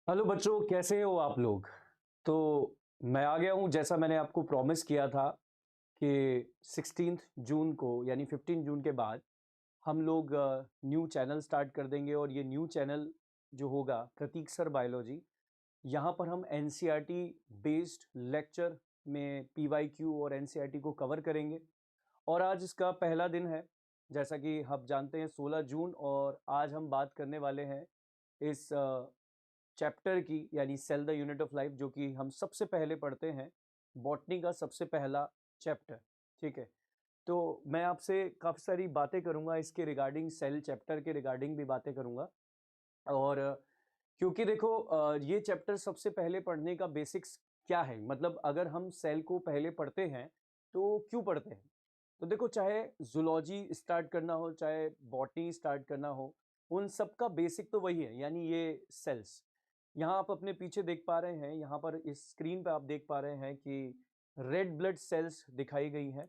Hello बच्चों, कैसे हो आप लोग। तो मैं आ गया हूँ, जैसा मैंने आपको प्रॉमिस किया था कि 16 जून को यानी 15 जून के बाद हम लोग न्यू चैनल स्टार्ट कर देंगे। और ये न्यू चैनल जो होगा प्रतीक सर बायोलॉजी, यहाँ पर हम एनसीईआरटी बेस्ड लेक्चर में पीवाईक्यू और एनसीईआरटी को कवर करेंगे। और आज इसका पहला दिन है, जैसा कि आप जानते हैं 16 जून, और आज हम बात करने वाले हैं इस चैप्टर की, यानी cell the unit of life, जो कि हम सबसे पहले पढ़ते हैं, बॉटनी का सबसे पहला चैप्टर। ठीक है। तो मैं आपसे काफ़ी सारी बातें करूंगा इसके रिगार्डिंग, सेल चैप्टर के रिगार्डिंग भी बातें करूंगा। और क्योंकि देखो, ये चैप्टर सबसे पहले पढ़ने का बेसिक्स क्या है, मतलब अगर हम सेल को पहले पढ़ते हैं तो क्यों पढ़ते हैं। तो देखो, चाहे जूलॉजी स्टार्ट करना हो, चाहे बॉटनी स्टार्ट करना हो, उन सब का बेसिक तो वही है, यानी ये सेल्स। यहाँ आप अपने पीछे देख पा रहे हैं, यहाँ पर इस स्क्रीन पे आप देख पा रहे हैं कि रेड ब्लड सेल्स दिखाई गई हैं,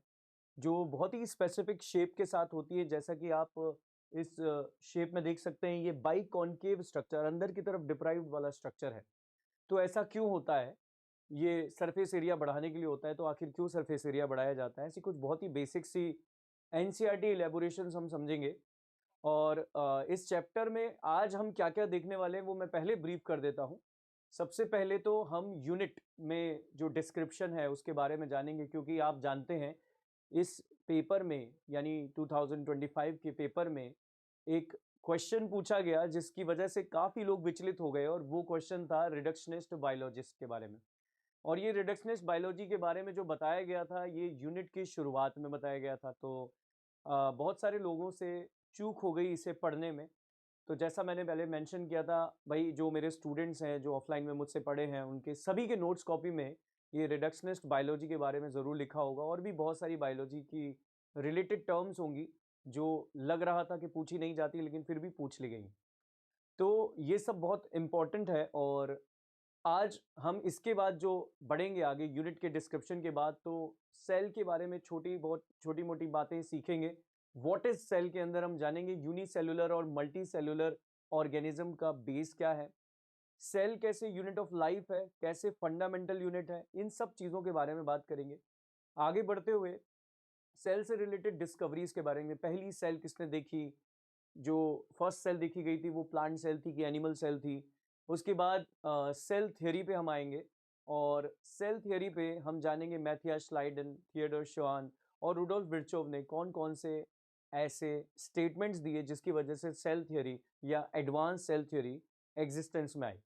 जो बहुत ही स्पेसिफिक शेप के साथ होती है। जैसा कि आप इस शेप में देख सकते हैं, ये बाई कॉन्केव स्ट्रक्चर, अंदर की तरफ डिप्राइव्ड वाला स्ट्रक्चर है। तो ऐसा क्यों होता है, ये सरफेस एरिया बढ़ाने के लिए होता है। तो आखिर क्यों सरफेस एरिया बढ़ाया जाता है, ऐसी कुछ बहुत ही बेसिक सी एनसीईआरटी इलेबोरेशंस हम समझेंगे। और इस चैप्टर में आज हम क्या क्या देखने वाले हैं वो मैं पहले ब्रीफ कर देता हूं। सबसे पहले तो हम यूनिट में जो डिस्क्रिप्शन है उसके बारे में जानेंगे, क्योंकि आप जानते हैं इस पेपर में, यानी 2025 के पेपर में एक क्वेश्चन पूछा गया जिसकी वजह से काफी लोग विचलित हो गए, और वो क्वेश्चन था रिडक्शनिस्ट बायोलॉजिस्ट के बारे में। और ये रिडक्शनिस्ट बायोलॉजी के बारे में जो बताया गया था, ये यूनिट की शुरुआत में बताया गया था। तो बहुत सारे लोगों से चूक हो गई इसे पढ़ने में। तो जैसा मैंने पहले मेंशन किया था, भाई जो मेरे स्टूडेंट्स हैं जो ऑफलाइन में मुझसे पढ़े हैं, उनके सभी के नोट्स कॉपी में ये रिडक्शनिस्ट बायोलॉजी के बारे में ज़रूर लिखा होगा, और भी बहुत सारी बायोलॉजी की रिलेटेड टर्म्स होंगी जो लग रहा था कि पूछी नहीं जाती, लेकिन फिर भी पूछ ली गई। तो ये सब बहुत इम्पॉर्टेंट है। और आज हम इसके बाद जो बढ़ेंगे आगे यूनिट के डिस्क्रिप्शन के बाद, तो सेल के बारे में छोटी बहुत छोटी मोटी बातें सीखेंगे। व्हाट इज सेल के अंदर हम जानेंगे यूनिसेलुलर और मल्टी सेलुलर ऑर्गेनिज्म का बेस क्या है, सेल कैसे यूनिट ऑफ लाइफ है, कैसे फंडामेंटल यूनिट है, इन सब चीजों के बारे में बात करेंगे। आगे बढ़ते हुए सेल से रिलेटेड डिस्कवरीज के बारे में, पहली सेल किसने देखी, जो फर्स्ट सेल देखी गई थी वो प्लांट सेल थी कि एनिमल सेल थी। उसके बाद सेल थ्योरी पे हम आएंगे, और सेल थ्योरी पे हम जानेंगे मैथियास श्लाइडन, थियोडोर शॉन और रुडोल्फ विर्चोव ने कौन कौन से ऐसे स्टेटमेंट्स दिए जिसकी वजह से सेल थ्योरी या एडवांस सेल थ्योरी एग्जिस्टेंस में आई।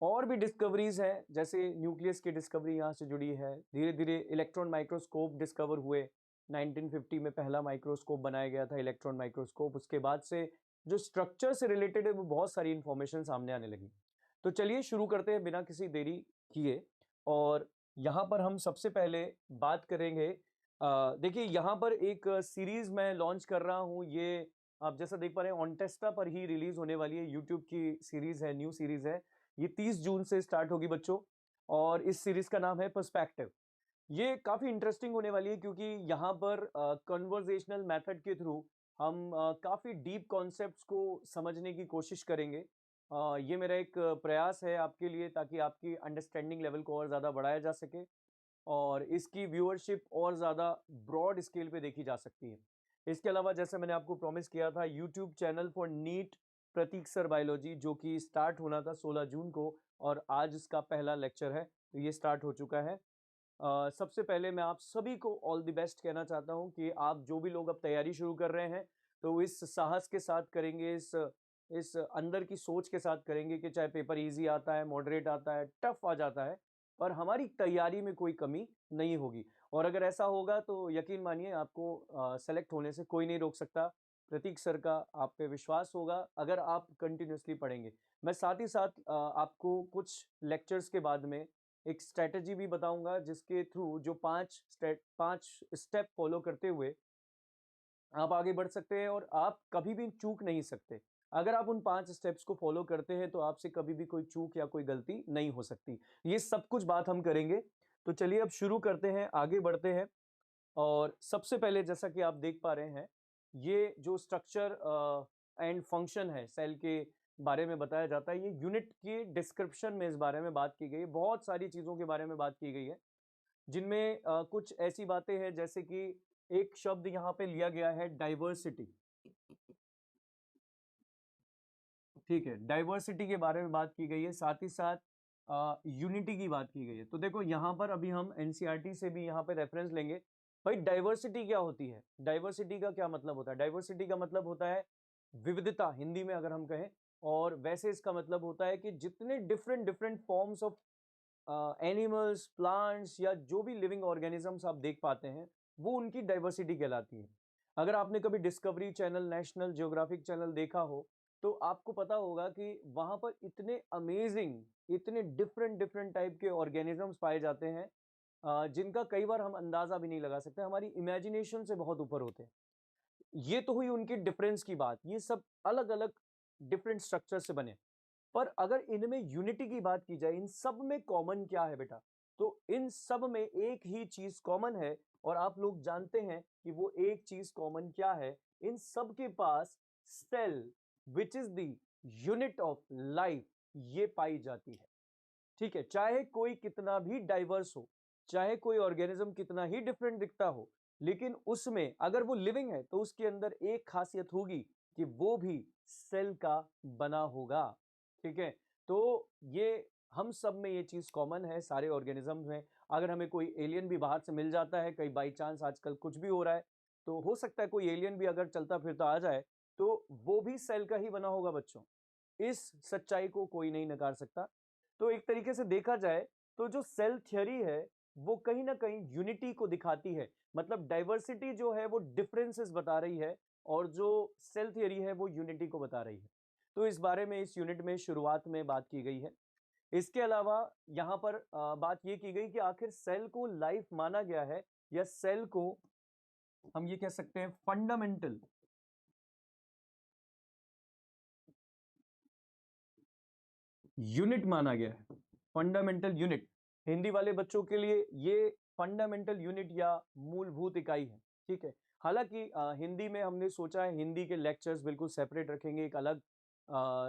और भी डिस्कवरीज हैं, जैसे न्यूक्लियस की डिस्कवरी यहाँ से जुड़ी है। धीरे धीरे इलेक्ट्रॉन माइक्रोस्कोप डिस्कवर हुए, 1950 में पहला माइक्रोस्कोप बनाया गया था, इलेक्ट्रॉन माइक्रोस्कोप। उसके बाद से जो स्ट्रक्चर से रिलेटेड है वो बहुत सारी इंफॉर्मेशन सामने आने लगी। तो चलिए शुरू करते हैं बिना किसी देरी किए। और यहाँ पर हम सबसे पहले बात करेंगे, देखिए यहाँ पर एक सीरीज मैं लॉन्च कर रहा हूँ। ये आप जैसा देख पा रहे हैं ऑनटेस्टा पर ही रिलीज होने वाली है, यूट्यूब की सीरीज है, न्यू सीरीज है। ये 30 जून से स्टार्ट होगी बच्चों, और इस सीरीज का नाम है पर्सपेक्टिव। ये काफी इंटरेस्टिंग होने वाली है, क्योंकि यहाँ पर कन्वर्सेशनल मेथड के थ्रू हम काफी डीप कॉन्सेप्ट्स को समझने की कोशिश करेंगे। ये मेरा एक प्रयास है आपके लिए, ताकि आपकी अंडरस्टैंडिंग लेवल को और ज़्यादा बढ़ाया जा सके, और इसकी व्यूअरशिप और ज़्यादा ब्रॉड स्केल पे देखी जा सकती है। इसके अलावा जैसे मैंने आपको प्रॉमिस किया था, YouTube channel for NEET Prateek sir biology, जो कि स्टार्ट होना था 16 जून को, और आज इसका पहला लेक्चर है, तो ये स्टार्ट हो चुका है। सबसे पहले मैं आप सभी को ऑल द बेस्ट कहना चाहता हूं कि आप जो भी लोग अब तैयारी शुरू कर रहे हैं, तो इस साहस के साथ करेंगे, इस अंदर की सोच के साथ करेंगे कि चाहे पेपर इजी आता है, मॉडरेट आता है, टफ आ जाता है, पर हमारी तैयारी में कोई कमी नहीं होगी। और अगर ऐसा होगा तो यकीन मानिए आपको सेलेक्ट होने से कोई नहीं रोक सकता। प्रतीक सर का आप पे विश्वास होगा अगर आप कंटिन्यूसली पढ़ेंगे। मैं साथ ही साथ आपको कुछ लेक्चर्स के बाद में एक स्ट्रेटजी भी बताऊंगा, जिसके थ्रू जो पांच स्टेप फॉलो करते हुए आप आगे बढ़ सकते हैं, और आप कभी भी चूक नहीं सकते। अगर आप उन 5 स्टेप्स को फॉलो करते हैं तो आपसे कभी भी कोई चूक या कोई गलती नहीं हो सकती। ये सब कुछ बात हम करेंगे। तो चलिए अब शुरू करते हैं, आगे बढ़ते हैं। और सबसे पहले जैसा कि आप देख पा रहे हैं, ये जो स्ट्रक्चर एंड फंक्शन है सेल के, बारे में बताया जाता है। ये यूनिट के डिस्क्रिप्शन में इस बारे में बात की गई है, बहुत सारी चीजों के बारे में बात की गई है, जिनमें कुछ ऐसी बातें हैं जैसे कि एक शब्द यहाँ पे लिया गया है डाइवर्सिटी। ठीक है, डाइवर्सिटी के बारे में बात की गई है, साथ ही साथ यूनिटी की बात की गई है। तो देखो यहाँ पर अभी हम एनसीईआरटी से भी यहाँ पे रेफरेंस लेंगे। भाई डाइवर्सिटी क्या होती है, डाइवर्सिटी का क्या मतलब होता है? डाइवर्सिटी का मतलब होता है विविधता, हिंदी में अगर हम कहें, और वैसे इसका मतलब होता है कि जितने different different forms of animals, plants या जो भी लिविंग ऑर्गेनिजम्स आप देख पाते हैं, वो उनकी डाइवर्सिटी कहलाती है। अगर आपने कभी discovery channel, national geographic channel देखा हो, तो आपको पता होगा कि वहां पर इतने अमेजिंग, इतने डिफरेंट डिफरेंट टाइप के ऑर्गेनिजम्स पाए जाते हैं, जिनका कई बार हम अंदाजा भी नहीं लगा सकते, हमारी इमेजिनेशन से बहुत ऊपर होते हैं। ये तो हुई उनकी डिफरेंस की बात, ये सब अलग अलग डिफरेंट स्ट्रक्चर से बने। पर अगर इनमें यूनिटी की बात की जाए, इन सब में कॉमन क्या है बेटा? तो इन सब में एक ही चीज कॉमन है, और आप लोग जानते हैं कि वो एक चीज कॉमन क्या है। इन सब के पास cell, which is the unit of life, ये पाई जाती है। ठीक है, चाहे कोई कितना भी डाइवर्स हो, चाहे कोई ऑर्गेनिज्म कितना ही डिफरेंट दिखता हो, लेकिन उसमें अगर वो लिविंग है तो उसके अंदर एक खासियत होगी कि वो भी सेल का बना होगा। ठीक है, तो ये हम सब में ये चीज कॉमन है, सारे ऑर्गेनिजम्स में। अगर हमें कोई एलियन भी बाहर से मिल जाता है, कहीं बाई चांस आजकल कुछ भी हो रहा है, तो हो सकता है कोई एलियन भी अगर चलता फिरता आ जाए, तो वो भी सेल का ही बना होगा बच्चों। इस सच्चाई को कोई नहीं नकार सकता। तो एक तरीके से देखा जाए तो जो सेल थ्योरी है, वो कहीं ना कहीं यूनिटी को दिखाती है। मतलब डाइवर्सिटी जो है वो डिफरेंसेस बता रही है, और जो सेल थ्योरी है वो यूनिटी को बता रही है। तो इस बारे में इस यूनिट में शुरुआत में बात की गई है। इसके अलावा यहां पर बात यह की गई कि आखिर सेल को लाइफ माना गया है, या सेल को हम ये कह सकते हैं फंडामेंटल यूनिट माना गया है। फंडामेंटल यूनिट, हिंदी वाले बच्चों के लिए ये फंडामेंटल यूनिट या मूलभूत इकाई है। ठीक है, हालांकि हिंदी में हमने सोचा है हिंदी के लेक्चर्स बिल्कुल सेपरेट रखेंगे, एक अलग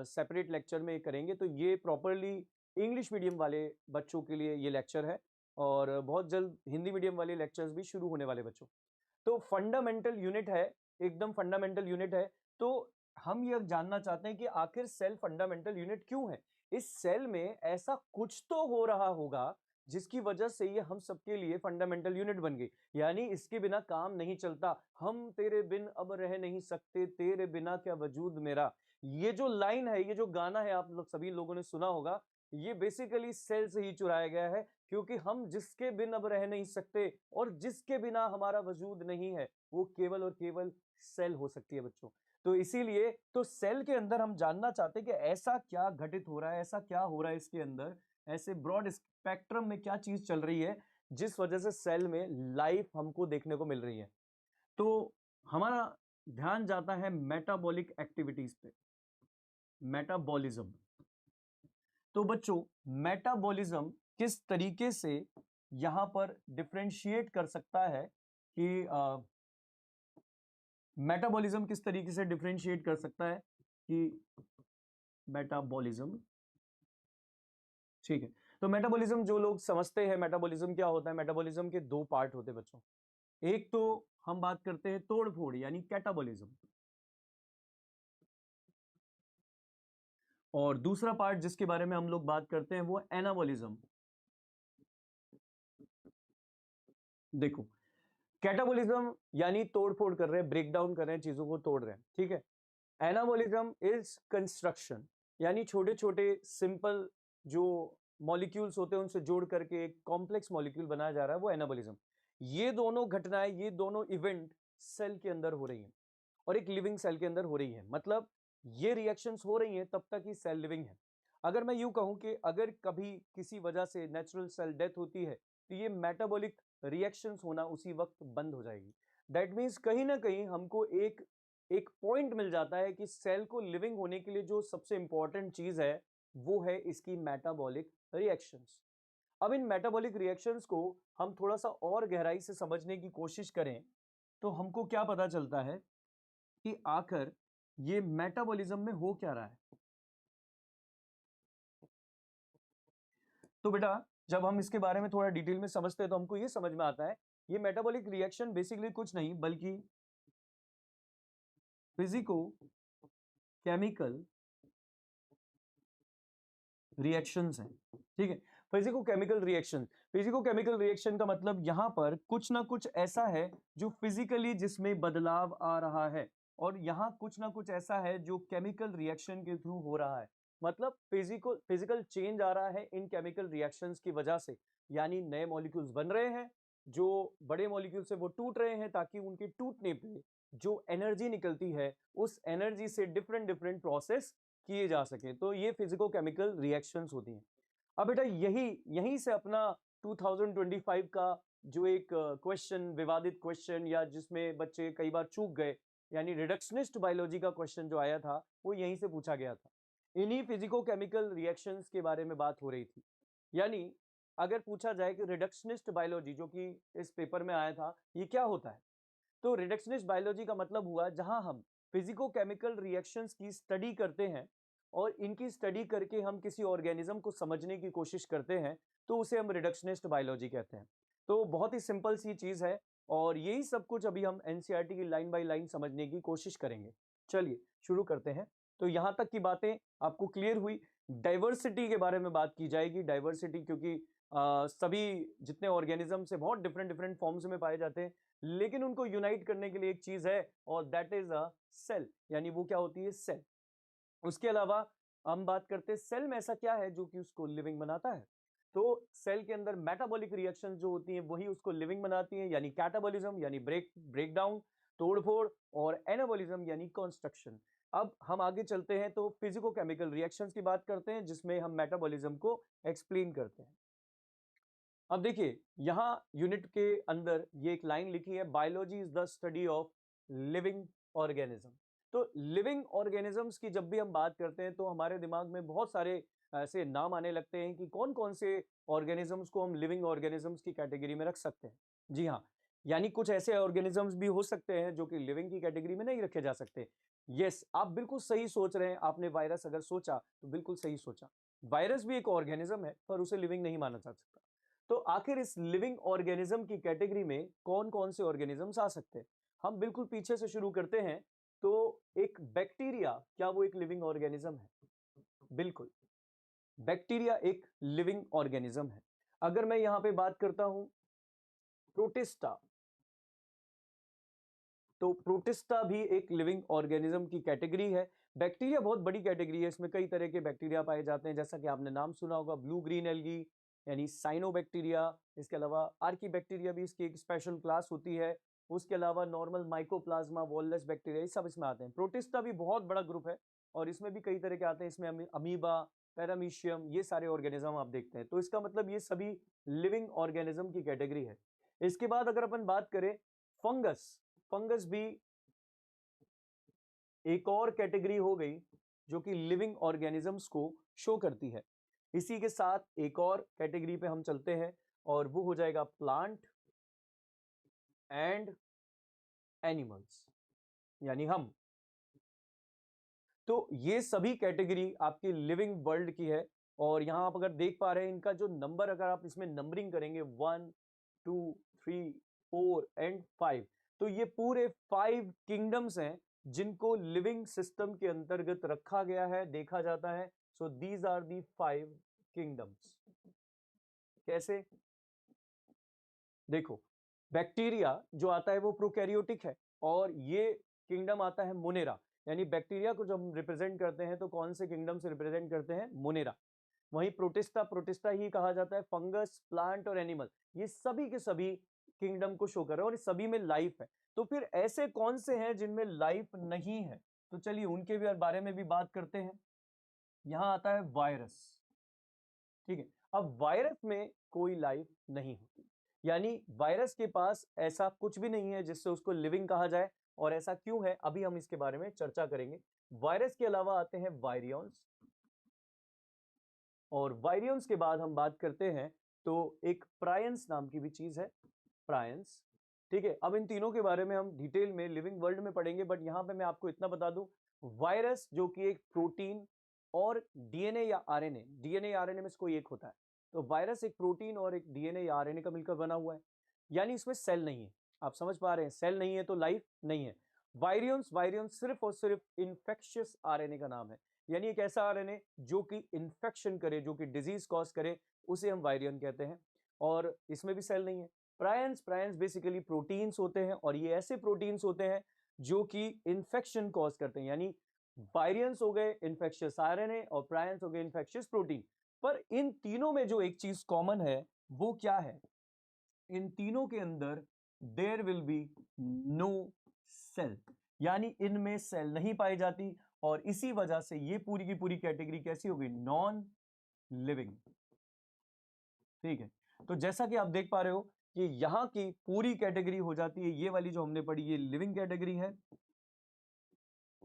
सेपरेट लेक्चर में करेंगे। तो ये प्रॉपरली इंग्लिश मीडियम वाले बच्चों के लिए ये लेक्चर है, और बहुत जल्द हिंदी मीडियम वाले लेक्चर्स भी शुरू होने वाले बच्चों। तो फंडामेंटल यूनिट है, एकदम फंडामेंटल यूनिट है। तो हम ये जानना चाहते हैं कि आखिर सेल फंडामेंटल यूनिट क्यों है? इस सेल में ऐसा कुछ तो हो रहा होगा जिसकी वजह से ये हम सबके लिए फंडामेंटल यूनिट बन गई। यानी इसके बिना काम नहीं चलता, हम तेरे बिन अब रह नहीं सकते, तेरे बिना क्या वजूद मेरा। ये जो लाइन है, ये जो गाना है, आप लोग सभी लोगों ने सुना होगा, ये बेसिकली सेल से ही चुराया गया है। क्योंकि हम जिसके बिन अब रह नहीं सकते, और जिसके बिना हमारा वजूद नहीं है, वो केवल और केवल सेल हो सकती है बच्चों। तो इसीलिए तो सेल के अंदर हम जानना चाहते हैं कि ऐसा क्या घटित हो रहा है, ऐसा क्या हो रहा है इसके अंदर, ऐसे ब्रॉड स्पेक्ट्रम में क्या चीज चल रही है जिस वजह से सेल में लाइफ हमको देखने को मिल रही है। तो हमारा ध्यान जाता है मेटाबॉलिक एक्टिविटीज पे, मेटाबॉलिज्म। तो बच्चों, मेटाबॉलिज्म किस तरीके से यहां पर डिफरेंशिएट कर सकता है कि मेटाबॉलिज्म किस तरीके से डिफरेंशिएट कर सकता है कि मेटाबॉलिज्म। ठीक है, तो मेटाबॉलिज्म जो लोग समझते हैं मेटाबॉलिज्म क्या होता है, मेटाबॉलिज्म के दो पार्ट होते हैं बच्चों। एक तो हम बात करते हैं तोड़ फोड़ यानी कैटाबॉलिज्म, और दूसरा पार्ट जिसके बारे में हम लोग बात करते हैं वो एनाबॉलिज्म। देखो, कैटाबॉलिज्म यानी तोड़ फोड़ कर रहे हैं, ब्रेक डाउन कर रहे हैं, चीजों को तोड़ रहे हैं। ठीक है, एनाबॉलिज्म इज कंस्ट्रक्शन, यानी छोटे छोटे सिंपल जो मॉलिक्यूल्स होते हैं उनसे जोड़ करके एक कॉम्प्लेक्स मॉलिक्यूल बनाया जा रहा है, वो एनाबॉलिज्म। ये दोनों घटनाएं, ये दोनों इवेंट सेल के अंदर हो रही हैं, और एक लिविंग सेल के अंदर हो रही है। मतलब ये रिएक्शंस हो रही हैं तब तक ही सेल लिविंग है। अगर मैं यूं कहूं कि अगर कभी किसी वजह से नेचुरल सेल डेथ होती है, तो ये मेटाबॉलिक रिएक्शंस होना उसी वक्त बंद हो जाएगी। दैट मीन्स कहीं ना कहीं हमको एक एक पॉइंट मिल जाता है कि सेल को लिविंग होने के लिए जो सबसे इंपॉर्टेंट चीज है, वो है इसकी मेटाबॉलिक रिएक्शंस। अब इन मेटाबॉलिक रिएक्शंस को हम थोड़ा सा और गहराई से समझने की कोशिश करें, तो हमको क्या पता चलता है कि आखिर ये मेटाबॉलिज्म में हो क्या रहा है। तो बेटा जब हम इसके बारे में थोड़ा डिटेल में समझते हैं तो हमको ये समझ में आता है ये मेटाबॉलिक रिएक्शन बेसिकली कुछ नहीं बल्कि फिजिको केमिकल रिएक्शंस हैं। ठीक है, फिजिको केमिकल रिएक्शन का मतलब यहां पर कुछ ना कुछ ऐसा है जो फिजिकली जिसमें बदलाव आ रहा है और यहाँ कुछ ना कुछ ऐसा है जो केमिकल रिएक्शन के थ्रू हो रहा है। मतलब फिजिकल चेंज आ रहा है इन केमिकल रिएक्शंस की वजह से, यानी नए मॉलिक्यूल्स बन रहे हैं, जो बड़े मॉलिक्यूल से वो टूट रहे हैं ताकि उनके टूटने पे जो एनर्जी निकलती है उस एनर्जी से डिफरेंट डिफरेंट प्रोसेस किए जा सके, तो ये फिजिको केमिकल रिएक्शंस होती हैं। अब बेटा यहीं से अपना 2025 का जो एक क्वेश्चन, विवादित क्वेश्चन या जिसमें बच्चे कई बार चूक गए, यानी रिडक्शनिस्ट बायोलॉजी का क्वेश्चन जो आया था वो यहीं से पूछा गया था। इन्हीं फिजिको केमिकल रिएक्शंस के बारे में बात हो रही थी। यानी अगर पूछा जाए कि रिडक्शनिस्ट बायोलॉजी जो कि इस पेपर में आया था ये क्या होता है, तो रिडक्शनिस्ट बायोलॉजी का मतलब हुआ जहां हम फिजिको केमिकल रिएक्शंस की स्टडी करते हैं और इनकी स्टडी करके हम किसी ऑर्गेनिज्म को समझने की कोशिश करते हैं, तो उसे हम रिडक्शनिस्ट बायोलॉजी कहते हैं। तो बहुत ही सिंपल सी चीज है और यही सब कुछ अभी हम एनसीईआरटी की लाइन बाय लाइन समझने की कोशिश करेंगे। चलिए शुरू करते हैं। तो यहां तक की बातें आपको क्लियर हुई। डाइवर्सिटी के बारे में बात की जाएगी। डाइवर्सिटी क्योंकि सभी जितने ऑर्गेनिज्म है बहुत डिफरेंट डिफरेंट फॉर्म्स में पाए जाते हैं, लेकिन उनको यूनाइट करने के लिए एक चीज है और दैट इज अ सेल। यानी वो क्या होती है? सेल। उसके अलावा हम बात करते हैं सेल में ऐसा क्या है जो कि उसको लिविंग बनाता है। तो सेल के अंदर मेटाबॉलिक रिएक्शन जो होती हैं वही उसको लिविंग बनाती हैं, यानी कैटाबॉलिज्म यानी ब्रेकडाउन, तोड़फोड़, और एनाबॉलिज्म यानी कंस्ट्रक्शन। अब हम आगे चलते हैं तो फिजिको केमिकल रिएक्शंस की बात करते हैं जिसमें हम मेटाबॉलिज्म को एक्सप्लेन करते हैं। अब देखिए यहां यूनिट के अंदर ये एक लाइन लिखी है, biology is the study of living organism. तो लिविंग ऑर्गेनिजम्स की जब भी हम बात करते हैं तो हमारे दिमाग में बहुत सारे ऐसे नाम आने लगते हैं कि कौन कौन से ऑर्गेनिजम्स को हम लिविंग ऑर्गेनिजम्स की कैटेगरी में रख सकते हैं। जी हाँ, यानी कुछ ऐसे ऑर्गेनिजम्स भी हो सकते हैं जो कि लिविंग की कैटेगरी में नहीं रखे जा सकते। यस, आप बिल्कुल सही सोच रहे हैं। आपने वायरस अगर सोचा तो बिल्कुल सही सोचा। वायरस भी एक ऑर्गेनिज्म है पर उसे लिविंग नहीं माना जा सकता। तो आखिर इस लिविंग ऑर्गेनिज्म की कैटेगरी में कौन कौन से ऑर्गेनिजम्स आ सकते हैं? हम बिल्कुल पीछे से शुरू करते हैं। तो एक बैक्टीरिया, क्या वो एक लिविंग ऑर्गेनिज्म है? बिल्कुल, बैक्टीरिया एक लिविंग ऑर्गेनिज्म है। अगर मैं यहां पे बात करता हूं प्रोटिस्टा, तो प्रोटिस्टा भी एक लिविंग ऑर्गेनिज्म की कैटेगरी है। बैक्टीरिया बहुत बड़ी कैटेगरी है, इसमें कई तरह के बैक्टीरिया पाए जाते हैं, जैसा कि आपने नाम सुना होगा ब्लू ग्रीन एल्गी यानी साइनोबैक्टीरिया। इसके अलावा आर्कीबैक्टीरिया भी इसकी एक स्पेशल क्लास होती है। उसके अलावा नॉर्मल माइकोप्लाज्मा, वॉललेस बैक्टीरिया, ये सब इसमें आते हैं। प्रोटिस्टा भी बहुत बड़ा ग्रुप है और इसमें भी कई तरह के आते हैं। इसमें अमीबा, पैरामीशियम, ये सारे ऑर्गेनिज्म आप देखते हैं। तो इसका मतलब ये सभी लिविंग ऑर्गेनिज्म की कैटेगरी है। इसके बाद अगर अपन बात करें फंगस, फंगस भी एक और कैटेगरी हो गई जो कि लिविंग ऑर्गेनिजम्स को शो करती है। इसी के साथ एक और कैटेगरी पे हम चलते हैं और वो हो जाएगा प्लांट एंड एनिमल्स, यानी हम। तो ये सभी कैटेगरी आपकी लिविंग वर्ल्ड की है और यहां आप अगर देख पा रहे हैं इनका जो नंबर, अगर आप इसमें नंबरिंग करेंगे 1 2 3 4 एंड 5, तो ये पूरे 5 किंगडम्स हैं जिनको लिविंग सिस्टम के अंतर्गत रखा गया है, देखा जाता है। So these are the 5 kingdoms. कैसे? देखो, बैक्टीरिया जो आता है वो प्रोकैरियोटिक है और ये किंगडम आता है मोनेरा। यानी बैक्टीरिया को जब हम रिप्रेजेंट करते हैं तो कौन से किंगडम से रिप्रेजेंट करते हैं? मोनेरा। वहीं प्रोटिस्टा, प्रोटिस्टा ही कहा जाता है। फंगस, प्लांट और एनिमल, ये सभी के सभी किंगडम को शो कर रहे हैं और इस सभी में लाइफ है। तो फिर ऐसे कौन से हैं जिनमें लाइफ नहीं है? तो चलिए उनके भी बारे में भी बात करते हैं। यहां आता है वायरस। ठीक है, अब वायरस में कोई लाइफ नहीं होती, यानी वायरस के पास ऐसा कुछ भी नहीं है जिससे उसको लिविंग कहा जाए। और ऐसा क्यों है अभी हम इसके बारे में चर्चा करेंगे। वायरस के अलावा आते हैं वायरियंस, और वायरियंस के बाद हम बात करते हैं तो एक प्रायंस नाम की भी चीज है, प्रायंस। ठीक है, अब इन तीनों के बारे में हम डिटेल में लिविंग वर्ल्ड में पढ़ेंगे, बट यहां पे मैं आपको इतना बता दूं, वायरस जो कि एक प्रोटीन और डीएनए या आरएनए, डीएनए आरएनए में से कोई एक होता है, तो वायरस एक प्रोटीन और एक डीएनए या आरएनए का मिलकर बना हुआ है, यानी इसमें सेल नहीं है। आप समझ पा रहे हैं, सेल नहीं है तो लाइफ नहीं है। वायरियंस वायरियंस सिर्फ और सिर्फ इन्फेक्शियस आरएनए का नाम है, यानी एक ऐसा आरएनए जो कि इन्फेक्शन करे, जो कि डिजीज कॉज करे, उसे हम वायरियन कहते हैं। और इसमें भी सेल नहीं है। प्रायंस प्रायंस बेसिकली प्रोटीन्स होते हैं, और ये ऐसे प्रोटीन्स होते हैं जो कि इन्फेक्शन कॉज करते हैं, यानी वायरियंस हो गए इन्फेक्शियस आरएनए और प्रायंस हो गए इन्फेक्शियस प्रोटीन। पर इन तीनों में जो एक चीज कॉमन है वो क्या है? इन तीनों के अंदर there will be no cell, यानी इनमें सेल नहीं पाई जाती, और इसी वजह से ये पूरी की पूरी कैटेगरी कैसी हो गई? Non living. ठीक है, तो जैसा कि आप देख पा रहे हो कि यहां की पूरी कैटेगरी हो जाती है, ये वाली जो हमने पढ़ी ये लिविंग कैटेगरी है,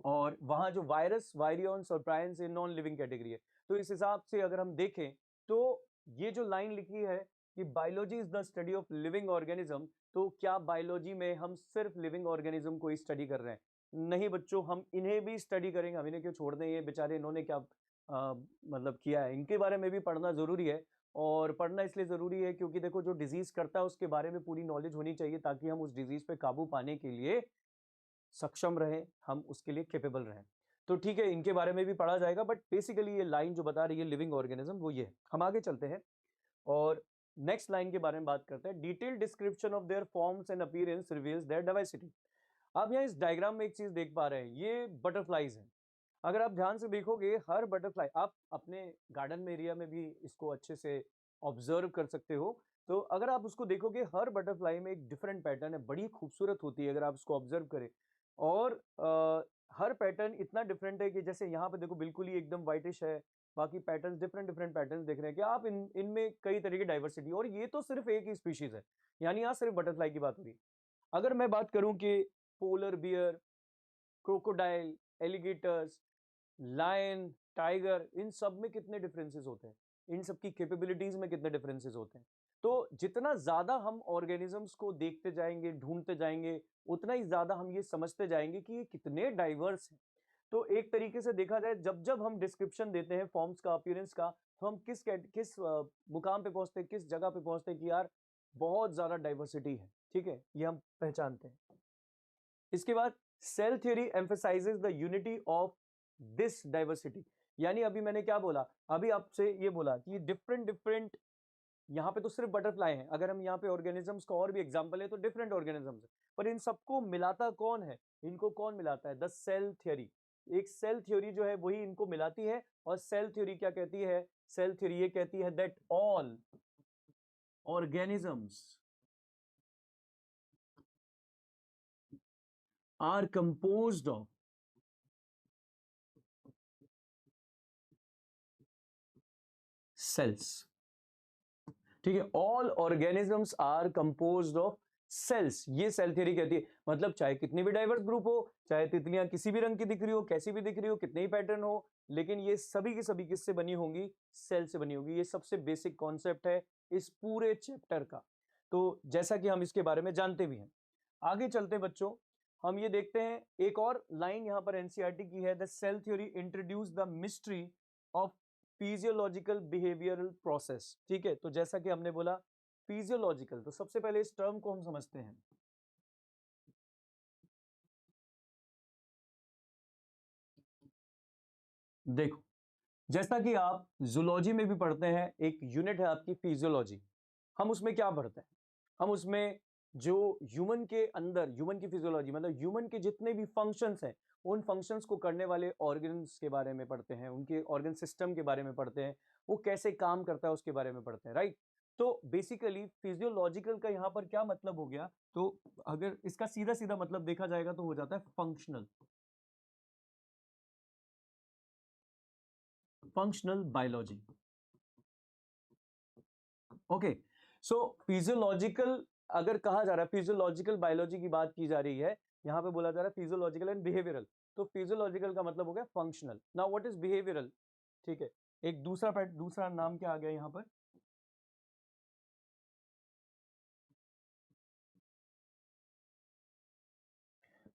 और वहां जो वायरस वायरियंस और प्रायंस ये नॉन लिविंग कैटेगरी है। तो इस हिसाब से अगर हम देखें तो ये जो लाइन लिखी है कि biology is the study of living organism, तो क्या बायोलॉजी में हम सिर्फ लिविंग ऑर्गेनिज्म को ही स्टडी कर रहे हैं? नहीं बच्चों, हम इन्हें भी स्टडी करेंगे। हम इन्हें क्यों छोड़ दें? ये बेचारे इन्होंने क्या मतलब किया है, इनके बारे में भी पढ़ना जरूरी है। और पढ़ना इसलिए जरूरी है क्योंकि देखो, जो डिजीज करता है उसके बारे में पूरी नॉलेज होनी चाहिए, ताकि हम उस डिजीज पे काबू पाने के लिए सक्षम रहे, हम उसके लिए केपेबल रहें। तो ठीक है, इनके बारे में भी पढ़ा जाएगा, बट बेसिकली ये लाइन जो बता रही है लिविंग ऑर्गेनिज्म, वो ये है। हम आगे चलते हैं और नेक्स्ट लाइन के बारे में बात करते हैं। Detail description of their forms and appearance reveals their diversity. आप यहाँ इस डायग्राम में एक चीज देख पा रहे हैं, ये बटरफ्लाईज हैं। अगर आप ध्यान से देखोगे, हर बटरफ्लाई, आप अपने गार्डन में एरिया में भी इसको अच्छे से ऑब्जर्व कर सकते हो। तो अगर आप उसको देखोगे, हर बटरफ्लाई में एक डिफरेंट पैटर्न है, बड़ी खूबसूरत होती है अगर आप उसको ऑब्जर्व करें। और हर पैटर्न इतना डिफरेंट है कि जैसे यहाँ पे देखो बिल्कुल ही एकदम व्हाइटिश है, बाकी पैटर्न्स डिफरेंट डिफरेंट पैटर्न्स देख रहे हैं कि आप इनमें कई तरह की डाइवर्सिटी, और ये तो सिर्फ एक ही स्पीशीज है, यानी यहाँ सिर्फ बटरफ्लाई की बात हो रही है। अगर मैं बात करूं कि polar bear, crocodile, alligators, lion, tiger, इन सब में कितने डिफरेंसेस होते हैं, इन सब की कैपेबिलिटीज में कितने डिफरेंसेस होते हैं। तो जितना ज्यादा हम ऑर्गेनिजम्स को देखते जाएंगे, ढूंढते जाएंगे, उतना ही ज्यादा हम ये समझते जाएंगे कि ये कितने डाइवर्स हैं। तो एक तरीके से देखा जाए, जब जब हम डिस्क्रिप्शन देते हैं फॉर्म्स का, अपीयरेंस का, तो हम किस मुकाम पे पहुंचते हैं, किस जगह पे पहुंचते हैं कि यार बहुत ज्यादा डाइवर्सिटी है। ठीक है, ये हम पहचानते हैं। इसके बाद cell theory emphasizes the unity of this diversity, यानी अभी मैंने क्या बोला, अभी आपसे ये बोला कि डिफरेंट डिफरेंट, यहाँ पे तो सिर्फ बटरफ्लाई है, अगर हम यहाँ पे ऑर्गेनिजम्स का और भी एग्जांपल है तो डिफरेंट ऑर्गेनिजम्स है, पर इन सबको मिलाता कौन है? इनको कौन मिलाता है? The cell theory. एक सेल थ्योरी जो है वही इनको मिलाती है। और सेल थ्योरी क्या कहती है? सेल थ्योरी ये कहती है that all organisms are composed of cells. ठीक है, all organisms are composed of cells, ये सेल थ्योरी कहती है। मतलब चाहे कितने भी डाइवर्स ग्रुप हो, चाहे तितलियां किसी भी रंग की दिख रही हो, कैसी भी दिख रही हो, कितने ही पैटर्न हो, लेकिन ये सभी की सभी किससे बनी होंगी? सेल से बनी होगी। ये सबसे बेसिक कॉन्सेप्ट है इस पूरे चैप्टर का। तो जैसा कि हम इसके बारे में जानते भी हैं, आगे चलते हैं बच्चों। हम ये देखते हैं, एक और लाइन यहां पर एनसीईआरटी की है, the cell theory introduce the mystery of physiological behavioral process. ठीक है, तो जैसा कि हमने बोला फिजियोलॉजिकल, तो सबसे पहले इस टर्म को हम समझते हैं। देखो, जैसा कि आप जूलॉजी में भी पढ़ते हैं, एक यूनिट है आपकी फिजियोलॉजी। हम उसमें क्या पढ़ते हैं? हम उसमें जो ह्यूमन के अंदर, ह्यूमन की फिजियोलॉजी मतलब ह्यूमन के जितने भी फंक्शंस हैं, उन फंक्शंस को करने वाले ऑर्गन्स के बारे में पढ़ते हैं, उनके ऑर्गन सिस्टम के बारे में पढ़ते हैं, वो कैसे काम करता है उसके बारे में पढ़ते हैं, राइट। तो बेसिकली फिजियोलॉजिकल का यहाँ पर क्या मतलब हो गया? तो अगर इसका सीधा सीधा मतलब देखा जाएगा तो हो जाता है फंक्शनल, फंक्शनल बायोलॉजी। ओके, सो फिजियोलॉजिकल, अगर कहा जा रहा है फिजियोलॉजिकल बायोलॉजी की बात की जा रही है, यहां पे बोला जा रहा है फिजियोलॉजिकल एंड बिहेवियरल। तो फिजियोलॉजिकल का मतलब हो गया functional. Now what is behavioural? ठीक है, एक दूसरा नाम क्या आ गया यहां पर?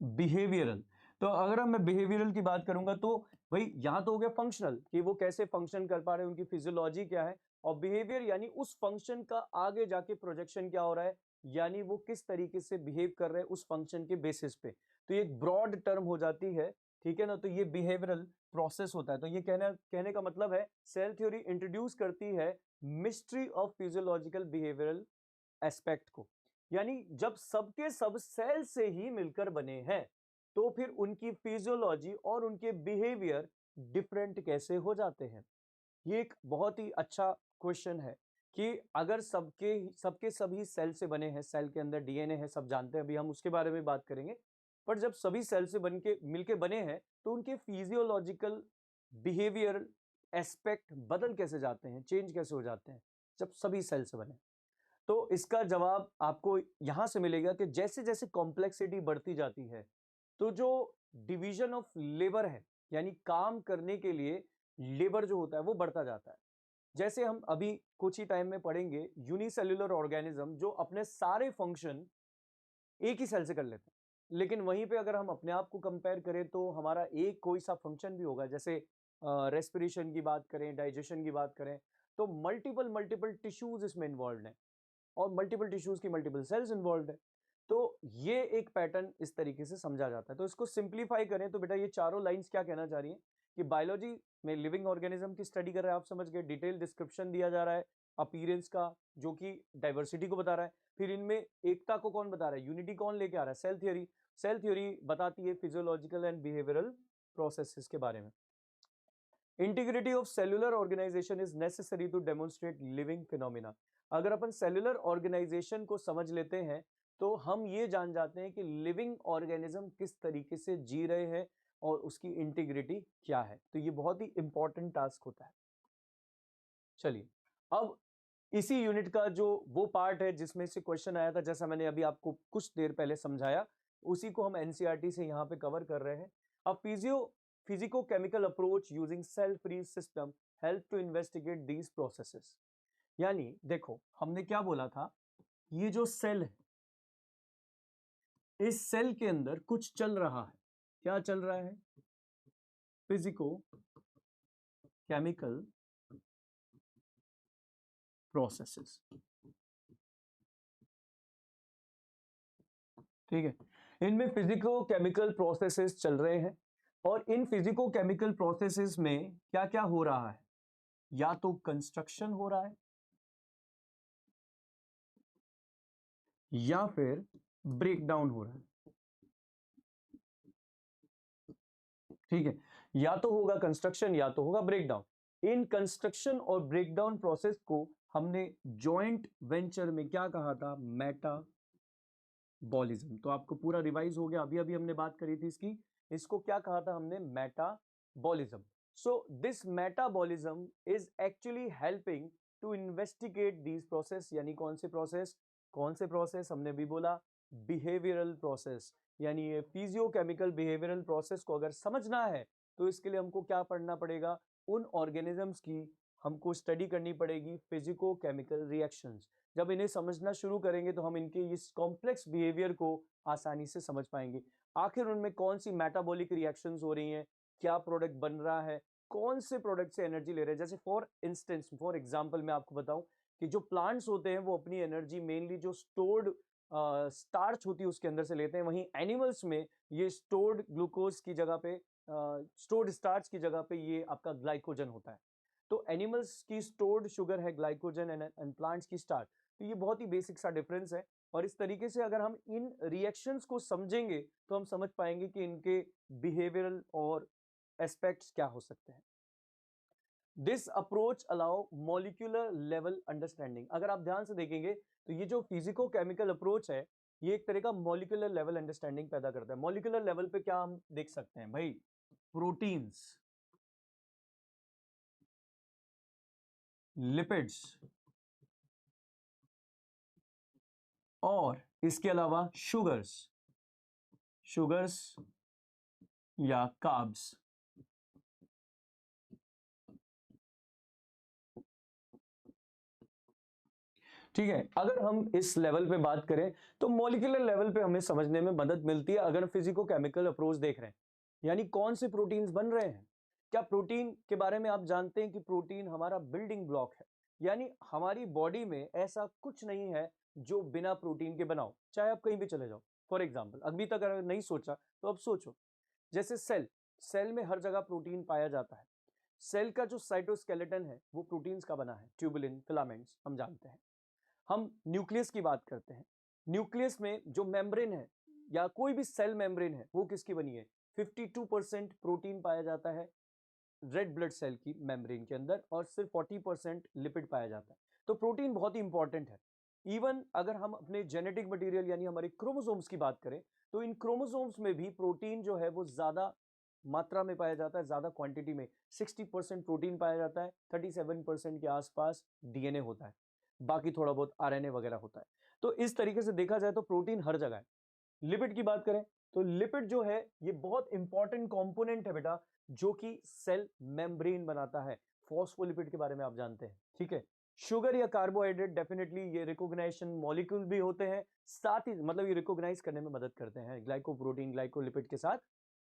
बिहेवियरल। तो अगर मैं बिहेवियरल की बात करूंगा तो भाई यहाँ तो हो गया फंक्शनल कि वो कैसे फंक्शन कर पा रहे हैं, उनकी फिजियोलॉजी क्या है, और बिहेवियर यानी उस फंक्शन का आगे जाके प्रोजेक्शन क्या हो रहा है, यानी वो किस तरीके से बिहेव कर रहे हैं उस फंक्शन के बेसिस पे। तो ये एक ब्रॉड टर्म हो जाती है, ठीक है ना। तो ये बिहेवियरल प्रोसेस होता है। तो ये कहने का मतलब है सेल थ्योरी इंट्रोड्यूस करती है mystery of physiological behavioural aspect को, यानी जब सबके सब सेल से ही मिलकर बने हैं तो फिर उनकी फिजियोलॉजी और उनके बिहेवियर डिफरेंट कैसे हो जाते हैं। ये एक बहुत ही अच्छा क्वेश्चन है कि अगर सबके सभी सेल से बने हैं, सेल के अंदर डीएनए है, सब जानते हैं, अभी हम उसके बारे में बात करेंगे, पर जब सभी सेल से बन के मिलके बने हैं तो उनके फिजियोलॉजिकल बिहेवियर एस्पेक्ट बदल कैसे जाते हैं, चेंज कैसे हो जाते हैं जब सभी सेल से बने। तो इसका जवाब आपको यहां से मिलेगा कि जैसे जैसे कॉम्प्लेक्सिटी बढ़ती जाती है तो जो डिवीजन ऑफ लेबर है, यानी काम करने के लिए लेबर जो होता है वो बढ़ता जाता है। जैसे हम अभी कुछ ही टाइम में पढ़ेंगे यूनिसेल्युलर ऑर्गेनिज्म जो अपने सारे फंक्शन एक ही सेल से कर लेते हैं, लेकिन वहीं पे अगर हम अपने आप को कंपेयर करें तो हमारा एक कोई सा फंक्शन भी होगा, जैसे रेस्पिरेशन की बात करें, डाइजेशन की बात करें, तो मल्टीपल मल्टीपल टिश्यूज इसमें इन्वॉल्व हैं और मल्टीपल टिश्यूज की मल्टीपल सेल्स इन्वॉल्व है। तो ये एक पैटर्न इस तरीके से समझा जाता है। तो इसको सिंप्लीफाई करें तो बेटा ये चारों लाइंस क्या कहना चाह रही है कि बायोलॉजी में लिविंग ऑर्गेनिज्म की स्टडी कर रहे हैं, आप समझ गए, डिटेल डिस्क्रिप्शन दिया जा रहा है अपीयरेंस का जो कि डाइवर्सिटी को बता रहा है, फिर इनमें एकता को कौन बता रहा है, यूनिटी कौन लेके आ रहा है, सेल थ्योरी। सेल थ्योरी बताती है फिजियोलॉजिकल एंड बिहेवियरल प्रोसेसेस के बारे में। Integrity of cellular organization is necessary to demonstrate living phenomena. अगर अपन सेल्युलर ऑर्गेनाइजेशन को समझ लेते हैं तो हम ये जान जाते हैं कि लिविंग ऑर्गेनिज्म किस तरीके से जी रहे हैं और उसकी इंटीग्रिटी क्या है। तो ये बहुत ही इंपॉर्टेंट टास्क होता है। चलिए, अब इसी यूनिट का जो वो पार्ट है जिसमें से क्वेश्चन आया था, जैसा मैंने अभी आपको कुछ देर पहले समझाया, उसी को हम एनसीईआरटी से यहां पे कवर कर रहे हैं। अब physico chemical approach using cell free system help to investigate these processes. यानी देखो हमने क्या बोला था, ये जो सेल है, इस सेल के अंदर कुछ चल रहा है। क्या चल रहा है? फिजिको केमिकल प्रोसेसेस, ठीक है। इनमें फिजिको केमिकल प्रोसेसेस चल रहे हैं और इन फिजिको केमिकल प्रोसेसेस में क्या क्या हो रहा है, या तो कंस्ट्रक्शन हो रहा है या फिर ब्रेकडाउन हो रहा है, ठीक है। या तो होगा कंस्ट्रक्शन या तो होगा ब्रेकडाउन। इन कंस्ट्रक्शन और ब्रेकडाउन प्रोसेस को हमने जॉइंट वेंचर में क्या कहा था, मेटाबॉलिज्म। तो आपको पूरा रिवाइज हो गया, अभी अभी हमने बात करी थी इसकी। इसको क्या कहा था हमने, metabolism. So this metabolism is actually helping to investigate these process. यानी कौन से प्रोसेस, कौन से प्रोसेस हमने भी बोला, बिहेवियरल प्रोसेस। यानी ये फिजियोकेमिकल बिहेवियरल प्रोसेस को अगर समझना है तो इसके लिए हमको क्या पढ़ना पड़ेगा, उन ऑर्गेनिजम्स की हमको स्टडी करनी पड़ेगी, फिजिको केमिकल रिएक्शंस। जब इन्हें समझना शुरू करेंगे तो हम इनके इस कॉम्प्लेक्स बिहेवियर को आसानी से समझ पाएंगे। आखिर उनमें कौन सी मेटाबॉलिक रिएक्शंस हो रही हैं, क्या प्रोडक्ट बन रहा है, कौन से प्रोडक्ट से एनर्जी ले रहे हैं। जैसे फॉर इंस्टेंस, फॉर एग्जांपल मैं आपको बताऊं कि जो प्लांट्स होते हैं वो अपनी एनर्जी मेनली जो स्टोर्ड स्टार्च होती है उसके अंदर से लेते हैं, वहीं एनिमल्स में ये स्टोर्ड ग्लूकोज की जगह पे, स्टोर्ड स्टार्च की जगह पे ये आपका ग्लाइकोजन होता है। तो एनिमल्स की स्टोर्ड शुगर है ग्लाइकोजन एंड प्लांट्स की स्टार्च। तो ये बहुत ही बेसिक सा डिफरेंस है और इस तरीके से अगर हम इन रिएक्शंस को समझेंगे तो हम समझ पाएंगे कि इनके बिहेवियरल और एस्पेक्ट्स क्या हो सकते हैं। This approach allow molecular level understanding. अगर आप ध्यान से देखेंगे तो ये जो फिजिको केमिकल अप्रोच है ये एक तरह का मॉलिक्यूलर लेवल अंडरस्टैंडिंग पैदा करता है। मॉलिक्यूलर लेवल पे क्या हम देख सकते हैं भाई, प्रोटीन्स, लिपिड्स और इसके अलावा शुगर्स, शुगर्स या कार्ब्स। ठीक है, अगर हम इस लेवल पे बात करें तो मॉलिक्यूलर लेवल पे हमें समझने में मदद मिलती है अगर फिजिको केमिकल अप्रोच देख रहे हैं, यानी कौन से प्रोटीन्स बन रहे हैं, क्या प्रोटीन के बारे में आप जानते हैं कि प्रोटीन हमारा बिल्डिंग ब्लॉक है, यानी हमारी बॉडी में ऐसा कुछ नहीं है जो बिना प्रोटीन के बनाओ, चाहे आप कहीं भी चले जाओ। फॉर एग्जाम्पल, अभी तक अगर नहीं सोचा तो अब सोचो, जैसे सेल में हर जगह प्रोटीन पाया जाता है। सेल का जो साइटोस्केलेटन है वो प्रोटीन्स का बना है, ट्यूबुलिन, फिलामेंट्स, हम जानते हैं। हम न्यूक्लियस की बात करते हैं, न्यूक्लियस में जो मेम्ब्रेन है या कोई भी सेल मेम्ब्रेन है वो किसकी बनी है? 52% प्रोटीन पाया जाता है रेड ब्लड सेल की मेम्ब्रेन के अंदर, और सिर्फ 40% लिपिड पाया जाता है। तो प्रोटीन बहुत ही इंपॉर्टेंट है। इवन अगर हम अपने जेनेटिक मटेरियल यानी हमारे क्रोमोसोम्स की बात करें तो इन क्रोमोसोम्स में भी प्रोटीन जो है वो ज्यादा मात्रा में पाया जाता है, ज्यादा क्वांटिटी में। 60% प्रोटीन पाया जाता है, 37% के आसपास डीएनए होता है, बाकी थोड़ा बहुत आरएनए वगैरह होता है। तो इस तरीके से देखा जाए तो प्रोटीन हर जगह है। लिपिड की बात करें तो लिपिड जो है ये बहुत इंपॉर्टेंट कंपोनेंट है बेटा, जो कि सेल मेम्ब्रेन बनाता है। फॉस्फोलिपिड के बारे में आप जानते हैं, ठीक है। शुगर या कार्बोहाइड्रेट डेफिनेटली ये रिकॉग्निशन मॉलिक्यूल भी होते हैं, साथ ही मतलब ये रिकॉग्नाइज करने में मदद करते हैं ग्लाइकोप्रोटीन ग्लाइकोलिपिड के साथ।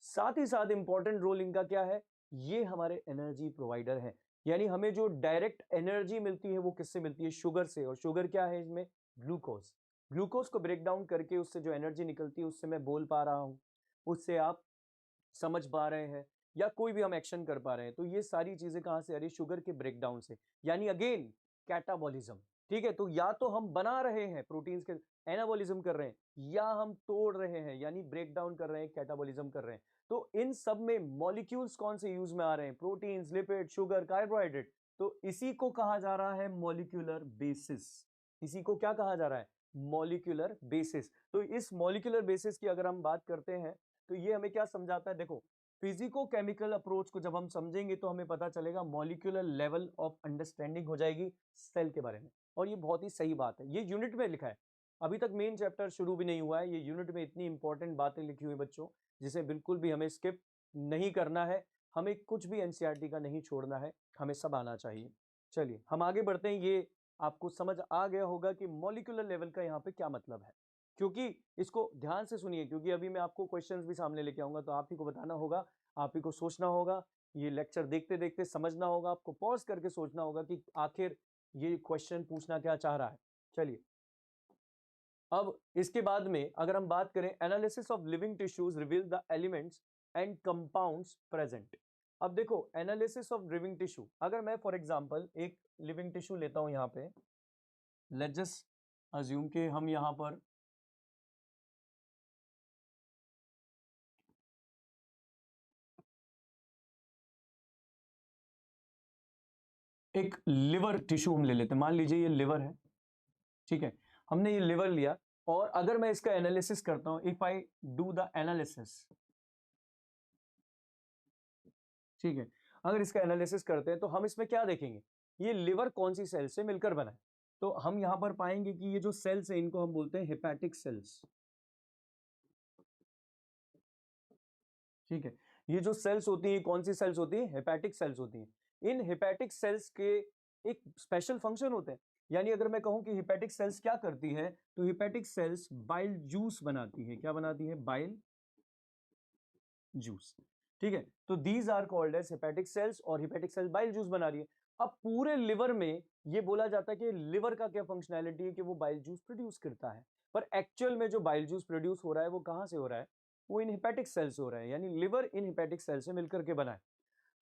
साथ ही साथ इंपॉर्टेंट रोल इनका क्या है, ये हमारे एनर्जी प्रोवाइडर है, यानी हमें जो डायरेक्ट एनर्जी मिलती है वो किससे मिलती है? शुगर से। और शुगर क्या है इसमें? ग्लूकोज। ग्लूकोज को ब्रेक डाउन करके उससे जो एनर्जी निकलती है उससे मैं बोल पा रहा हूं, उससे आप समझ पा रहे हैं, या कोई भी हम एक्शन कर पा रहे हैं। तो ये सारी चीजें कहां से आ रही है? शुगर के ब्रेकडाउन से, यानी अगेन कैटाबॉलिज्म। ठीक है, तो या तो हम बना रहे हैं प्रोटीन्स के, एनाबॉलिज्म कर रहे हैं, या हम तोड़ रहे हैं यानी ब्रेक डाउन कर रहे हैं, कैटाबॉलिज्म कर रहे हैं। तो इन सब में मॉलिक्यूल्स कौन से यूज में आ रहे हैं? Proteins, lipid, sugar, carbohydrate. तो इसी को कहा जा रहा है मॉलिक्यूलर बेसिस। इसी को क्या कहा जा रहा है? Molecular basis. तो इस मॉलिक्यूलर बेसिस की अगर हम बात करते हैं तो ये हमें क्या समझाता है? देखो, फिजिको केमिकल अप्रोच को जब हम समझेंगे तो हमें पता चलेगा मॉलिक्यूलर लेवल ऑफ अंडरस्टैंडिंग हो जाएगी सेल के बारे में। और ये बहुत ही सही बात है, ये यूनिट में लिखा है, अभी तक मेन चैप्टर शुरू भी नहीं हुआ है, ये यूनिट में इतनी इंपॉर्टेंट बातें लिखी हुई बच्चों, जिसे बिल्कुल भी हमें स्किप नहीं करना है, हमें कुछ भी एनसीईआरटी का नहीं छोड़ना है, हमें सब आना चाहिए। चलिए हम आगे बढ़ते हैं। ये आपको समझ आ गया होगा कि मॉलिक्यूलर लेवल का यहाँ पे क्या मतलब है, क्योंकि इसको ध्यान से सुनिए, क्योंकि अभी मैं आपको क्वेश्चंस भी सामने लेके आऊंगा, तो आप ही को बताना होगा, आप ही को सोचना होगा, ये लेक्चर देखते देखते समझना होगा, आपको पॉज करके सोचना होगा कि आखिर ये क्वेश्चन पूछना क्या चाह रहा है। चलिए, अब इसके बाद में अगर हम बात करें, analysis of living tissues reveal the elements and compounds present. अब देखो, एनालिसिस ऑफ लिविंग टिश्यू, अगर मैं फॉर एग्जांपल एक लिविंग टिश्यू लेता हूं, यहां पे लेट्स जस्ट अज्यूम के हम यहां पर एक लिवर टिश्यू हम ले लेते हैं, मान लीजिए ये लिवर है, ठीक है, हमने ये लिवर लिया, और अगर मैं इसका एनालिसिस करता हूं, if I do the analysis, ठीक है, अगर इसका एनालिसिस करते हैं तो हम इसमें क्या देखेंगे? ये लिवर कौन सी सेल से मिलकर बना है? तो हम यहां पर पाएंगे कि ये जो सेल्स है इनको हम बोलते हैं हेपेटिक सेल्स, ठीक है। ये जो सेल्स होती है कौन सी सेल्स होती है? हेपेटिक सेल्स होती हैं। इन हेपेटिक सेल्स के एक स्पेशल फंक्शन होते हैं, यानी अगर मैं कहूं कि हेपेटिक सेल्स क्या करती है, तो हेपेटिक सेल्स बाइल जूस बनाती है। क्या बनाती है? बाइल जूस, ठीक है। तो these are called as hepatic cells, और हेपेटिक सेल्स बाइल जूस बना रही है। अब पूरे लिवर में ये बोला जाता है कि लिवर का क्या फंक्शनैलिटी है कि वो बाइल जूस प्रोड्यूस करता है, पर एक्चुअल में जो बाइल जूस प्रोड्यूस हो रहा है वो कहां से हो रहा है? वो इन हेपेटिक सेल से हो रहा है, यानी लिवर इन हेपेटिक सेल से मिलकर के बना है।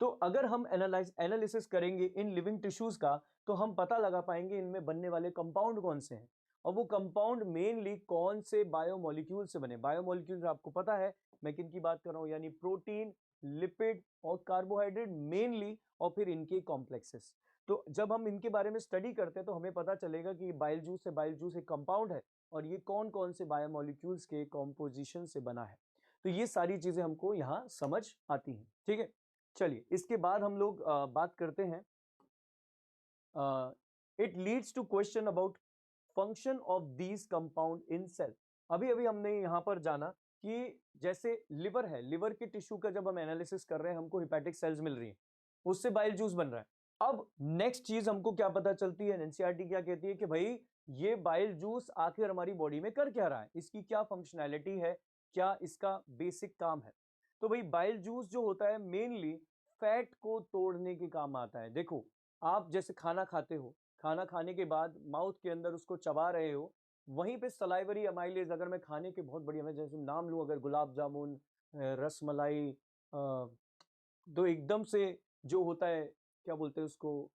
तो अगर हम एनालिसिस करेंगे इन लिविंग टिश्यूज का, तो हम पता लगा पाएंगे इनमें बनने वाले कंपाउंड कौन से हैं, और वो कंपाउंड मेनली कौन से बायोमोलिक्यूल से बने। बायोमोलिक्यूल आपको पता है मैं किन की बात कर रहा हूं, यानी प्रोटीन, लिपिड और कार्बोहाइड्रेट मेनली, और फिर इनके कॉम्प्लेक्सेस। तो जब हम इनके बारे में स्टडी करते हैं तो हमें पता चलेगा कि बाइल जूस से, बाइल जूस एक कंपाउंड है, और ये कौन कौन से बायोमोलिक्यूल्स के कॉम्पोजिशन से बना है। तो ये सारी चीजें हमको यहाँ समझ आती हैं, ठीक है। चलिए, इसके बाद हम लोग बात करते हैं, it leads to question about function of these compound in cell. अभी अभी हमने यहां पर जाना कि जैसे लिवर है, लिवर के टिश्यू का जब हम एनालिसिस कर रहे हैं हमको हेपेटिक सेल्स मिल रही है, उससे बाइल जूस बन रहा है। अब नेक्स्ट चीज हमको क्या पता चलती है, एनसीईआरटी क्या कहती है कि भाई ये बाइल जूस आखिर हमारी बॉडी में कर क्या रहा है, इसकी क्या फंक्शनैलिटी है, क्या इसका बेसिक काम है। तो भाई बाइल जूस जो होता है मेनली फैट को तोड़ने के काम आता है। देखो, आप जैसे खाना खाते हो, खाना खाने के बाद माउथ के अंदर उसको चबा रहे हो, वहीं पे सलाइवरी अमाइलेज, अगर मैं खाने के बहुत बढ़िया, मैं जैसे नाम लूं, अगर गुलाब जामुन, रसमलाई, तो एकदम से जो होता है, क्या बोलते हैं उसको,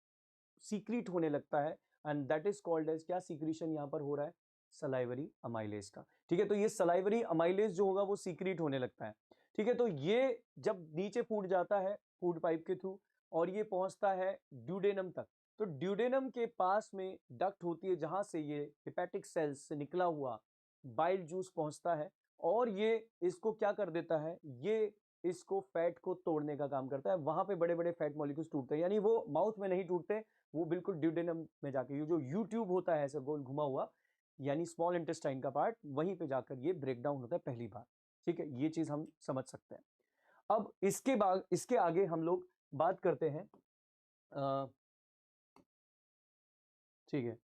सीक्रेट होने लगता है, and that is called as, क्या सीक्रेशन यहाँ पर हो रहा है, सलाइवरी अमाइलेज का। ठीक है, तो ये सलाइवरी अमाइलेज जो होगा वो सीक्रेट होने लगता है। ठीक है, तो ये जब नीचे फूड जाता है फूड पाइप के थ्रू और ये पहुंचता है ड्यूडेनम तक, तो ड्यूडेनम के पास में डक्ट होती है जहां से ये हेपेटिक सेल्स से निकला हुआ बाइल जूस पहुंचता है, और ये इसको क्या कर देता है, ये इसको फैट को तोड़ने का काम करता है। वहां पे बड़े बड़े फैट मॉलिक्यूल्स टूटते हैं, यानी वो माउथ में नहीं टूटते, वो बिल्कुल ड्यूडेनम में जाके, ये जो यूट्यूब होता है ऐसे गोल घुमा हुआ, यानी स्मॉल इंटेस्टाइन का पार्ट, वहीं पे जाकर ये ब्रेक डाउन होता है पहली बार। ठीक है, ये चीज हम समझ सकते हैं। अब इसके बाद, इसके आगे हम लोग बात करते हैं, ठीक है,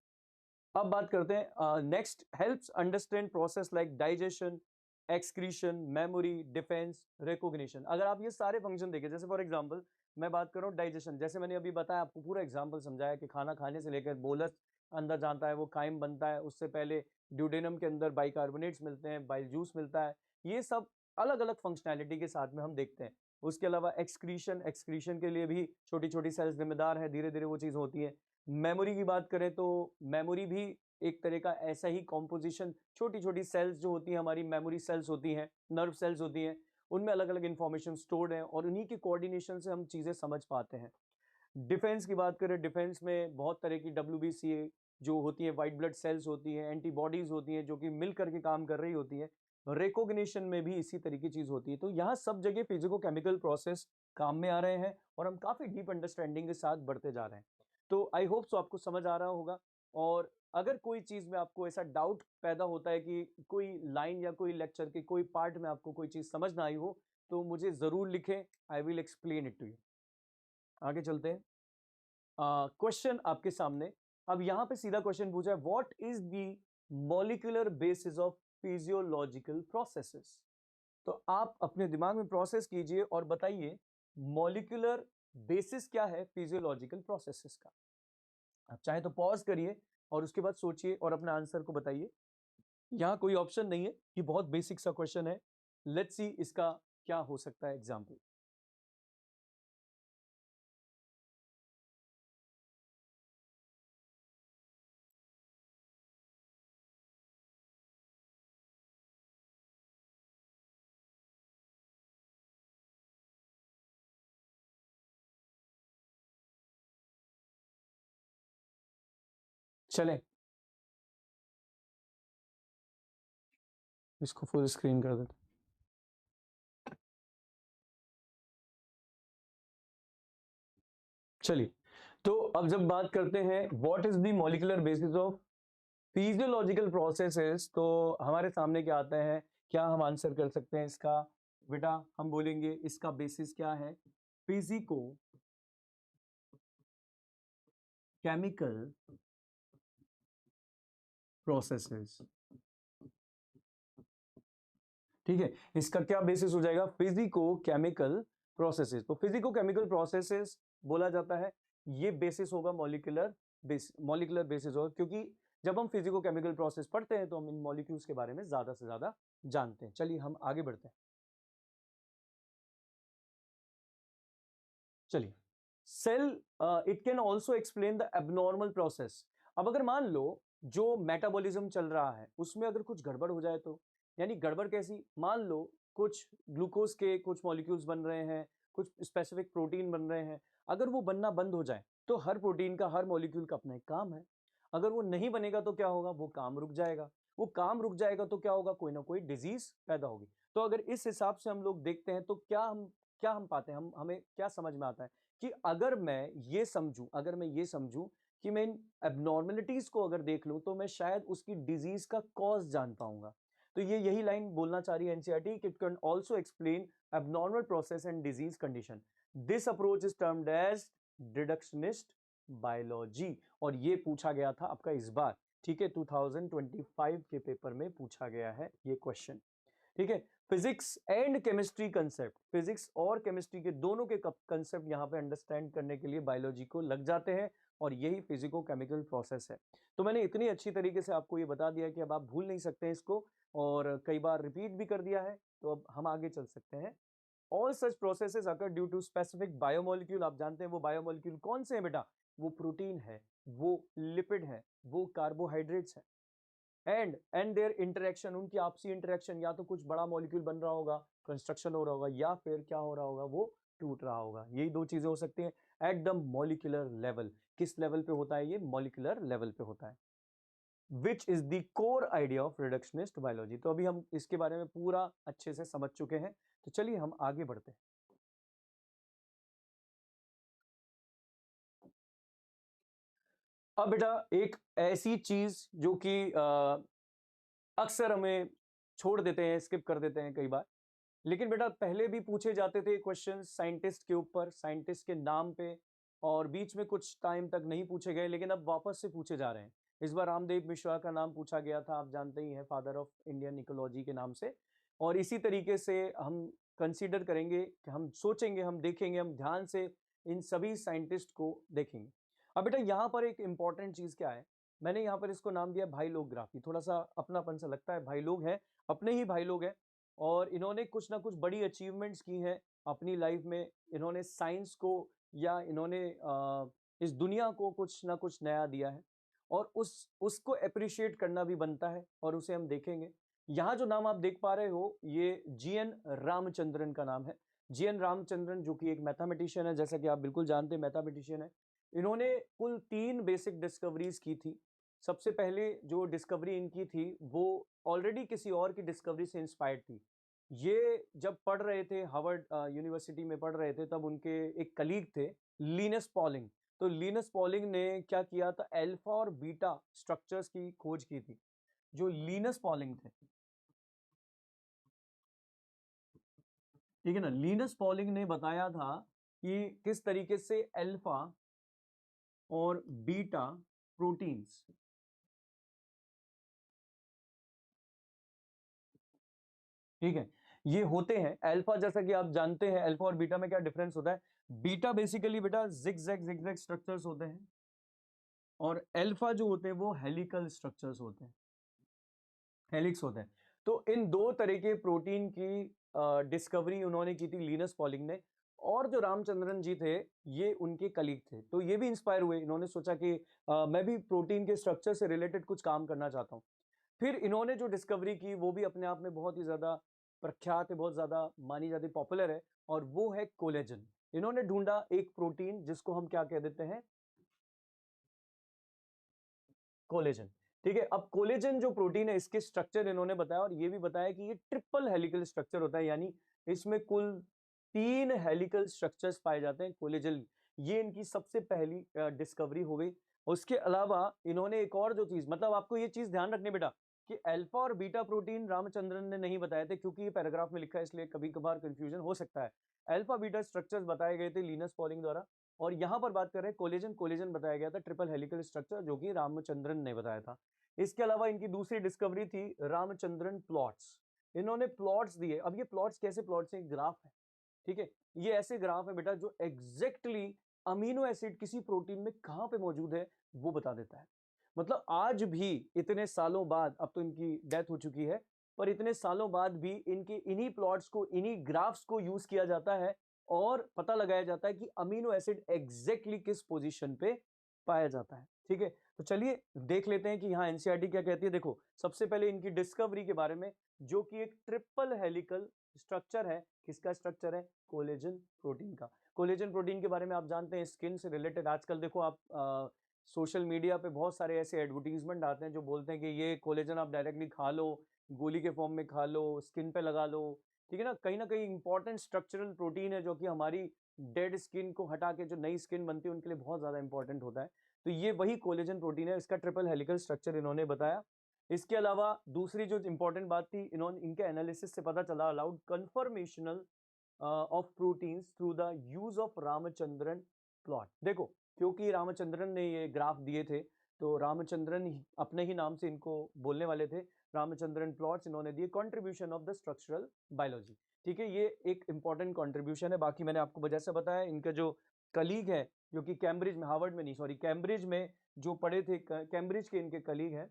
अब बात करते हैं next, helps understand process like digestion, excretion, memory, defence, recognition. अगर आप ये सारे फंक्शन देखें, जैसे फॉर एग्जांपल मैं बात करूं डाइजेशन, जैसे मैंने अभी बताया आपको, पूरा एग्जांपल समझाया कि खाना खाने से लेकर बोलस अंदर जाता है, वो काइम बनता है, उससे पहले ड्यूडेनम के अंदर बाइकार्बोनेट्स मिलते हैं, बाइल जूस मिलता है, ये सब अलग अलग फंक्शनैलिटी के साथ में हम देखते हैं। उसके अलावा एक्सक्रीशन, एक्सक्रीशन के लिए भी छोटी छोटी सेल्स जिम्मेदार है, धीरे धीरे वो चीज़ होती है। मेमोरी की बात करें तो मेमोरी भी एक तरह का ऐसा ही कॉम्पोजिशन, छोटी छोटी सेल्स जो होती हैं हमारी, मेमोरी सेल्स होती हैं, नर्व सेल्स होती हैं, उनमें अलग अलग इंफॉर्मेशन स्टोर्ड है और उन्हीं के कोऑर्डिनेशन से हम चीज़ें समझ पाते हैं। डिफेंस की बात करें, डिफेंस में बहुत तरह की WBC जो होती है, वाइट ब्लड सेल्स होती हैं, एंटीबॉडीज होती हैं जो कि मिल करके काम कर रही होती है। रिकॉग्निशन में भी इसी तरह की चीज़ होती है। तो यहाँ सब जगह फिजिको केमिकल प्रोसेस काम में आ रहे हैं और हम काफ़ी डीप अंडरस्टैंडिंग के साथ बढ़ते जा रहे हैं। तो आई होप सो आपको समझ आ रहा होगा, और अगर कोई चीज़ में आपको ऐसा डाउट पैदा होता है कि कोई लाइन या कोई लेक्चर के कोई पार्ट में आपको कोई चीज़ समझ ना आई हो, तो मुझे ज़रूर लिखें, I will explain it to you. आगे चलते हैं। क्वेश्चन आपके सामने, अब यहां पे सीधा क्वेश्चन पूछा है, what is the molecular basis of physiological processes. तो आप अपने दिमाग में प्रोसेस कीजिए और बताइए मॉलिक्यूलर बेसिस क्या है फिजियोलॉजिकल प्रोसेसेस का। आप चाहे तो पॉज करिए और उसके बाद सोचिए और अपना आंसर को बताइए। यहां कोई ऑप्शन नहीं है, ये बहुत बेसिक सा क्वेश्चन है। लेट्स सी इसका क्या हो सकता है एग्जाम्पल। चलें, इसको फुल स्क्रीन कर देते। चलिए, तो अब जब बात करते हैं what is the molecular basis of physiological processes, तो हमारे सामने क्या आता है, क्या हम आंसर कर सकते हैं इसका। बेटा हम बोलेंगे इसका बेसिस क्या है, फिजिको केमिकल प्रोसेसेस। ठीक है, इसका क्या बेसिस हो जाएगा, फिजिको केमिकल प्रोसेसेस। तो फिजिको केमिकल प्रोसेसेस बोला जाता है, ये बेसिस होगा मॉलिक्यूलर मॉलिक्यूलर बेसिस होगा, क्योंकि जब हम फिजिको केमिकल प्रोसेस पढ़ते हैं तो हम इन मॉलिक्यूल्स के बारे में ज्यादा से ज्यादा जानते हैं। चलिए हम आगे बढ़ते हैं। चलिए, cell it can also explain the abnormal process. अब अगर मान लो जो मेटाबॉलिज्म चल रहा है उसमें अगर कुछ गड़बड़ हो जाए तो, यानी गड़बड़ कैसी, मान लो कुछ ग्लूकोज के कुछ मॉलिक्यूल्स बन रहे हैं, कुछ स्पेसिफिक प्रोटीन बन रहे हैं, अगर वो बनना बंद हो जाए तो हर प्रोटीन का, हर मॉलिक्यूल का अपना एक काम है, अगर वो नहीं बनेगा तो क्या होगा, वो काम रुक जाएगा, वो काम रुक जाएगा तो क्या होगा, कोई ना कोई डिजीज पैदा होगी। तो अगर इस हिसाब से हम लोग देखते हैं तो क्या हम पाते हैं, हम हमें क्या समझ में आता है कि अगर मैं ये समझूं, अगर मैं ये समझूं कि मैं इन एबनॉर्मेलिटीज को अगर देख लूं तो मैं शायद उसकी डिजीज का कॉज जान पाऊंगा। तो ये यही लाइन बोलना चाह रही है एनसीईआरटी, कि it can also explain abnormal process and disease condition. This approach is termed as deductionist biology, और ये पूछा गया था आपका इस बार, ठीक है, 2025 के पेपर में पूछा गया है ये क्वेश्चन। ठीक है। Physics and chemistry concept, physics और केमिस्ट्री के दोनों के कंसेप्ट यहाँ पे अंडरस्टैंड करने के लिए बायोलॉजी को लग जाते हैं, और यही फिजिको केमिकल प्रोसेस है। तो मैंने इतनी अच्छी तरीके से आपको ये बता दिया कि अब आप भूल नहीं सकते हैं इसको, और कई बार रिपीट भी कर दिया है, तो अब हम आगे चल सकते हैं। All such processes occur due to specific biomolecule. आप जानते हैं वो बायोमोलिक्यूल कौन से हैं बेटा? वो प्रोटीन है, वो लिपिड है, वो कार्बोहाइड्रेट्स है, एंड देयर इंटरेक्शन, उनकी आपसी इंटरेक्शन, या तो कुछ बड़ा मॉलिक्यूल बन रहा होगा, कंस्ट्रक्शन हो रहा होगा, या फिर क्या हो रहा होगा, वो टूट रहा होगा। यही दो चीजें हो सकती हैं एट द मॉलिक्यूलर लेवल। किस लेवल पे होता है ये? मॉलिक्यूलर लेवल पे होता है। विच is the core idea of reductionist biology. तो अभी हम इसके बारे में पूरा अच्छे से समझ चुके हैं, तो चलिए हम आगे बढ़ते हैं। अब बेटा एक ऐसी चीज जो कि अक्सर हमें छोड़ देते हैं, स्किप कर देते हैं कई बार, लेकिन बेटा पहले भी पूछे जाते थे क्वेश्चन साइंटिस्ट के ऊपर, साइंटिस्ट के नाम पे, और बीच में कुछ टाइम तक नहीं पूछे गए, लेकिन अब वापस से पूछे जा रहे हैं। इस बार रामदेव मिश्रा का नाम पूछा गया था, आप जानते ही हैं, फादर ऑफ इंडियन इकोलॉजी के नाम से। और इसी तरीके से हम कंसीडर करेंगे कि हम सोचेंगे, हम देखेंगे, हम ध्यान से इन सभी साइंटिस्ट को देखेंगे। अब बेटा यहाँ पर एक इंपॉर्टेंट चीज क्या है, मैंने यहाँ पर इसको नाम दिया भाई लोग ग्राफी। थोड़ा सा अपनापन सा लगता है, भाई लोग हैं, अपने ही भाई लोग हैं, और इन्होंने कुछ ना कुछ बड़ी अचीवमेंट्स की हैं अपनी लाइफ में। इन्होंने साइंस को, या इन्होंने इस दुनिया को कुछ ना कुछ नया दिया है, और उसको अप्रिशिएट करना भी बनता है, और उसे हम देखेंगे। यहाँ जो नाम आप देख पा रहे हो, ये जीएन रामचंद्रन का नाम है। जीएन रामचंद्रन जो कि एक मैथमेटिशियन है, जैसा कि आप बिल्कुल जानते हैं, मैथमेटिशियन है। इन्होंने कुल 3 बेसिक डिस्कवरीज की थी। सबसे पहले जो डिस्कवरी इनकी थी वो ऑलरेडी किसी और की डिस्कवरी से इंस्पायर्ड थी। ये जब पढ़ रहे थे, हार्वर्ड यूनिवर्सिटी में पढ़ रहे थे, तब उनके एक कलीग थे, लिनस पॉलिंग। तो लिनस पॉलिंग ने क्या किया था, अल्फा और बीटा स्ट्रक्चर्स की खोज की थी। जो लिनस पॉलिंग थे, ठीक है ना, लिनस पॉलिंग ने बताया था कि किस तरीके से अल्फा और बीटा प्रोटीन्स, ठीक है, ये होते हैं। अल्फा, जैसा कि आप जानते हैं, अल्फा और बीटा में क्या डिफरेंस होता है। बीटा बेसिकली बेटा जिगजैग स्ट्रक्चर्स होते हैं, और अल्फा जो होते हैं वो हेलिकल स्ट्रक्चर्स होते हैं, हेलिक्स होते हैं। तो इन दो तरह के प्रोटीन की डिस्कवरी उन्होंने की थी, लिनस पॉलिंग ने। और जो रामचंद्रन जी थे, ये उनके कलीग थे, तो ये भी इंस्पायर हुए। इन्होंने सोचा कि मैं भी प्रोटीन के स्ट्रक्चर से रिलेटेड कुछ काम करना चाहता हूँ। फिर इन्होंने जो डिस्कवरी की वो भी अपने आप में बहुत ही ज्यादा प्रख्यात है, बहुत ज्यादा मानी जाती, पॉपुलर है, और वो है कोलेजन। इन्होंने ढूंढा एक प्रोटीन जिसको हम क्या कह देते हैं, कोलेजन। ठीक है, अब कोलेजन जो प्रोटीन है, इसके स्ट्रक्चर इन्होंने बताया, और ये भी बताया कि ये ट्रिपल हेलिकल स्ट्रक्चर होता है, यानी इसमें कुल 3 हेलिकल स्ट्रक्चर्स पाए जाते हैं कोलेजन। ये इनकी सबसे पहली डिस्कवरी हो गई। उसके अलावा इन्होंने एक और जो चीज, मतलब आपको ये चीज ध्यान रखनी बेटा, कि अल्फा और बीटा प्रोटीन रामचंद्रन ने नहीं बताए थे, क्योंकि ये पैराग्राफ में लिखा है, इसलिए कभी कभार कंफ्यूजन हो सकता है। अल्फा बीटा स्ट्रक्चर्स बताए गए थे लिनस पॉलिंग द्वारा, और यहां पर बात कर रहे हैं कोलेजन। कोलेजन बताया गया था ट्रिपल हेलिकल स्ट्रक्चर, जो कि रामचंद्रन ने बताया था। इसके अलावा इनकी दूसरी डिस्कवरी थी रामचंद्रन प्लॉट्स। इन्होंने प्लॉट्स दिए। अब ये प्लॉट्स कैसे प्लॉट्स हैं? ग्राफ है, ठीक है। ये ऐसे ग्राफ है बेटा जो एग्जैक्टली अमीनो एसिड किसी प्रोटीन में कहां पे मौजूद है वो बता देता है। मतलब आज भी इतने सालों बाद, अब तो इनकी डेथ हो चुकी है, पर इतने सालों बाद भी इनके इन्हीं प्लॉट्स को, इन्हीं ग्राफ्स को यूज किया जाता है, और पता लगाया जाता है कि अमीनो एसिड एग्जैक्टली किस पोजीशन पे पाया जाता है। ठीक है, तो चलिए देख लेते हैं कि यहाँ एनसीईआरटी क्या कहती है। देखो, सबसे पहले इनकी डिस्कवरी के बारे में, जो कि एक ट्रिपल हेलिकल स्ट्रक्चर है। किसका स्ट्रक्चर है? कोलेजन प्रोटीन का। कोलेजन प्रोटीन के बारे में आप जानते हैं, स्किन से रिलेटेड। आजकल देखो आप सोशल मीडिया पे बहुत सारे ऐसे एडवर्टीजमेंट आते हैं जो बोलते हैं कि ये कोलेजन आप डायरेक्टली खा लो, गोली के फॉर्म में खा लो, स्किन पे लगा लो। ठीक है ना कहीं इंपॉर्टेंट स्ट्रक्चरल प्रोटीन है, जो कि हमारी डेड स्किन को हटा के जो नई स्किन बनती है उनके लिए बहुत ज्यादा इंपॉर्टेंट होता है। तो ये वही कोलेजन प्रोटीन है, इसका ट्रिपल हेलिकल स्ट्रक्चर इन्होंने बताया। इसके अलावा दूसरी जो इंपॉर्टेंट बात थी, इन्होंने, इनके एनालिसिस से पता चला, allowed conformational of proteins through the use of Ramachandran plot. देखो, क्योंकि रामचंद्रन ने ये ग्राफ दिए थे, तो रामचंद्रन अपने ही नाम से इनको बोलने वाले थे, रामचंद्रन प्लॉट्स इन्होंने दिए, contribution of the structural biology. ठीक है, ये एक इंपॉर्टेंट कंट्रीब्यूशन है। बाकी मैंने आपको जैसे बताया, इनका जो कलीग है जो कि कैम्ब्रिज में, हार्वर्ड में नहीं सॉरी कैम्ब्रिज में जो पढ़े थे, कैम्ब्रिज के इनके कलीग हैं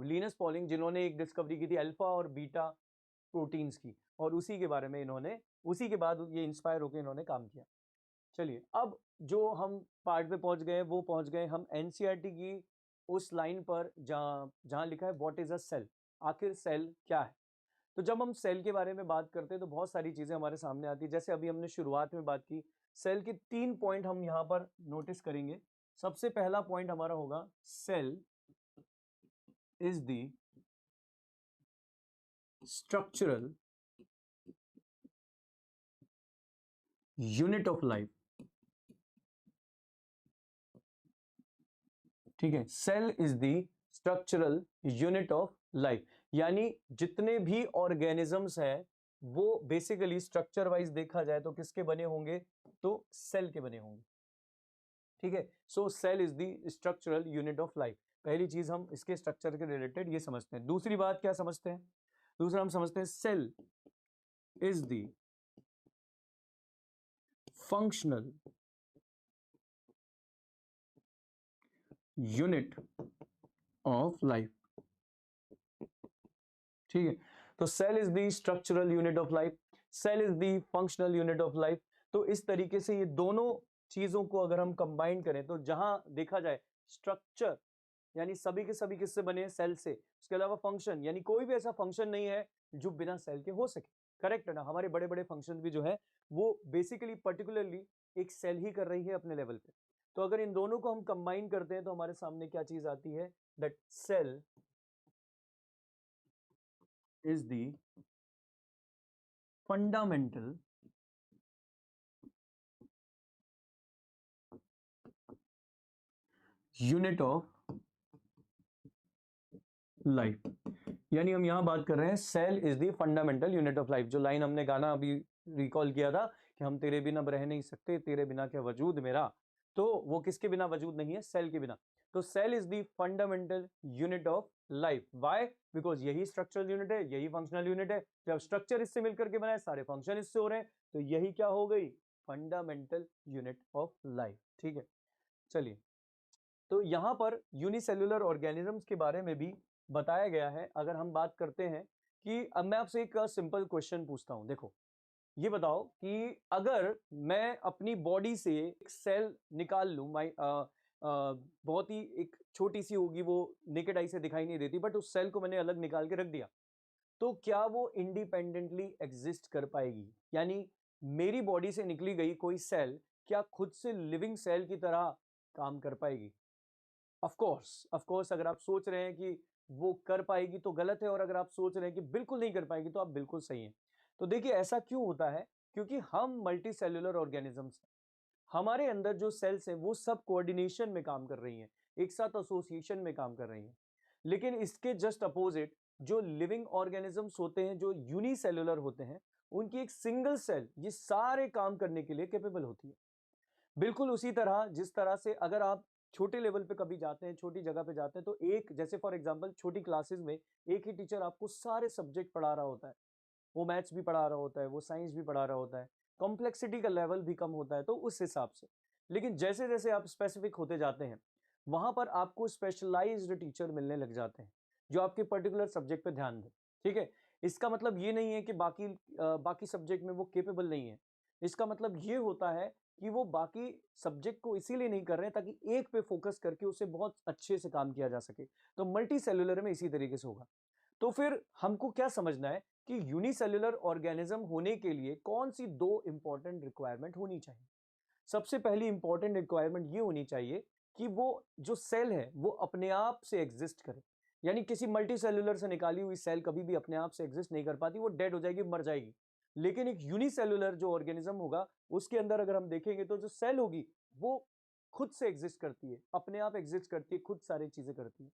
लिनस पॉलिंग, जिन्होंने एक डिस्कवरी की थी अल्फा और बीटा प्रोटीन्स की, और उसी के बारे में इन्होंने, उसी के बाद ये इंस्पायर होकर इन्होंने काम किया। चलिए, अब जो हम पार्ट पे पहुंच गए, वो पहुंच गए हम एनसीईआरटी की उस लाइन पर जहां लिखा है व्हाट इज अ सेल, आखिर सेल क्या है। तो जब हम सेल के बारे में बात करते हैं तो बहुत सारी चीजें हमारे सामने आती है। जैसे अभी हमने शुरुआत में बात की, सेल के 3 पॉइंट हम यहां पर नोटिस करेंगे। सबसे पहला पॉइंट हमारा होगा, cell is the structural unit of life. ठीक है, cell is the structural unit of life, यानी जितने भी ऑर्गेनिजम्स हैं वो बेसिकली स्ट्रक्चर वाइज देखा जाए तो किसके बने होंगे, तो सेल के बने होंगे। ठीक है, so cell is the structural unit of life. पहली चीज हम इसके स्ट्रक्चर के रिलेटेड ये समझते हैं। दूसरी बात क्या समझते हैं, दूसरा हम समझते हैं cell is the functional unit of life. ठीक है, तो cell is the structural unit of life, cell is the functional unit of life. तो इस तरीके से ये दोनों चीजों को अगर हम कंबाइन करें तो जहां देखा जाए स्ट्रक्चर यानी सभी के सभी किससे बने हैं, सेल से, उसके अलावा फंक्शन यानी कोई भी ऐसा फंक्शन नहीं है जो बिना सेल के हो सके। करेक्ट है ना, हमारे बड़े बड़े फंक्शन भी जो है वो बेसिकली पर्टिकुलरली एक सेल ही कर रही है अपने लेवल पे। तो अगर इन दोनों को हम कंबाइन करते हैं तो हमारे सामने क्या चीज आती है, that cell is the fundamental unit of life। यानी हम यहां बात कर रहे हैं cell is the fundamental unit of life. जो लाइन हमने गाना अभी रिकॉल किया था कि हम तेरे बिना रह नहीं सकते, तेरे बिना क्या वजूद मेरा, तो वो किसके बिना वजूद नहीं है, सेल के बिना। तो cell is the fundamental unit of life. Why, because यही स्ट्रक्चरल यूनिट है, यही फंक्शनल यूनिट है। जब स्ट्रक्चर इससे मिलकर के बनाए, सारे फंक्शन इससे हो रहे हैं, तो यही क्या हो गई, फंडामेंटल यूनिट ऑफ लाइफ। ठीक है, चलिए, तो यहां पर यूनिसेल्युलर ऑर्गेनिजम्स के बारे में भी बताया गया है। अगर हम बात करते हैं कि अब मैं आपसे एक सिंपल क्वेश्चन पूछता हूं, देखो ये बताओ कि अगर मैं अपनी बॉडी से एक सेल निकाल लूं, बहुत ही एक छोटी सी होगी, वो नेकेड आई से दिखाई नहीं देती, बट उस सेल को मैंने अलग निकाल के रख दिया, तो क्या वो इंडिपेंडेंटली एग्जिस्ट कर पाएगी? यानी मेरी बॉडी से निकली गई कोई सेल क्या खुद से लिविंग सेल की तरह काम कर पाएगी? ऑफ कोर्स, अगर आप सोच रहे हैं कि वो कर पाएगी तो गलत है, और अगर आप सोच रहे हैं कि बिल्कुल नहीं कर पाएगी तो आप बिल्कुल सही हैं। तो देखिए, ऐसा क्यों होता है, क्योंकि हम मल्टी सेल्युलर ऑर्गेनिजम्स हैं। हमारे अंदर जो सेल्स हैं वो सब कोऑर्डिनेशन में काम कर रही हैं, एक साथ एसोसिएशन में काम कर रही हैं। लेकिन इसके जस्ट अपोजिट जो लिविंग ऑर्गेनिजम्स होते हैं, जो यूनिसेल्युलर होते हैं, उनकी एक सिंगल सेल ये सारे काम करने के लिए कैपेबल होती है। बिल्कुल उसी तरह जिस तरह से अगर आप छोटे लेवल पे कभी जाते हैं, छोटी जगह पे जाते हैं, तो एक जैसे फॉर एग्जांपल छोटी क्लासेस में एक ही टीचर आपको सारे सब्जेक्ट पढ़ा रहा होता है, वो मैथ्स भी पढ़ा रहा होता है, वो साइंस भी पढ़ा रहा होता है, कॉम्प्लेक्सिटी का लेवल भी कम होता है, तो उस हिसाब से। लेकिन जैसे जैसे आप स्पेसिफिक होते जाते हैं, वहां पर आपको स्पेशलाइज्ड टीचर मिलने लग जाते हैं जो आपके पर्टिकुलर सब्जेक्ट पे ध्यान दें। ठीक है, इसका मतलब ये नहीं है कि बाकी सब्जेक्ट में वो केपेबल नहीं है। इसका मतलब ये होता है कि वो बाकी सब्जेक्ट को इसीलिए नहीं कर रहे हैं ताकि एक पे फोकस करके उसे बहुत अच्छे से काम किया जा सके। तो मल्टी सेल्युलर में इसी तरीके से होगा। तो फिर हमको क्या समझना है कि यूनिसेल्युलर ऑर्गेनिज्म होने के लिए कौन सी दो इंपॉर्टेंट रिक्वायरमेंट होनी चाहिए। सबसे पहली इंपॉर्टेंट रिक्वायरमेंट ये होनी चाहिए कि वो जो सेल है वो अपने आप से एग्जिस्ट करे। यानी किसी मल्टी सेल्युलर से निकाली हुई सेल कभी भी अपने आप से एग्जिस्ट नहीं कर पाती, वो डेड हो जाएगी, मर जाएगी। लेकिन एक यूनिसेल्युलर जो ऑर्गेनिज्म होगा, उसके अंदर अगर हम देखेंगे तो जो सेल होगी वो खुद से एग्जिस्ट करती है, अपने आप एग्जिस्ट करती है, खुद सारी चीजें करती है।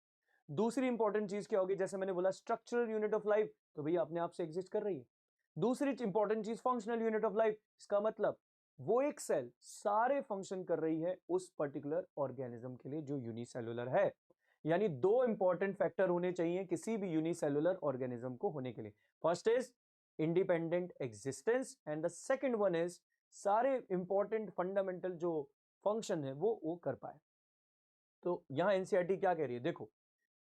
दूसरी इंपॉर्टेंट चीज क्या होगी, जैसे मैंने बोला स्ट्रक्चरल यूनिट ऑफ लाइफ, तो भैया अपने आप से एग्जिस्ट कर रही है। दूसरी इंपॉर्टेंट चीज फंक्शनल यूनिट ऑफ लाइफ, इसका मतलब वो एक सेल सारे फंक्शन कर रही है उस पर्टिकुलर ऑर्गेनिज्म के लिए जो यूनिसेलुलर है। यानी दो इंपॉर्टेंट फैक्टर होने चाहिए किसी भी यूनिसेलुलर ऑर्गेनिज्म को होने के लिए। First is independent existence and the second one is सारे इंपॉर्टेंट फंडामेंटल जो फंक्शन है वो कर पाए। तो यहां एनसीईआरटी क्या कह रही है, देखो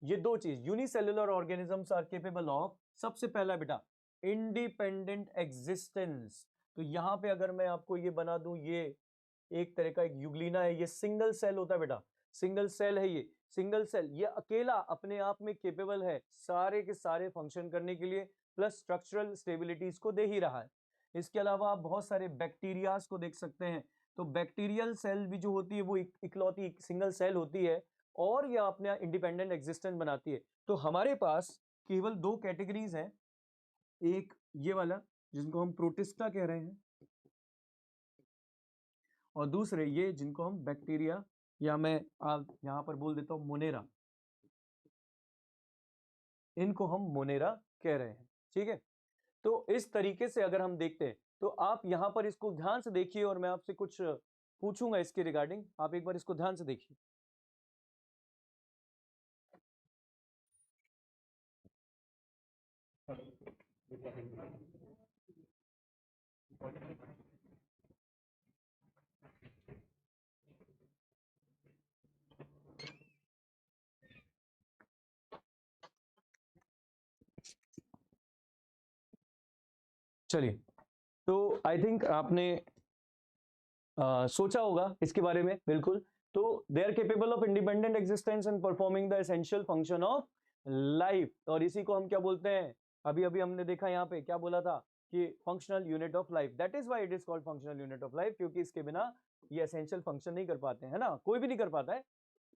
ये दो चीज, unicellular organisms are capable of, सबसे पहला बेटा इंडिपेंडेंट एग्जिस्टेंस। तो यहां पे अगर मैं आपको ये बना दूं, ये एक तरह का एक यूग्लिना है, ये सिंगल सेल होता है बेटा, सिंगल सेल है, ये सिंगल सेल, ये अकेला अपने आप में केपेबल है सारे के सारे फंक्शन करने के लिए, प्लस स्ट्रक्चरल स्टेबिलिटी इसको दे ही रहा है। इसके अलावा आप बहुत सारे बैक्टीरियाज को देख सकते हैं, तो बैक्टीरियल सेल भी जो होती है वो इकलौती सिंगल सेल होती है और यह अपने इंडिपेंडेंट एग्जिस्टेंस बनाती है। तो हमारे पास केवल दो कैटेगरीज हैं, एक ये वाला जिनको हम प्रोटिस्टा कह रहे हैं और दूसरे ये जिनको हम बैक्टीरिया या मैं आप यहां पर बोल देता हूं मोनेरा, इनको हम मोनेरा कह रहे हैं। ठीक है, तो इस तरीके से अगर हम देखते हैं तो आप यहां पर इसको ध्यान से देखिए और मैं आपसे कुछ पूछूंगा इसके रिगार्डिंग, आप एक बार इसको ध्यान से देखिए। चलिए, तो आई थिंक आपने सोचा होगा इसके बारे में, बिल्कुल। तो they are capable of independent existence and performing the essential function of life, और इसी को हम क्या बोलते हैं, अभी अभी हमने देखा यहाँ पे क्या बोला था कि functional unit of life, that is why it is called functional unit of life, क्योंकि इसके बिना ये एसेंशियल फंक्शन नहीं कर पाते हैं ना, कोई भी नहीं कर पाता है,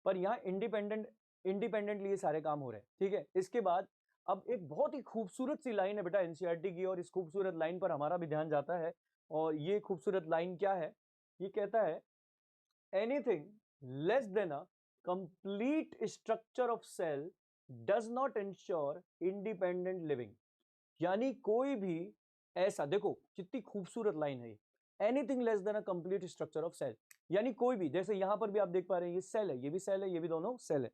पर यहाँ इंडिपेंडेंटली ये सारे काम हो रहे हैं। ठीक है, इसके बाद अब एक बहुत ही खूबसूरत सी लाइन है बेटा एनसीईआरटी की, और इस खूबसूरत लाइन पर हमारा भी ध्यान जाता है, और ये खूबसूरत लाइन क्या है, ये कहता है anything less than a complete structure of cell does not ensure independent living। यानी कोई भी ऐसा, देखो कितनी खूबसूरत लाइन है ये, anything less than a complete structure of cell, यानी कोई भी, जैसे यहां पर भी आप देख पा रहे हैं ये सेल है, ये भी सेल है, ये भी दोनों सेल है,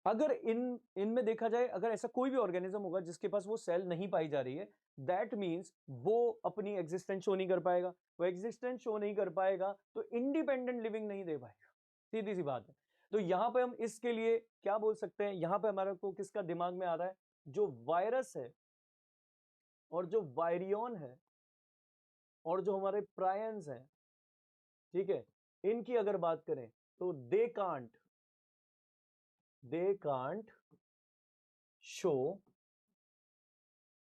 अगर इनमें देखा जाए, अगर ऐसा कोई भी ऑर्गेनिज्म होगा जिसके पास वो सेल नहीं पाई जा रही है, दैट मींस वो अपनी एग्जिस्टेंस शो नहीं कर पाएगा, वो एग्जिस्टेंस शो नहीं कर पाएगा तो इंडिपेंडेंट लिविंग नहीं दे पाएगा, सीधी सी बात है। तो यहां पे हम इसके लिए क्या बोल सकते हैं, यहां पे हमारे को किसका दिमाग में आ रहा है, जो वायरस है और जो वायरियन है और जो हमारे प्रायंस हैं, ठीक है, इनकी अगर बात करें तो they can't show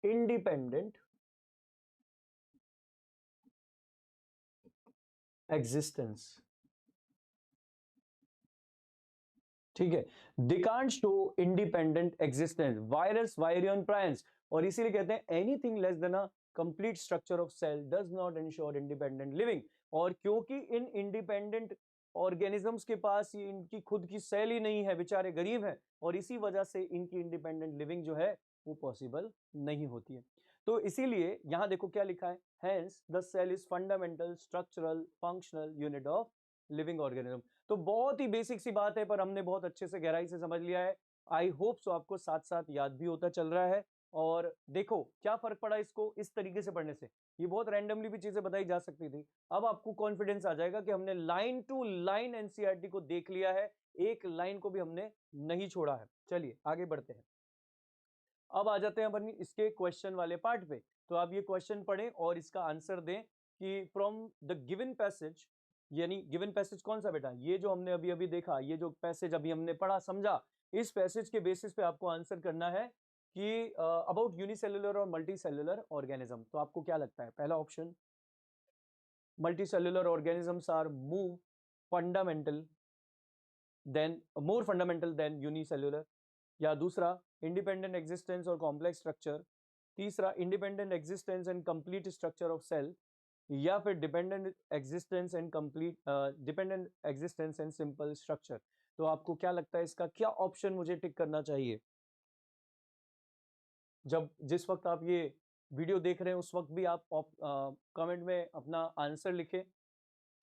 independent existence. ठीक है, they can't show independent existence, virus virion prions, और इसीलिए कहते हैं anything less than a complete structure of cell does not ensure independent living. और क्योंकि इन इंडिपेंडेंट ऑर्गेनिजम्स के पास ये इनकी खुद की सेल ही नहीं है, बेचारे गरीब हैं, और इसी वजह से इनकी इंडिपेंडेंट लिविंग जो है वो पॉसिबल नहीं होती है। तो इसीलिए यहां देखो क्या लिखा है, hence the cell is fundamental structural functional unit of living organism. तो बहुत ही बेसिक सी बात है, पर हमने बहुत अच्छे से गहराई से समझ लिया है, आई होप सो आपको साथ साथ याद भी होता चल रहा है। और देखो क्या फर्क पड़ा इसको इस तरीके से पढ़ने से, ये बहुत रैंडमली भी चीजें बताई जा सकती थी, अब आपको कॉन्फिडेंस आ जाएगा कि हमने लाइन टू लाइन एनसीईआरटी को देख लिया है, एक लाइन को भी हमने नहीं छोड़ा है। चलिए आगे बढ़ते हैं, अब आ जाते हैं अपन इसके क्वेश्चन वाले पार्ट पे। तो आप ये क्वेश्चन पढ़ें और इसका आंसर दें कि फ्रॉम द गिवन पैसेज, यानी गिवन पैसेज कौन सा बेटा, ये जो हमने अभी अभी देखा, ये जो पैसेज अभी हमने पढ़ा समझा, इस पैसेज के बेसिस पे आपको आंसर करना है कि अबाउट यूनिसेलुलर और मल्टीसेलुलर ऑर्गेनिज्म। तो आपको क्या लगता है, पहला option multicellular organisms are more fundamental than more fundamental than unicellular, या दूसरा इंडिपेंडेंट एग्जिस्टेंस और कॉम्प्लेक्स स्ट्रक्चर, तीसरा independent existence and complete structure of cell, या फिर dependent existence and simple structure. तो आपको क्या लगता है इसका क्या ऑप्शन मुझे टिक करना चाहिए, जब जिस वक्त आप ये वीडियो देख रहे हैं उस वक्त भी आप कमेंट में अपना आंसर लिखें,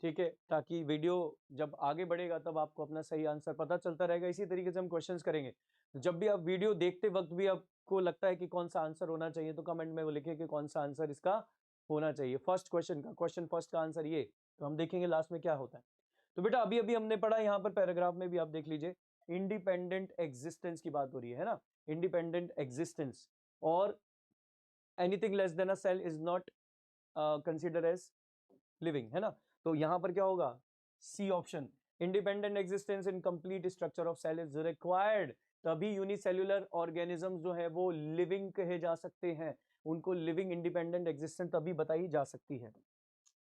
ठीक है, ताकि वीडियो जब आगे बढ़ेगा तब आपको अपना सही आंसर पता चलता रहेगा। इसी तरीके से हम क्वेश्चंस करेंगे। तो जब भी आप वीडियो देखते वक्त भी आपको लगता है कि कौन सा आंसर होना चाहिए, तो कमेंट में वो लिखिए कि कौन सा आंसर इसका होना चाहिए। फर्स्ट क्वेश्चन का फर्स्ट का आंसर ये, तो हम देखेंगे लास्ट में क्या होता है। तो बेटा अभी अभी हमने पढ़ा, यहाँ पर पैराग्राफ में भी आप देख लीजिए, इंडिपेंडेंट एग्जिस्टेंस की बात हो रही है ना, इंडिपेंडेंट एग्जिस्टेंस, और anything less than a cell is not consider as living, है ना। तो यहां पर क्या होगा, C option, independent existence in complete structure of cell is required, तभी यूनिसेल्युलर ऑर्गेनिज्म जो है वो लिविंग कहे जा सकते हैं, उनको लिविंग इंडिपेंडेंट एग्जिस्टेंस तभी बताई जा सकती है।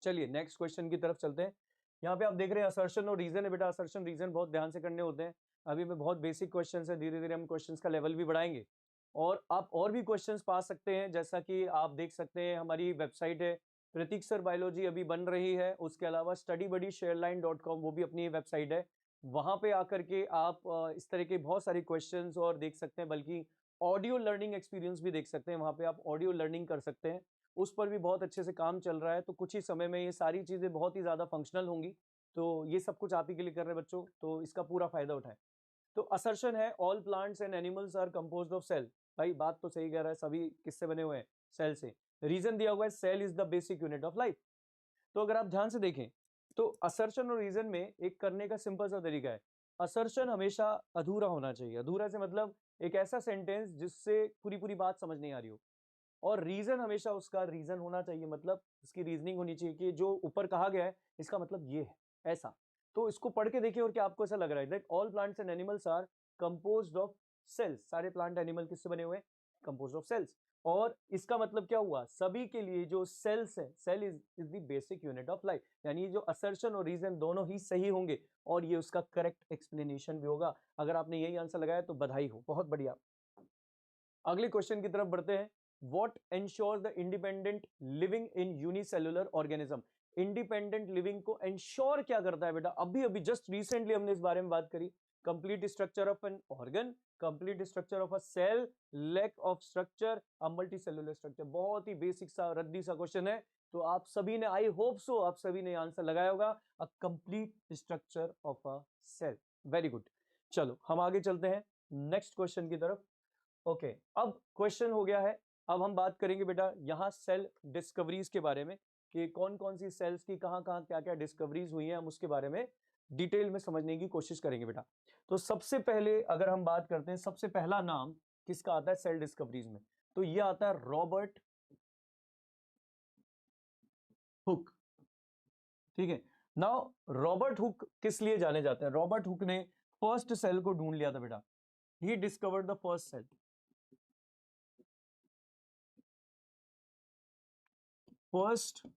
चलिए नेक्स्ट क्वेश्चन की तरफ चलते हैं। यहाँ पे आप देख रहे हैं असर्शन और रीजन है बेटा, असर्शन रीजन बहुत ध्यान से करने होते हैं। अभी में बहुत बेसिक क्वेश्चंस है, धीरे धीरे हम क्वेश्चंस का लेवल भी बढ़ाएंगे, और आप और भी क्वेश्चंस पा सकते हैं। जैसा कि आप देख सकते हैं हमारी वेबसाइट है प्रतीक सर बायोलॉजी अभी बन रही है, उसके अलावा studybuddy.shareline.com वो भी अपनी वेबसाइट है, वहां पे आकर के आप इस तरह के बहुत सारे क्वेश्चंस और देख सकते हैं, बल्कि ऑडियो लर्निंग एक्सपीरियंस भी देख सकते हैं, वहां पे आप ऑडियो लर्निंग कर सकते हैं, उस पर भी बहुत अच्छे से काम चल रहा है। तो कुछ ही समय में ये सारी चीजें बहुत ही ज्यादा फंक्शनल होंगी, तो ये सब कुछ आप ही के लिए कर रहे हैं बच्चों, तो इसका पूरा फायदा उठाएं। तो असर्शन है all plants and animals are composed of cell, भाई बात तो सही कह रहा है, सभी किससे बने हुए हैं, सेल से। रीजन दिया हुआ है cell is the basic unit of life. तो अगर आप ध्यान से देखें तो असर्शन और रीजन में एक करने का सिंपल सा तरीका है, असर्शन हमेशा अधूरा होना चाहिए, अधूरा से मतलब एक ऐसा सेंटेंस जिससे पूरी पूरी बात समझ नहीं आ रही हो, और रीजन हमेशा उसका रीजन होना चाहिए, मतलब इसकी रीजनिंग होनी चाहिए कि जो ऊपर कहा गया है इसका मतलब ये है, ऐसा। तो इसको पढ़ के देखिए और क्या आपको ऐसा लग रहा है, that all plants and animals are composed of cells, सारे प्लांट एनिमल किससे बने हुए हैं, कंपोज्ड ऑफ सेल्स। और इसका मतलब क्या हुआ, सभी के लिए जो सेल्स है, cell is the basic unit of life, यानी जो असर्शन और रीजन दोनों ही सही होंगे, और ये उसका करेक्ट एक्सप्लेनेशन भी होगा। अगर आपने यही आंसर लगाया तो बधाई हो, बहुत बढ़िया। अगले क्वेश्चन की तरफ बढ़ते हैं। What ensure the independent living in unicellular organism, independent living को एंश्योर क्या करता है बेटा, अभी अभी जस्ट रिसेंटली हमने इस बारे में बात करी, complete structure of an organ, complete structure of a cell, lack of structure, a multicellular structure. बहुत ही बेसिक सा रद्दी सा क्वेश्चन है, तो आप सभी ने, आई होप सो आप सभी ने आंसर लगाया होगा, a complete structure of a cell. Very good. चलो हम आगे चलते हैं नेक्स्ट क्वेश्चन की तरफ। ओके अब क्वेश्चन हो गया है, अब हम बात करेंगे बेटा यहाँ सेल डिस्कवरीज के बारे में, कि कौन कौन सी सेल्स की कहाँ कहाँ क्या क्या डिस्कवरीज हुई हैं, हम उसके बारे में डिटेल में समझने की कोशिश करेंगे बेटा। तो सबसे पहले अगर हम बात करते हैं, सबसे पहला नाम किसका आता है सेल डिस्कवरीज में, तो ये आता है रॉबर्ट हुक। ठीक है, नाउ रॉबर्ट हुक किस लिए जाने जाते हैं, रॉबर्ट हुक ने फर्स्ट सेल को ढूंढ लिया था बेटा, he discovered the first cell, first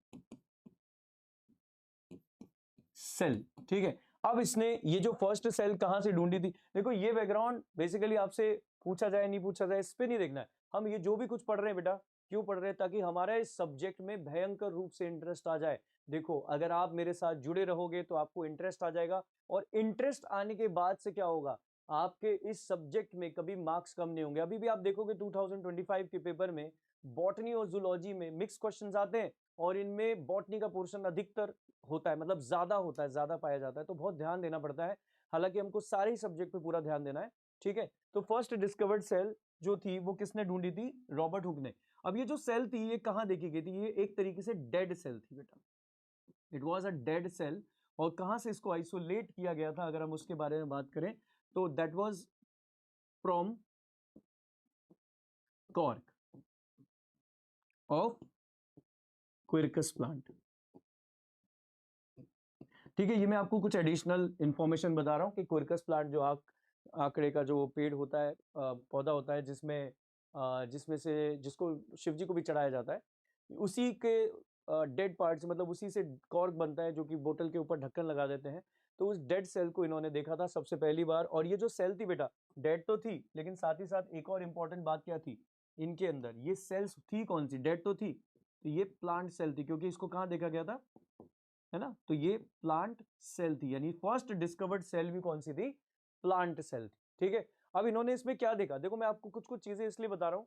cell. ठीक है, अब इसने ये जो फर्स्ट सेल कहां से ढूंढी थी, देखो ये बैकग्राउंड बेसिकली आपसे पूछा जाए नहीं पूछा जाए इस पे नहीं देखना है, हम ये जो भी कुछ पढ़ रहे हैं बेटा क्यों पढ़ रहे हैं, ताकि हमारा इस सब्जेक्ट में भयंकर रूप से इंटरेस्ट आ जाए। देखो अगर आप मेरे साथ जुड़े रहोगे तो आपको इंटरेस्ट आ जाएगा, और इंटरेस्ट आने के बाद से क्या होगा, आपके इस सब्जेक्ट में कभी मार्क्स कम नहीं होंगे। अभी भी आप देखोगे 2025 के पेपर में बॉटनी और जूलॉजी में मिक्स क्वेश्चंस आते हैं, और इनमें बॉटनी का पोर्शन अधिकतर होता है, मतलब ज्यादा होता है, ज्यादा पाया जाता है, तो बहुत ध्यान देना पड़ता है। हालांकि हमको सारे ही सब्जेक्ट पे पूरा ध्यान देना है। ठीक है, तो फर्स्ट डिस्कवर्ड सेल जो थी वो किसने ढूंढी थी, रॉबर्ट हुक ने। अब ये जो सेल थी ये कहां देखी गई थी, ये एक तरीके से डेड सेल थी बेटा, it was a dead cell. और कहां से इसको आइसोलेट किया गया था अगर हम उसके बारे में बात करें, तो that was from cork of quercus plant. ठीक है, ये मैं आपको कुछ एडिशनल इंफॉर्मेशन बता रहा हूँ कि क्विरकस प्लांट जो आंकड़े का जो पेड़ होता है, पौधा होता है, जिसमें से जिसको शिव जी को भी चढ़ाया जाता है, उसी के डेड पार्ट से, मतलब उसी से कॉर्क बनता है जो कि बोतल के ऊपर ढक्कन लगा देते हैं। तो उस डेड सेल को इन्होंने देखा था सबसे पहली बार, और ये जो सेल थी बेटा डेड तो थी, लेकिन साथ ही साथ एक और इंपॉर्टेंट बात क्या थी, इनके अंदर ये सेल्स थी कौन सी, डेड तो थी, तो ये प्लांट सेल थी, क्योंकि इसको कहाँ देखा गया था, है ना, तो ये प्लांट सेल थी, यानी फर्स्ट डिस्कवर्ड सेल भी कौन सी थी, प्लांट सेल थी। ठीक है, अब इन्होंने इसमें क्या देखा, देखो मैं आपको कुछ कुछ चीजें इसलिए बता रहा हूं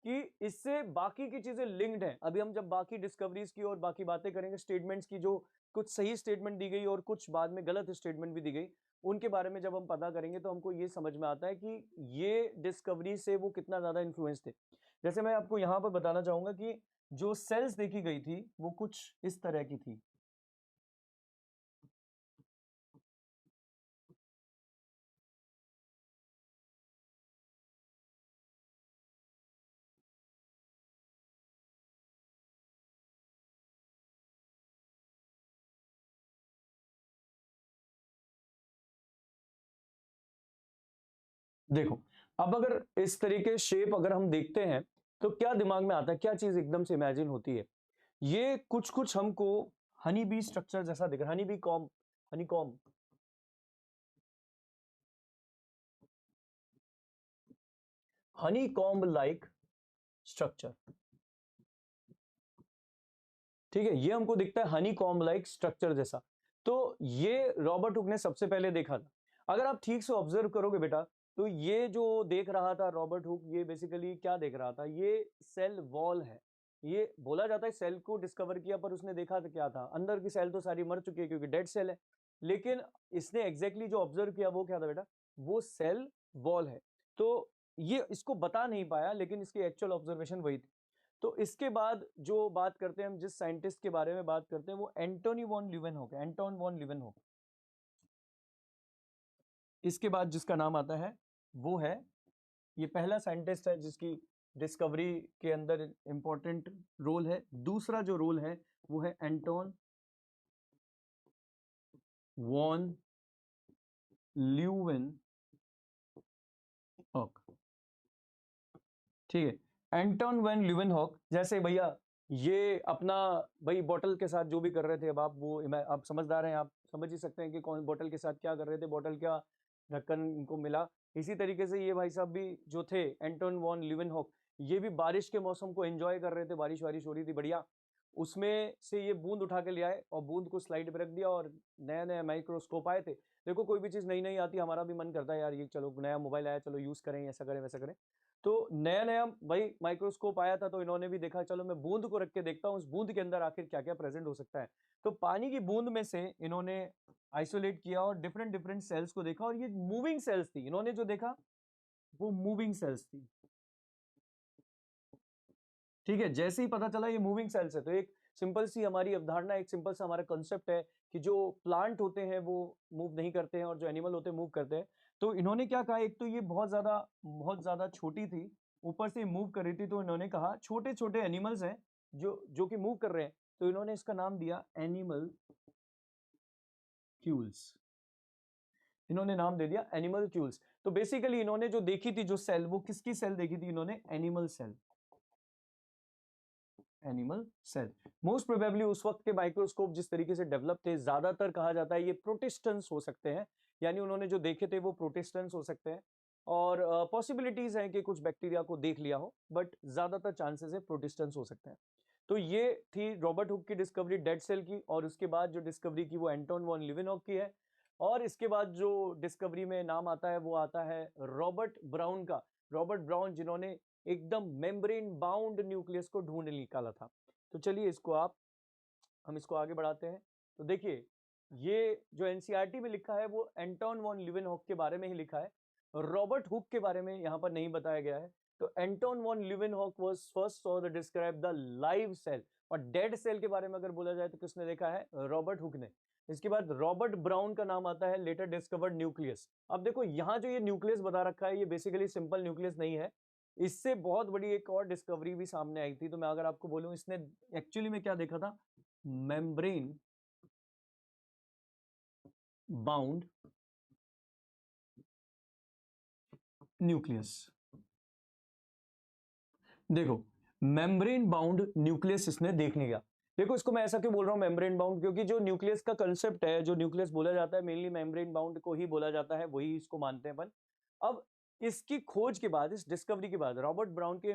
कि इससे बाकी की चीजें लिंक्ड हैं। अभी हम जब बाकी डिस्कवरीज की और बाकी बातें करेंगे, स्टेटमेंट्स की जो कुछ सही स्टेटमेंट दी गई और कुछ बाद में गलत स्टेटमेंट भी दी गई। उनके बारे में जब हम पता करेंगे तो हमको ये समझ में आता है कि ये डिस्कवरी से वो कितना ज़्यादा इन्फ्लुएंस थे। जैसे मैं आपको यहाँ पर बताना चाहूँगा कि जो सेल्स देखी गई थी वो कुछ इस तरह की थी। देखो, अब अगर इस तरीके शेप अगर हम देखते हैं तो क्या दिमाग में आता है, क्या चीज एकदम से इमेजिन होती है? ये कुछ कुछ हमको हनी बी स्ट्रक्चर जैसा दिख रहा है, honey bee com, Honey com, Honey comb like structure. ठीक है, ये हमको दिखता है हनी कॉम्ब लाइक स्ट्रक्चर जैसा। तो ये रॉबर्ट हुक ने सबसे पहले देखा था। अगर आप ठीक से ऑब्जर्व करोगे बेटा, तो ये जो देख रहा था रॉबर्ट हुक, ये बेसिकली क्या देख रहा था, ये सेल वॉल है। ये बोला जाता है सेल को डिस्कवर किया, पर उसने देखा था क्या था, अंदर की सेल तो सारी मर चुकी है क्योंकि डेड सेल है। लेकिन इसने एग्जैक्टली जो ऑब्जर्व किया वो क्या था बेटा, वो सेल वॉल है। तो ये इसको बता नहीं पाया, लेकिन इसकी एक्चुअल ऑब्जर्वेशन वही थी। तो इसके बाद जो बात करते हैं हम, जिस साइंटिस्ट के बारे में बात करते हैं, वो एंटोनी वॉन ल्यूवेनहॉक है, एंटोन वॉन ल्यूवेनहॉक। इसके बाद जिसका नाम आता है वो है, ये पहला साइंटिस्ट है जिसकी डिस्कवरी के अंदर इंपॉर्टेंट रोल है। दूसरा जो रोल है वो है एंटोन वॉन ल्यूवेनहॉक। ठीक है, एंटोन वैन ल्यूवेनहॉक, जैसे भैया ये अपना भाई बॉटल के साथ जो भी कर रहे थे, अब आप वो आप समझदार हैं, आप समझ ही सकते हैं कि कौन बॉटल के साथ क्या कर रहे थे, बॉटल क्या ढक्कन इनको मिला। इसी तरीके से ये भाई साहब भी जो थे एंटोन वॉन ल्यूवेनहॉक, ये भी बारिश के मौसम को एंजॉय कर रहे थे, बारिश वारिश हो रही थी बढ़िया, उसमें से ये बूंद उठा के ले आए और बूंद को स्लाइड पे रख दिया, और नया नया माइक्रोस्कोप आए थे। देखो कोई भी चीज़ नई नई आती है, हमारा भी मन करता है यार ये चलो नया मोबाइल आया, चलो यूज़ करें, ऐसा करें वैसा करें। तो नया नया भाई माइक्रोस्कोप आया था, तो इन्होंने भी देखा चलो मैं बूंद को रख के देखता हूँ उस बूंद के अंदर आखिर क्या क्या प्रेजेंट हो सकता है। तो पानी की बूंद में से इन्होंने आइसोलेट किया और डिफरेंट डिफरेंट सेल्स को देखा, और ये मूविंग सेल्स थी, इन्होंने जो देखा वो मूविंग सेल्स थी। ठीक है, जैसे ही पता चला ये मूविंग सेल्स है, तो एक सिंपल सी हमारी अवधारणा, एक सिंपल सा हमारा कंसेप्ट है कि जो प्लांट होते हैं वो मूव नहीं करते हैं और जो एनिमल होते हैं मूव करते हैं। तो इन्होंने क्या कहा, एक तो ये बहुत ज्यादा छोटी थी, ऊपर से मूव कर रही थी, तो इन्होंने कहा छोटे छोटे एनिमल्स हैं जो जो कि मूव कर रहे हैं, तो इन्होंने इसका नाम दिया एनिमल क्यूल्स। इन्होंने नाम दे दिया एनिमल क्यूल्स। तो बेसिकली इन्होंने जो देखी थी जो सेल, वो किसकी सेल देखी थी, इन्होंने animal cell, animal cell. Most probably उस वक्त के माइक्रोस्कोप जिस तरीके से डेवलप थे, ज्यादातर कहा जाता है ये प्रोटिस्टेंस हो सकते हैं, यानी उन्होंने जो देखे थे वो प्रोटिस्टेंस हो सकते हैं, और पॉसिबिलिटीज हैं कि कुछ बैक्टीरिया को देख लिया हो, बट ज्यादातर चांसेस है प्रोटिस्टेंस हो सकते हैं। तो ये थी रॉबर्ट हुक की डिस्कवरी डेड सेल की, और उसके बाद जो डिस्कवरी की वो एंटोन वॉन ल्यूवेनहॉक की है। और इसके बाद जो डिस्कवरी में नाम आता है वो आता है रॉबर्ट ब्राउन का। रॉबर्ट ब्राउन जिन्होंने एकदम मेम्ब्रेन बाउंड न्यूक्लियस को ढूंढ निकाला था। तो चलिए इसको हम इसको आगे बढ़ाते हैं। तो देखिए, ये जो एनसीईआरटी में लिखा है वो एंटोन वॉन ल्यूवेनहॉक के बारे में ही लिखा है, रॉबर्ट हुक के बारे में यहाँ पर नहीं बताया गया है। तो Anton van Leeuwenhoek was first saw the describe the live cell, और डेड सेल के बारे में अगर बोला जाए तो किसने देखा है, रॉबर्ट हुक ने। इसके बाद रॉबर्ट ब्राउन का नाम आता है लेटर डिस्कवर्ड न्यूक्लियस। अब देखो यहाँ जो ये न्यूक्लियस बता रखा है, ये बेसिकली सिंपल न्यूक्लियस नहीं है, इससे बहुत बड़ी एक और डिस्कवरी भी सामने आई थी। तो मैं अगर आपको बोलूं, इसने एक्चुअली में क्या देखा था, मेम्ब्रेन बाउंड न्यूक्लियस। देखो, मेम्ब्रेन बाउंड न्यूक्लियस इसने देख लिया। देखो इसको मैं ऐसा क्यों बोल रहा हूं मेम्ब्रेन बाउंड, क्योंकि जो न्यूक्लियस का कंसेप्ट है, जो न्यूक्लियस बोला जाता है, मेनली मेम्ब्रेन बाउंड को ही बोला जाता है, वही इसको मानते हैं अपन। अब इसकी खोज के बाद, इस डिस्कवरी के बाद, रॉबर्ट ब्राउन के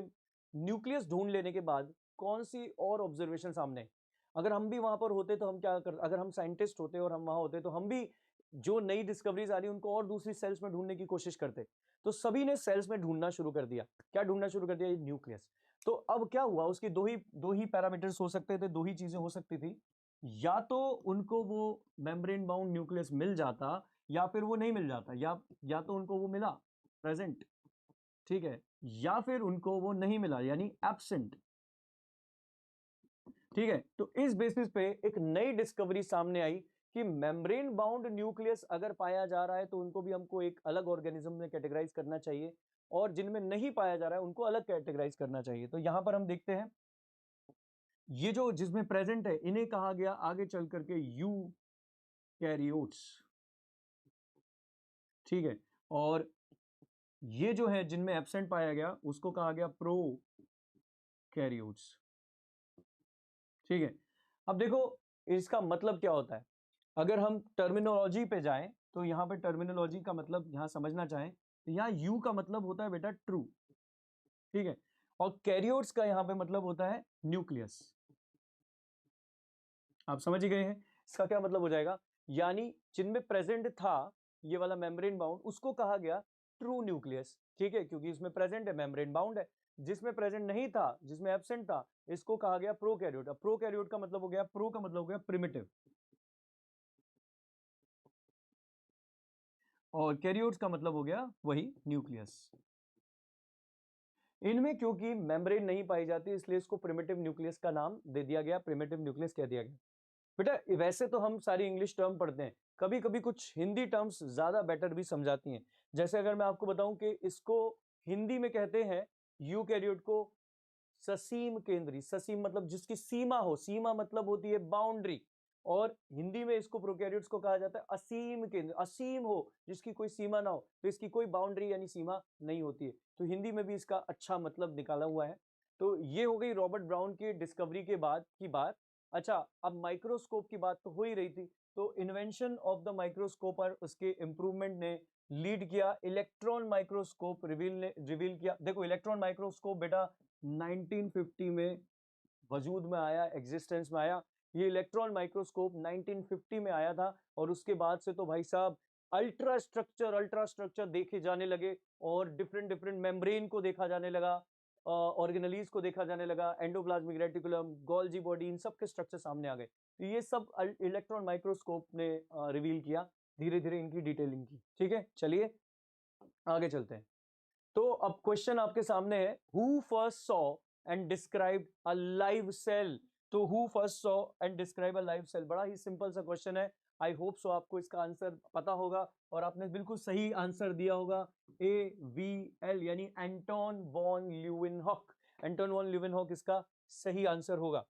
न्यूक्लियस ढूंढ लेने के बाद कौन सी और ऑब्जर्वेशन सामने आई? अगर हम भी वहां पर होते तो हम क्या कर, अगर हम साइंटिस्ट होते और हम वहां होते तो हम भी जो नई डिस्कवरीज आ रही उनको और दूसरी सेल्स में ढूंढने की कोशिश करते। तो सभी ने सेल्स में ढूंढना शुरू कर दिया। क्या ढूंढना शुरू कर दिया, ये न्यूक्लियस। तो अब क्या हुआ, उसकी दो ही पैरामीटर्स हो सकते थे, दो ही चीजें हो सकती थी। या तो उनको वो मेम्ब्रेन बाउंड न्यूक्लियस मिल जाता या फिर वो नहीं मिल जाता, या तो उनको वो मिला प्रेजेंट, ठीक है, या फिर उनको वो नहीं मिला यानी एब्सेंट, ठीक है। तो इस बेसिस पे एक नई डिस्कवरी सामने आई कि मेम्ब्रेन बाउंड न्यूक्लियस अगर पाया जा रहा है तो उनको भी हमको एक अलग ऑर्गेनिज्म में कैटेगराइज करना चाहिए, और जिनमें नहीं पाया जा रहा है उनको अलग कैटेगराइज करना चाहिए। तो यहां पर हम देखते हैं ये जो जिसमें प्रेजेंट है इन्हें कहा गया आगे चल करके यू कैरियोट्स, ठीक है, और ये जो है जिनमें एब्सेंट पाया गया उसको कहा गया प्रो कैरियोट्स, ठीक है। अब देखो इसका मतलब क्या होता है, अगर हम टर्मिनोलॉजी पे जाएं तो यहां पे टर्मिनोलॉजी का मतलब यहां समझना चाहें तो यहां यू का मतलब होता है बेटा ट्रू, ठीक है, और कैरियोट्स का यहां पे मतलब होता है न्यूक्लियस। आप समझ ही गए हैं इसका क्या मतलब हो जाएगा, यानी जिनमें प्रेजेंट था ये वाला मेम्ब्रेन बाउंड उसको कहा गया ट्रू न्यूक्लियस, ठीक है, क्योंकि इसमें प्रेजेंट है, मेम्ब्रेन बाउंड है। जिसमें प्रेजेंट नहीं था, जिसमें एब्सेंट था, इसको कहा गया प्रोकैरियोट। अब प्रोकैरियोट का मतलब हो गया, प्रो का मतलब हो गया प्रिमिटिव, और कैरियोट्स का मतलब हो गया वही न्यूक्लियस। इनमें क्योंकि मेम्ब्रेन नहीं पाई जाती इसलिए इसको प्रिमिटिव न्यूक्लियस का नाम दे दिया गया, प्रिमिटिव न्यूक्लियस कह दिया गया। बेटा वैसे तो हम सारी इंग्लिश टर्म पढ़ते हैं, कभी कभी कुछ हिंदी टर्म्स ज्यादा बेटर भी समझाती हैं। जैसे अगर मैं आपको बताऊं कि इसको हिंदी में कहते हैं यूकैरियोट को ससीम केंद्री, ससीम मतलब जिसकी सीमा हो, सीमा मतलब होती है बाउंड्री, और हिंदी में इसको प्रोकैरियोट्स को कहा जाता है असीम केंद्र, असीम हो जिसकी कोई सीमा ना हो, तो इसकी कोई बाउंड्री यानी सीमा नहीं होती है, तो हिंदी में भी इसका अच्छा मतलब निकाला हुआ है। तो ये हो गई रॉबर्ट ब्राउन की डिस्कवरी के बाद की बात। अच्छा, अब माइक्रोस्कोप की बात तो हो ही रही थी, तो इन्वेंशन ऑफ द माइक्रोस्कोप और उसके इंप्रूवमेंट ने लीड किया इलेक्ट्रॉन माइक्रोस्कोप रिवील किया। देखो इलेक्ट्रॉन माइक्रोस्कोप बेटा 1950 में वजूद में आया, एग्जिस्टेंस में आया। ये इलेक्ट्रॉन माइक्रोस्कोप 1950 में आया था, और उसके बाद से तो भाई साहब अल्ट्रा स्ट्रक्चर देखे जाने लगे, और डिफरेंट डिफरेंट मेम्ब्रेन को देखा जाने लगा, ऑर्गेनेलीज को देखा जाने लगा, एंडोप्लाज्मिक रेटिकुलम, गोल्जी बॉडी, इन सब के स्ट्रक्चर सामने आ गए। तो ये सब इलेक्ट्रॉन माइक्रोस्कोप ने रिवील किया, धीरे धीरे इनकी डिटेलिंग की। ठीक है, चलिए आगे चलते हैं। तो अब क्वेश्चन आपके सामने है, who first saw and describe a live cell. तो who first saw and describe a live cell, बड़ा ही सिंपल सा क्वेश्चन है। आई होप सो आपको इसका आंसर पता होगा, और आपने बिल्कुल सही आंसर दिया होगा, AVL यानी Anton van Leeuwenhoek. Anton van Leeuwenhoek इसका सही आंसर होगा।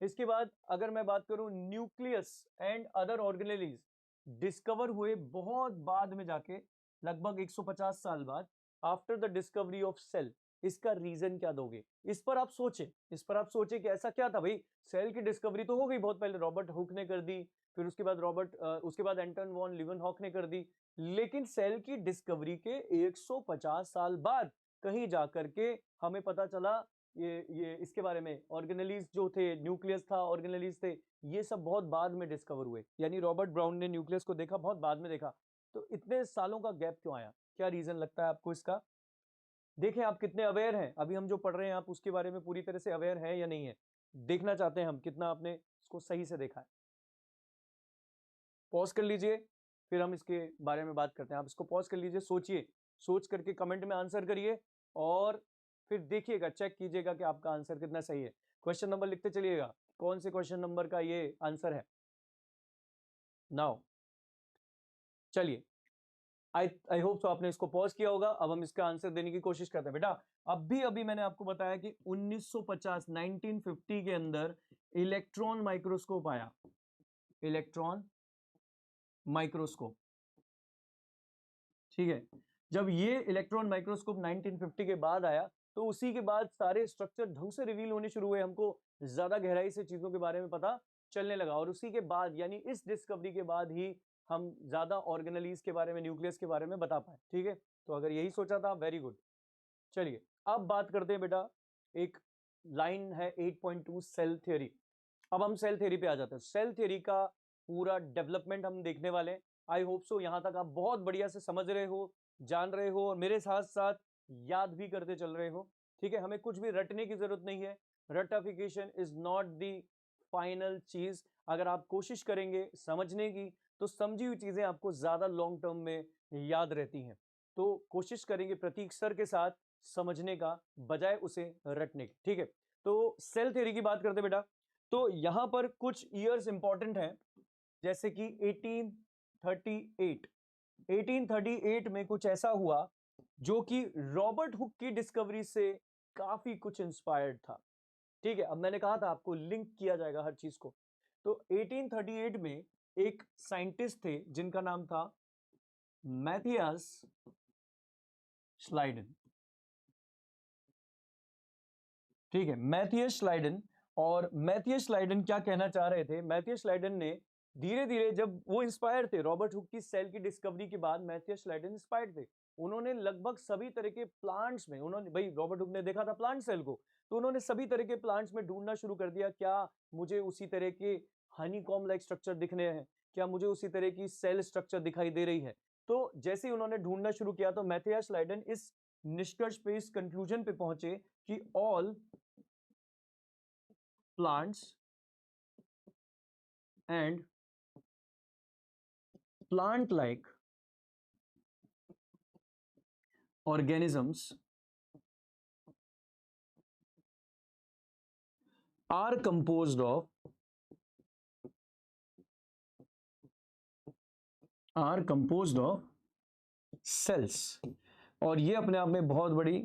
इसके बाद अगर मैं बात करूं, nucleus and other organelles discover हुए बहुत बाद में जाके, लगभग 150 साल बाद, after the discovery of cell. इसका रीजन क्या दोगे, इस पर आप सोचें, इस पर आप सोचें कि ऐसा क्या था भाई। सेल की डिस्कवरी तो हो गई बहुत पहले, रॉबर्ट हुक ने कर दी, फिर उसके बाद एंटन वॉन लीवनहॉक ने कर दी, लेकिन सेल की डिस्कवरी के 150 साल बाद कहीं जाकर के हमें पता चला ये इसके बारे में, ऑर्गेनेलीज जो थे, न्यूक्लियस था, ऑर्गेनेलीज थे, ये सब बहुत बाद में डिस्कवर हुए। यानी रॉबर्ट ब्राउन ने न्यूक्लियस को देखा बहुत बाद में देखा। तो इतने सालों का गैप क्यों आया, क्या रीजन लगता है आपको इसका। देखें आप कितने अवेयर हैं, अभी हम जो पढ़ रहे हैं आप उसके बारे में पूरी तरह से अवेयर हैं या नहीं है, देखना चाहते हैं हम कितना आपने इसको सही से देखा है। पॉज कर लीजिए, फिर हम इसके बारे में बात करते हैं। आप इसको पॉज कर लीजिए, सोचिए, सोच करके कमेंट में आंसर करिए, और फिर देखिएगा, चेक कीजिएगा कि आपका आंसर कितना सही है। क्वेश्चन नंबर लिखते चलिएगा, कौन से क्वेश्चन नंबर का ये आंसर है। नाउ चलिए, आई होप सो आपने इसको पॉज किया होगा। अब हम इसका आंसर देने की कोशिश करते हैं। बेटा अभी अभी मैंने आपको बताया कि 1950 1950 के अंदर इलेक्ट्रॉन माइक्रोस्कोप आया, इलेक्ट्रॉन माइक्रोस्कोप, ठीक है। जब ये इलेक्ट्रॉन माइक्रोस्कोप 1950 के बाद आया, तो उसी के बाद सारे स्ट्रक्चर ढंग से रिवील होने शुरू हुए, हमको ज्यादा गहराई से चीजों के बारे में पता चलने लगा, और उसी के बाद यानी इस डिस्कवरी के बाद ही हम ज्यादा ऑर्गेनेलीज के बारे में, न्यूक्लियस के बारे में बता पाए। ठीक है, तो अगर यही सोचा था, वेरी गुड। चलिए अब बात करते हैं बेटा, एक लाइन है 8.2 सेल थ्योरी। अब हम सेल थ्योरी पे आ जाते हैं। सेल थ्योरी का पूरा डेवलपमेंट हम देखने वाले हैं। आई होप सो यहां तक आप बहुत बढ़िया से समझ रहे हो, जान रहे हो, और मेरे साथ साथ याद भी करते चल रहे हो। ठीक है, हमें कुछ भी रटने की जरूरत नहीं है। Ratification is not the final चीज। अगर आप कोशिश करेंगे समझने की तो समझी हुई चीजें आपको ज्यादा लॉन्ग टर्म में याद रहती हैं। तो कोशिश करेंगे प्रतीक सर के साथ समझने का बजाय उसे रटने की। ठीक है, तो सेल थ्योरी की बात करते बेटा। तो यहां पर कुछ ईयर्स इंपॉर्टेंट हैं, जैसे कि 1838। 1838 में कुछ ऐसा हुआ जो कि रॉबर्ट हुक की डिस्कवरी से काफी कुछ इंस्पायर्ड था। ठीक है, अब मैंने कहा था आपको लिंक किया जाएगा हर चीज को। तो 1838 में एक साइंटिस्ट थे जिनका नाम था मैथियस श्लाइडन। ठीक है, मैथियस श्लाइडन। और मैथियस श्लाइडन क्या कहना चाह रहे थे? मैथियस श्लाइडन ने धीरे धीरे, जब वो इंस्पायर थे रॉबर्ट हुक की सेल की डिस्कवरी के बाद, मैथियस श्लाइडन इंस्पायर्ड थे। उन्होंने लगभग सभी तरह के प्लांट्स में, उन्होंने, भाई रॉबर्ट हुक ने देखा था प्लांट सेल को, तो उन्होंने सभी तरह के प्लांट्स में ढूंढना शुरू कर दिया, क्या मुझे उसी तरह के हनीकॉम लाइक स्ट्रक्चर दिखने हैं, क्या मुझे उसी तरह की सेल स्ट्रक्चर दिखाई दे रही है। तो जैसे ही उन्होंने ढूंढना शुरू किया तो मैथियस श्लाइडन इस निष्कर्ष पे, इस कंक्लूजन पे पहुंचे कि all plants and plant like organisms are composed of cells। और ये अपने आप में बहुत बड़ी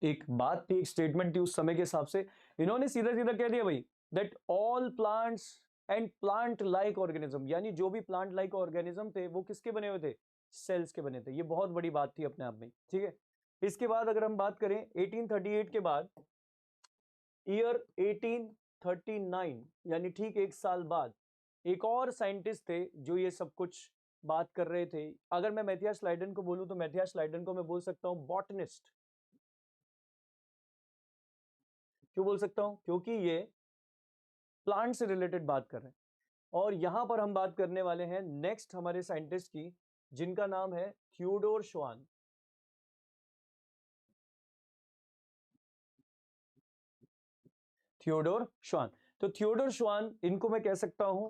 एक बात थी, एक स्टेटमेंट थी उस समय के हिसाब से। इन्होंने सीधा सीधा कह दिया भाई that all plants and plant like organism, यानी जो भी प्लांट लाइक ऑर्गेनिज्म थे वो किसके बने हुए थे? सेल्स के बने थे। ये बहुत बड़ी बात थी अपने आप में। ठीक है, इसके बाद अगर हम बात करें 1838 के बाद, ईयर 1839 यानी ठीक एक साल बाद, एक और साइंटिस्ट थे जो ये सब कुछ बात कर रहे थे। अगर मैं मैथियस श्लाइडन को बोलूं तो मैथियस श्लाइडन को मैं बोल सकता हूं बॉटनिस्ट। क्यों बोल सकता हूं? क्योंकि ये प्लांट से रिलेटेड बात कर रहे हैं। और यहां पर हम बात करने वाले हैं नेक्स्ट हमारे साइंटिस्ट की, जिनका नाम है थियोडोर श्वान। थियोडोर श्वान। तो थियोडोर श्वान, इनको मैं कह सकता हूं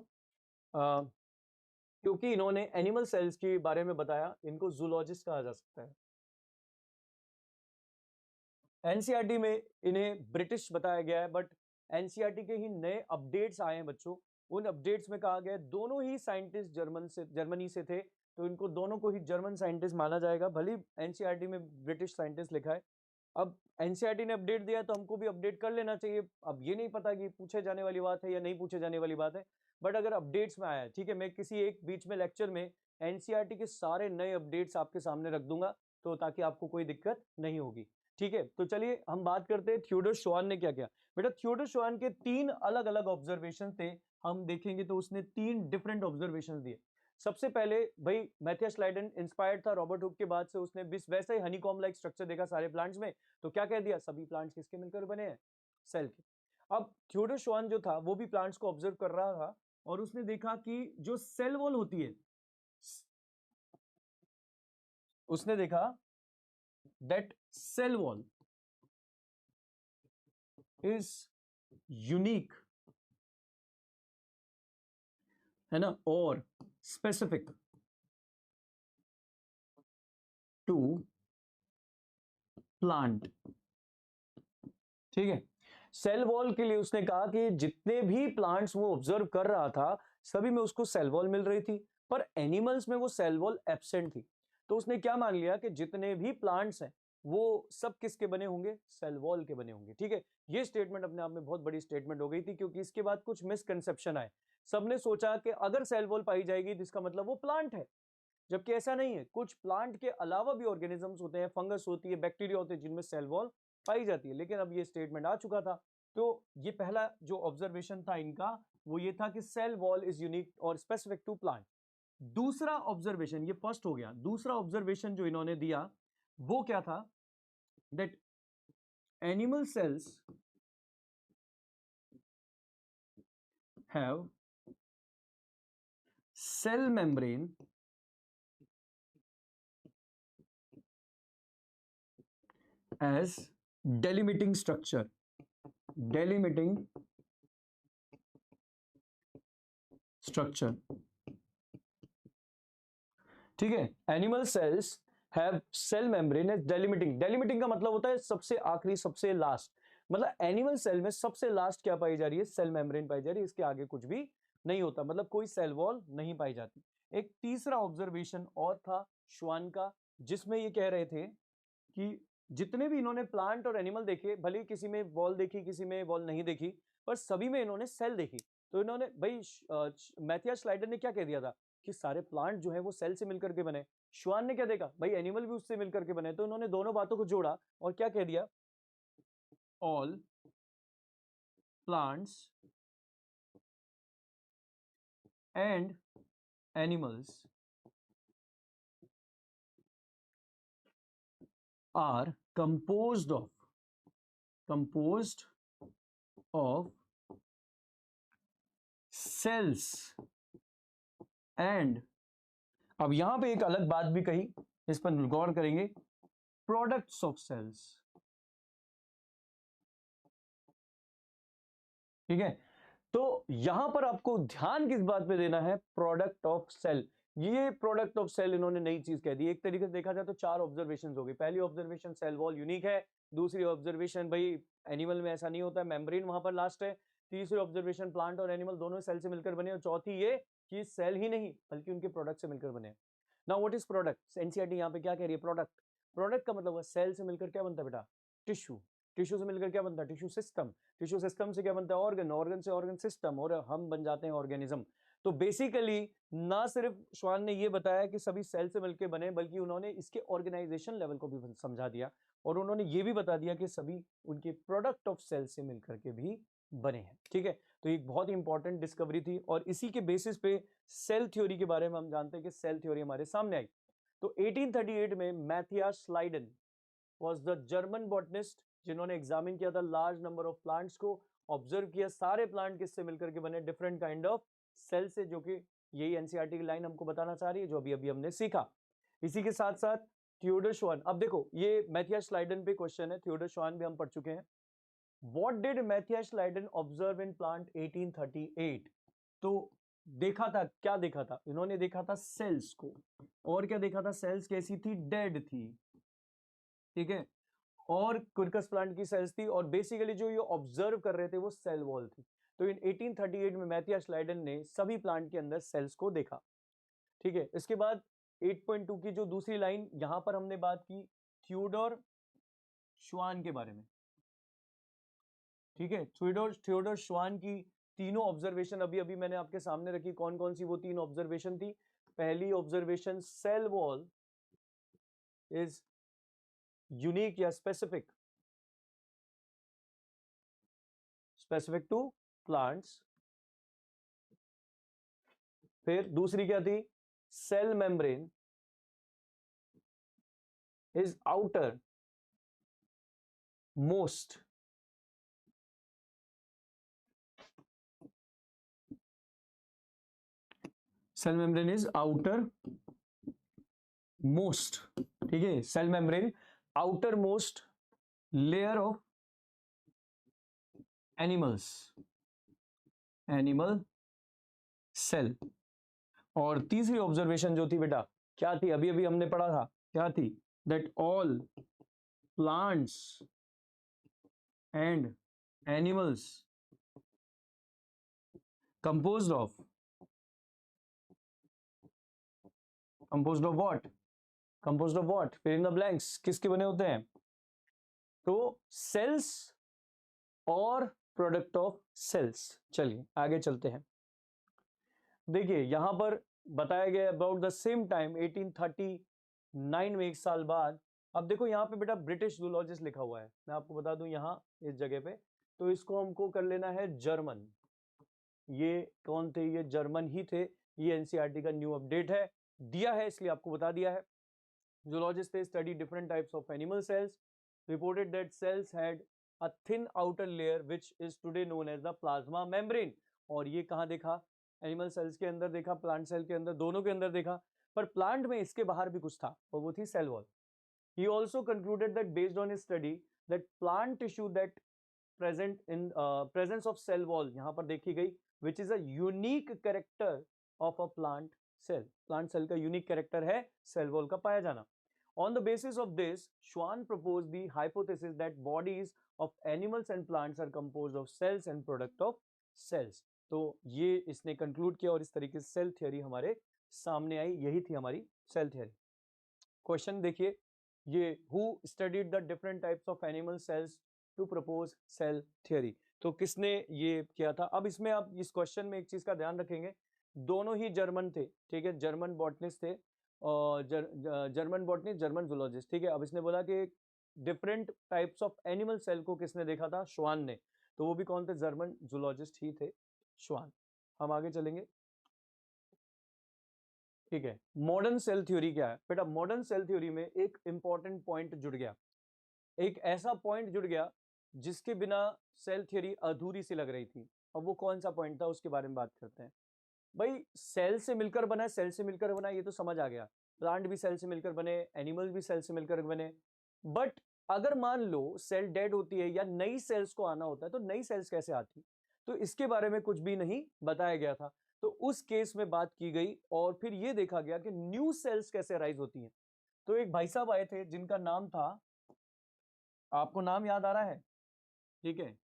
क्योंकि इन्होंने एनिमल सेल्स के बारे में बताया, इनको जूलॉजिस्ट कहा जा सकता है। एनसीईआरटी में इन्हें ब्रिटिश बताया गया है, बट एनसीईआरटी के ही नए अपडेट्स आए हैं बच्चों। उन अपडेट्स में कहा गया है दोनों ही साइंटिस्ट जर्मनी से थे, तो इनको दोनों को ही जर्मन साइंटिस्ट माना जाएगा, भले एनसीईआरटी में ब्रिटिश साइंटिस्ट लिखा है। अब एनसीईआरटी ने अपडेट दिया तो हमको भी अपडेट कर लेना चाहिए। अब ये नहीं पता कि पूछे जाने वाली बात है या नहीं पूछे जाने वाली बात है, बट अगर अपडेट्स में आया है, ठीक है, मैं किसी एक बीच में लेक्चर में एनसीईआरटी के सारे नए अपडेट्स आपके सामने रख दूंगा, तो ताकि आपको कोई दिक्कत नहीं होगी। ठीक है, तो चलिए हम बात करते हैं थियोडोर श्वान ने क्या किया। बेटा थियोडोर श्वान के तीन अलग अलग ऑब्जर्वेशन थे, हम देखेंगे तो उसने तीन डिफरेंट ऑब्जर्वेशन दिए। सबसे पहले भाई मैथियस श्लाइडन इंस्पायर्ड था रॉबर्ट हुक के बाद से, उसने वैसे ही हनीकॉम लाइक स्ट्रक्चर देखा सारे प्लांट्स में, तो क्या कह दिया, सभी प्लांट्स किसके मिलकर बने हैं? सेल के। अब थियोडोर श्वान जो था वो भी प्लांट्स को ऑब्जर्व कर रहा था, और उसने देखा कि जो सेल वॉल होती है, उसने देखा that cell wall is unique, है ना, और स्पेसिफिक टू प्लांट। ठीक है, सेल वॉल के लिए उसने कहा कि जितने भी प्लांट्स वो ऑब्जर्व कर रहा था सभी में उसको सेल वॉल मिल रही थी, पर एनिमल्स में वो सेल वॉल एब्सेंट थी। तो उसने क्या मान लिया कि जितने भी प्लांट्स हैं वो सब किसके बने होंगे? सेल वॉल के बने होंगे। ठीक है, ये स्टेटमेंट अपने आप में बहुत बड़ी स्टेटमेंट हो गई थी, क्योंकि इसके बाद कुछ मिसकंसेप्शन आए। सबने सोचा कि अगर सेल वॉल पाई जाएगी तो इसका मतलब वो प्लांट है, जबकि ऐसा नहीं है। कुछ प्लांट के अलावा भी ऑर्गेनिजम्स होते हैं, फंगस होती है, बैक्टीरिया होते हैं, जिनमें सेल वॉल पाई जाती है। लेकिन अब ये स्टेटमेंट आ चुका था, तो ये पहला जो ऑब्जर्वेशन था इनका वो ये था कि सेल वॉल इज यूनिक और स्पेसिफिक टू प्लांट। दूसरा ऑब्जर्वेशन, ये फर्स्ट हो गया, दूसरा ऑब्जर्वेशन जो इन्होंने दिया वो क्या था? That animal cells have cell membrane as delimiting structure, delimiting structure, ठीक है। Animal cells have cell membrane as delimiting. Delimiting का मतलब होता है सबसे आखिरी, सबसे लास्ट। मतलब एनिमल सेल में सबसे लास्ट क्या पाई जा रही है? सेल मेम्ब्रेन पाई जा रही है, इसके आगे कुछ भी नहीं होता, मतलब कोई सेल वॉल नहीं पाई जाती। एक तीसरा ऑब्जर्वेशन और था श्वान का, जिसमें ये कह रहे थे कि जितने भी इन्होंने प्लांट और एनिमल देखे, भले ही किसी में वॉल देखी, किसी में वॉल नहीं देखी, पर सभी में इन्होंने सेल देखी। तो इन्होंने भाई मैथियास स्लाइडर ने क्या कह दिया था कि सारे प्लांट जो है वो सेल से मिलकर के बने। श्वान ने क्या देखा? भाई एनिमल भी उससे मिलकर के बने। तो इन्होंने दोनों बातों को जोड़ा और क्या कह दिया? All plants and animals are composed of cells and, अब यहां पे एक अलग बात भी कही, इस पर गौर करेंगे, प्रोडक्ट्स ऑफ सेल्स, ठीक है। तो यहां पर आपको ध्यान किस बात पे देना है? Product of cell. ये प्रोडक्ट ऑफ सेल इन्होंने नई चीज कह दी। एक तरीके से देखा जाए तो चार ऑब्जर्वेशन हो गई। पहली ऑब्जर्वेशन सेल वॉल यूनिक है, दूसरी ऑब्जर्वेशन भाई एनिमल में ऐसा नहीं होता है, मेम्ब्रेन वहां पर लास्ट है, तीसरी ऑब्जर्वेशन प्लांट और एनिमल दोनों सेल से मिलकर बने, और चौथी ये कि सेल ही नहीं बल्कि उनके प्रोडक्ट से मिलकर बने। Now what is product? NCERT यहां पे क्या कह रही है? प्रोडक्ट। प्रोडक्ट का मतलब सेल से मिलकर क्या बनता है बेटा? टिश्यू। टिश्यू से मिलकर क्या बनता है? Tissue system. टिश्यू सिस्टम से क्या बनता है? ऑर्गन। ऑर्गन से ऑर्गन सिस्टम, और हम बन जाते हैं ऑर्गेनिज्म। तो बेसिकली ना सिर्फ श्वान ने ये बताया कि सभी सेल से मिलकर बने, बल्कि उन्होंने इसके ऑर्गेनाइजेशन लेवल को भी समझा दिया, और उन्होंने ये भी बता दिया कि सभी उनके प्रोडक्ट ऑफ सेल से मिलकर के भी बने हैं, ठीक है। तो एक बहुत ही इंपॉर्टेंट डिस्कवरी थी, और इसी के बेसिस पे सेल थ्योरी के बारे में हम जानते हैं कि सेल थ्योरी हमारे सामने आई। तो 1838 में Matthias Schleiden was the German botanist, जिन्होंने एग्जामिन किया था लार्ज नंबर ऑफ प्लांट्स को, ऑब्जर्व किया सारे प्लांट किससे मिलकर के बने? डिफरेंट काइंड ऑफ सेल से, जो कि यही एनसीईआरटी की लाइन हमको बताना चाह रही है, जो अभी अभी हमने सीखा। इसी के साथ साथ थियोडर श्वान, अब देखो ये मैथियास स्लाइडन पे क्वेश्चन है, थियोडर श्वान भी हम पढ़ चुके हैं। What did Matthias Schleiden observe in plant 1838? तो देखा था, क्या देखा था इन्होंने? देखा था सेल्स को, और क्या देखा था? सेल्स कैसी थी? डेड थी, ठीक है। और क्विरकस प्लांट की सेल्स थी, और बेसिकली जो ये ऑब्जर्व कर रहे थे वो सेल वॉल थी। तो इन 1838 में मैथियास स्लाइडन ने सभी प्लांट के अंदर सेल्स को देखा, ठीक है। इसके बाद 8.2 की जो दूसरी लाइन, यहां पर हमने बात की थियोडोर श्वान के बारे में, ठीक है। थियोडोर श्वान की तीनों ऑब्जर्वेशन अभी अभी मैंने आपके सामने रखी। कौन कौन सी वो तीन ऑब्जर्वेशन थी? पहली observation, cell wall is unique या स्पेसिफिक टू प्लांट्स। फिर दूसरी क्या थी? Cell membrane is outer most cell membrane is outer most, ठीक है। Cell membrane outer most layer of animal cell. और तीसरी ऑब्जर्वेशन जो थी बेटा, क्या थी? अभी अभी हमने पढ़ा था, क्या थी? That all plants and animals composed of what? Composed of what? Fill in the blanks, किसके बने होते हैं? तो सेल्स और प्रोडक्ट ऑफ सेल्स। चलिए आगे चलते हैं। देखिए यहां पर बताया गया अबाउट द सेम टाइम 1839 में, एक साल बाद। अब देखो यहां पे बेटा ब्रिटिश जूलॉजिस्ट लिखा हुआ है, मैं आपको बता दूं यहां इस जगह पे, तो इसको हमको कर लेना है जर्मन। ये कौन थे? ये जर्मन ही थे। ये एनसीईआरटी का न्यू अपडेट है, दिया है इसलिए आपको बता दिया है। Zoologists they study different types of animal cells, reported that cells had a thin outer layer which is today known as the plasma membrane। और ये कहाँ देखा? एनिमल सेल्स के अंदर देखा, प्लांट सेल के अंदर, दोनों के अंदर देखा, पर प्लांट में इसके बाहर भी कुछ था, और वो थी cell wall. He also concluded that based on his study that plant tissue that present in presence of cell wall, यहाँ पर देखी गई which is a unique character of a plant cell. Plant cell का unique character है cell wall का पाया जाना। On the basis of this, Schwann proposed the hypothesis that bodies of animals and plants are composed of cells and product of cells। तो ये इसने conclude किया और इस तरीके से सेल थ्योरी हमारे सामने आई। यही थी हमारी सेल थ्योरी। क्वेश्चन देखिए, ये who studied the different types of animal cells to propose cell theory. तो किसने ये किया था? अब इसमें आप इस क्वेश्चन में एक चीज का ध्यान रखेंगे, दोनों ही जर्मन थे, ठीक है, जर्मन बॉटनिस्ट थे और जर्मन बॉटनिस्ट, जर्मन जूलॉजिस्ट, ठीक है। अब इसने बोला कि different types of animal cell को किसने देखा था? श्वान ने। तो वो भी कौन थे? जर्मन जूलॉजिस्ट ही थे, श्वान। हम आगे चलेंगे, ठीक है। मॉडर्न सेल थ्योरी क्या है बेटा? मॉडर्न सेल थ्योरी में एक इंपॉर्टेंट पॉइंट जुड़ गया, एक ऐसा पॉइंट जुड़ गया जिसके बिना सेल थ्योरी अधूरी सी लग रही थी। अब वो कौन सा पॉइंट था उसके बारे में बात करते हैं। भाई सेल से मिलकर बना, सेल से मिलकर बना, ये तो समझ आ गया, प्लांट भी सेल से मिलकर बने, एनिमल भी सेल से मिलकर बने। बट अगर मान लो सेल डेड होती है या नई सेल्स को आना होता है तो नई सेल्स कैसे आती? तो इसके बारे में कुछ भी नहीं बताया गया था। तो उस केस में बात की गई और फिर यह देखा गया कि न्यू सेल्स कैसे राइज होती हैं। तो एक भाई साहब आए थे जिनका नाम था, आपको नाम याद आ रहा है? ठीक है,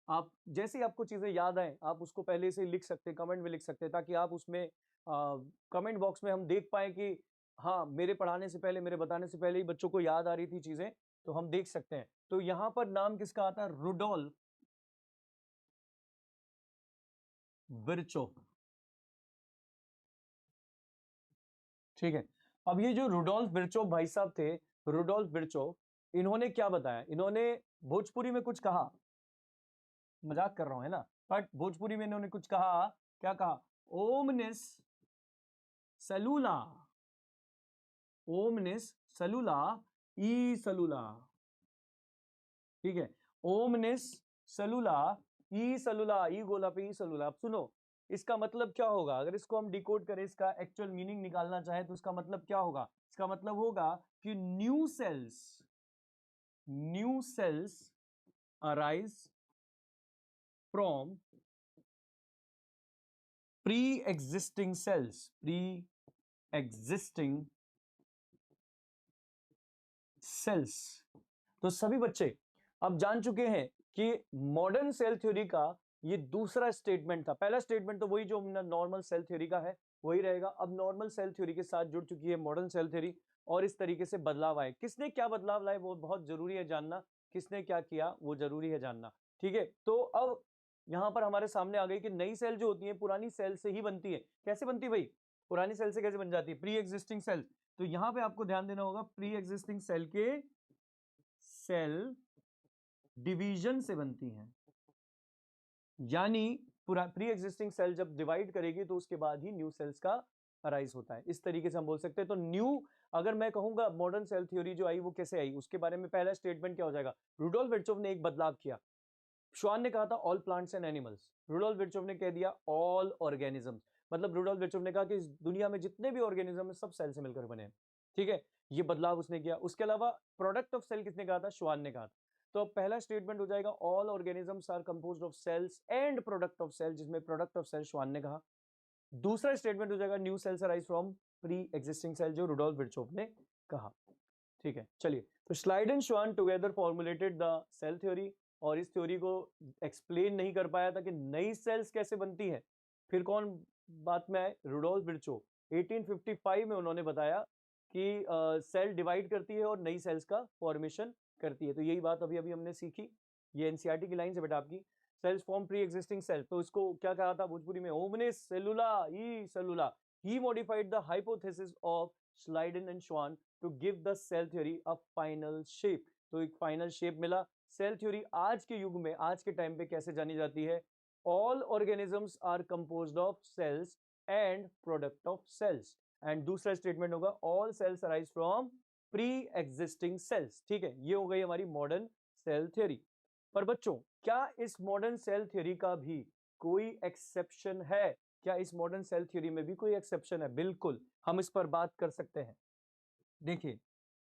आप जैसे ही आपको चीजें याद आए आप उसको पहले से लिख सकते, कमेंट में लिख सकते, ताकि आप उसमें कमेंट बॉक्स में हम देख पाए कि हाँ, मेरे पढ़ाने से पहले, मेरे बताने से पहले ही बच्चों को याद आ रही थी चीजें, तो हम देख सकते हैं। तो यहां पर नाम किसका आता है? रुडोल्फ विर्चोव, ठीक है। अब ये जो रुडोल्फ विर्चोव भाई साहब थे, रुडोल्फ विर्चोव, इन्होंने क्या बताया? इन्होंने भोजपुरी में कुछ कहा, मजाक कर रहा हूं है ना, बट भोजपुरी में इन्होंने कुछ कहा। क्या कहा? ओमनिस सेलुला, ओमनिस सेलुला ई सेलुला, ठीक है। ओमनिस सेलुला ई सेलुला, ई गोला पे ई सेलुला। अब सुनो, इसका मतलब क्या होगा? अगर इसको हम डिकोड करें, इसका एक्चुअल मीनिंग निकालना चाहे तो इसका मतलब क्या होगा? इसका मतलब होगा कि new cells arise from pre existing sales, pre existing cells. तो सभी बच्चे अब जान चुके हैं कि मॉडर्न सेल थ्योरी का ये दूसरा स्टेटमेंट था। पहला स्टेटमेंट तो वही जो नॉर्मल सेल थ्योरी का है वही रहेगा। अब नॉर्मल सेल थ्योरी के साथ जुड़ चुकी है मॉडर्न सेल थ्योरी और इस तरीके से बदलाव आए। किसने क्या बदलाव लाए वो बहुत जरूरी है जानना, किसने क्या किया वो जरूरी है जानना, ठीक है। तो अब यहां पर हमारे सामने आ गई कि नई सेल जो होती है पुरानी सेल से ही बनती है। कैसे बनती है भाई? पुरानी सेल से कैसे बन जाती है? Pre existing cell. तो यहां पे आपको ध्यान देना होगा, प्री एग्जिस्टिंग सेल के सेल डिवीजन से बनती हैं, यानी पूरा प्री एग्जिस्टिंग सेल जब डिवाइड करेगी तो उसके बाद ही न्यू सेल्स का अराइज होता है। इस तरीके से हम बोल सकते हैं। तो न्यू, अगर मैं कहूंगा मॉडर्न सेल थ्योरी जो आई वो कैसे आई, उसके बारे में पहला स्टेटमेंट क्या हो जाएगा? रुडोल्फ विर्चोव ने एक बदलाव किया। श्वान ने कहा था all plants and animals, Rudolf Virchow ने कह दिया ऑल ऑर्गेनिजम्स। मतलब रुडोल्फ विर्चोव ने कहा कि इस दुनिया में जितने भी ऑर्गेनिज्म है सब सेल से मिलकर बने हैं, ठीक है। ये बदलाव उसने किया। उसके अलावा प्रोडक्ट ऑफ सेल किसने कहा था? श्वान ने कहा था। तो पहला स्टेटमेंट हो जाएगा all organisms are composed of cells and product of cell, जिसमें प्रोडक्ट ऑफ सेल श्वान ने कहा। दूसरा स्टेटमेंट हो जाएगा new cells arise from pre existing cell, जो रुडोल्फ विर्चोव ने कहा, ठीक है। चलिए, तो Schleiden and Schwann together formulated the cell theory, और इस थ्योरी को एक्सप्लेन नहीं कर पाया था कि नई सेल्स कैसे बनती है। फिर कौन बात में आए? रुडोल्फ विर्चोव। 1855 में उन्होंने बताया कि सेल डिवाइड करती है और नई सेल्स का फॉर्मेशन करती है। तो यही बात अभी अभी हमने सीखी, ये एनसीईआरटी की लाइन से बेटा आपकी। Cells form pre existing cell, तो इसको क्या कहा था भोजपुरी में? ओमनिस सेलुला ई सेलुला। He modified the hypothesis of Schleiden and Schwann to give the cell theory a final shape. तो एक फाइनल शेप मिला। सेल थ्योरी आज के युग में, आज के टाइम पे कैसे जानी जाती है? All organisms are composed of cells and product of cells. And दूसरा स्टेटमेंट होगा all cells arise from pre existing cells, ठीक है। ये हो गई हमारी मॉडर्न सेल थ्योरी। पर बच्चों, क्या इस मॉडर्न सेल थ्योरी का भी कोई एक्सेप्शन है? क्या इस मॉडर्न सेल थ्योरी में भी कोई एक्सेप्शन है? बिल्कुल, हम इस पर बात कर सकते हैं। देखिए,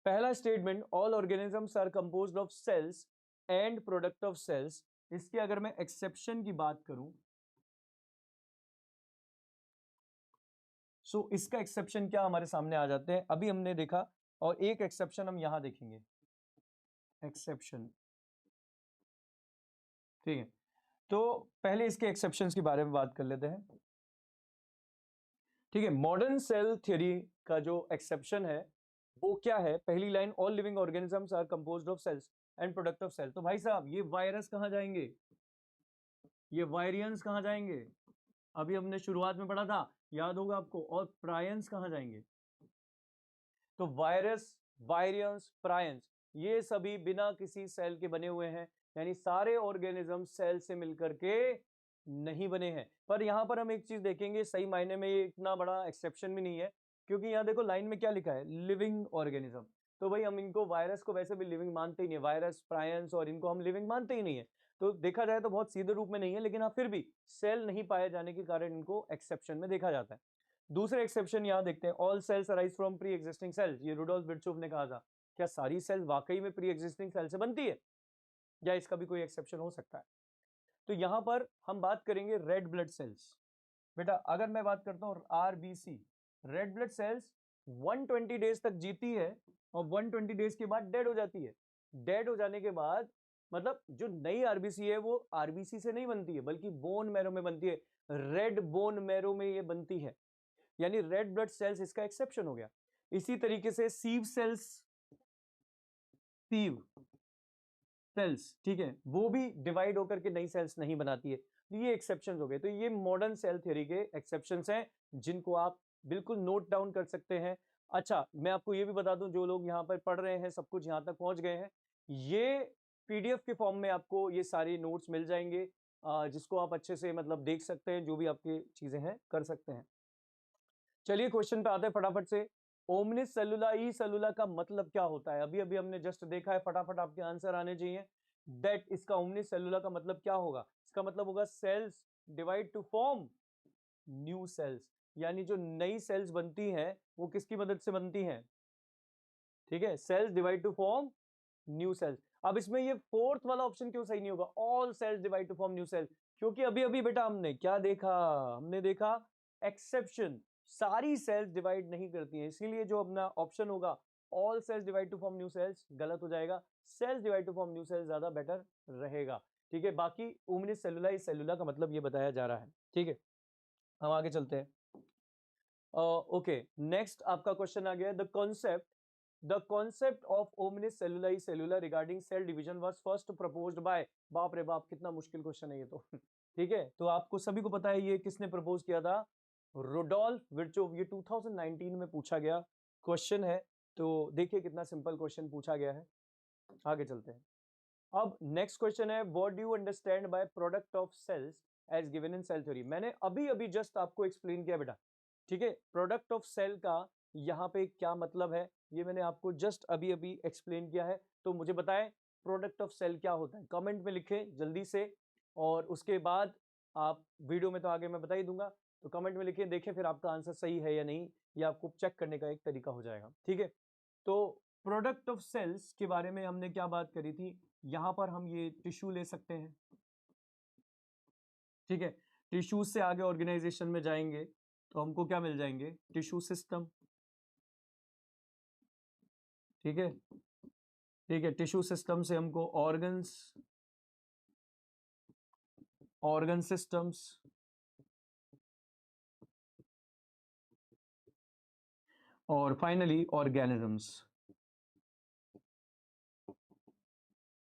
पहला statement all organisms are composed of cells and product of cells, इसके अगर मैं एक्सेप्शन की बात करूं सो इसका एक्सेप्शन क्या हमारे सामने आ जाते हैं, अभी हमने देखा, और एक एक्सेप्शन हम यहां देखेंगे, एक्सेप्शन। ठीक है, तो पहले इसके एक्सेप्शंस के बारे में बात कर लेते हैं। ठीक है, मॉडर्न सेल थ्योरी का जो एक्सेप्शन है वो क्या है, पहली line, all living organisms are composed of cells and product of cell. तो भाई साहब ये वायरस कहां जाएंगे, ये वायरियंस कहां जाएंगे, अभी हमने शुरुआत में पढ़ा था, याद होगा आपको, और प्रायंस कहां जाएंगे। तो वायरस, वायरियंस, प्रायंस, ये सभी बिना किसी सेल के बने हुए हैं, यानी सारे ऑर्गेनिज्म सेल से मिलकर के नहीं बने हैं। पर यहां पर हम एक चीज देखेंगे, सही मायने में ये इतना बड़ा एक्सेप्शन भी नहीं है, क्योंकि यहां देखो लाइन में क्या लिखा है, लिविंग ऑर्गेनिज्म। तो भाई हम इनको, वायरस को वैसे भी लिविंग मानते ही नहीं, वायरस, प्रायंस और इनको हम लिविंग मानते ही नहीं है। तो देखा जाए तो बहुत सीधे रूप में नहीं है, लेकिन हाँ फिर भी सेल नहीं पाए जाने के कारण इनको एक्सेप्शन में देखा जाता है। दूसरे एक्सेप्शन यहां देखते हैं, all cells arise from pre existing cells. ये रुडोल्फ विर्चोव ने कहा था। क्या सारी सेल वाकई में प्री एग्जिस्टिंग सेल से बनती है, या इसका भी कोई एक्सेप्शन हो सकता है। तो यहां पर हम बात करेंगे रेड ब्लड सेल्स। बेटा अगर मैं बात करता हूं RBC, red blood cells 120 days तक जीती है और 120 डेज के बाद डेड हो जाती है। डेड हो जाने के बाद मतलब जो नई आरबीसी है वो आरबीसी से नहीं बनती है, बल्कि बोन मैरो में बनती है, रेड बोन मैरो में ये बनती है, यानी रेड ब्लड सेल्स इसका एक्सेप्शन हो गया। इसी तरीके से सीव सेल्स, सीव सेल्स, ठीक है, वो भी डिवाइड होकर के नई सेल्स नहीं बनाती है। तो ये एक्सेप्शंस हो गए। तो ये मॉडर्न सेल थ्योरी के एक्सेप्शंस हैं, जिनको आप बिल्कुल नोट डाउन कर सकते हैं। अच्छा, मैं आपको ये भी बता दूं, जो लोग यहाँ पर पढ़ रहे हैं, सब कुछ यहाँ तक पहुंच गए हैं, ये पीडीएफ के फॉर्म में आपको ये सारे नोट्स मिल जाएंगे, जिसको आप अच्छे से मतलब देख सकते हैं, जो भी आपकी चीजें हैं कर सकते हैं। चलिए क्वेश्चन पे आते हैं फटाफट से। ओमनिस सेलुला ई सेलुला का मतलब क्या होता है, अभी अभी हमने जस्ट देखा है, फटाफट आपके आंसर आने चाहिए। दैट इसका ओमनिस सेलुला का मतलब क्या होगा, इसका मतलब होगा cells divide to form new cells, यानी जो नई सेल्स बनती हैं वो किसकी मदद से बनती हैं, ठीक है, cells divide to form new cells. अब इसमें ये फोर्थ वाला ऑप्शन क्यों सही नहीं होगा, all cells divide to form new cell, क्योंकि अभी अभी बेटा हमने क्या देखा, हमने देखा एक्सेप्शन, सारी सेल्स डिवाइड नहीं करती हैं, इसीलिए जो अपना ऑप्शन होगा all cells divide to form new cells गलत हो जाएगा, cells divide to form new cells ज्यादा बेटर रहेगा। ठीक है, बाकी ओमनिस सेलुला इस सेलुला का मतलब ये बताया जा रहा है। ठीक है, हम आगे चलते हैं। ओके, नेक्स्ट आपका क्वेश्चन आ गया, द कॉन्सेप्ट ऑफ ओमनिस सेलुलाई सेलुला regarding cell division was first proposed by, बाप रे बाप कितना मुश्किल क्वेश्चन है ये तो ठीक है, तो आपको सभी को पता है ये किसने प्रपोज किया था, रुडोल्फ विर्चोव। ये 2019 में पूछा गया क्वेश्चन है, तो देखिए कितना सिंपल क्वेश्चन पूछा गया है। आगे चलते हैं। अब नेक्स्ट क्वेश्चन है, what do you understand by product of cells as given in cell theory. मैंने अभी अभी जस्ट आपको एक्सप्लेन किया बेटा, ठीक है, प्रोडक्ट ऑफ सेल का यहाँ पे क्या मतलब है, ये मैंने आपको जस्ट अभी अभी एक्सप्लेन किया है। तो मुझे बताएं प्रोडक्ट ऑफ सेल क्या होता है, कमेंट में लिखें जल्दी से, और उसके बाद आप वीडियो में तो आगे मैं बता ही दूंगा, तो कमेंट में लिखें, देखें फिर आपका आंसर सही है या नहीं, ये आपको चेक करने का एक तरीका हो जाएगा। ठीक है, तो प्रोडक्ट ऑफ सेल्स के बारे में हमने क्या बात करी थी, यहां पर हम ये टिश्यू ले सकते हैं। ठीक है, टिश्यू से आगे ऑर्गेनाइजेशन में जाएंगे तो हमको क्या मिल जाएंगे, टिश्यू सिस्टम। ठीक है, ठीक है, टिश्यू सिस्टम से हमको ऑर्गन्स, ऑर्गन सिस्टम्स, और फाइनली ऑर्गेनिजम्स।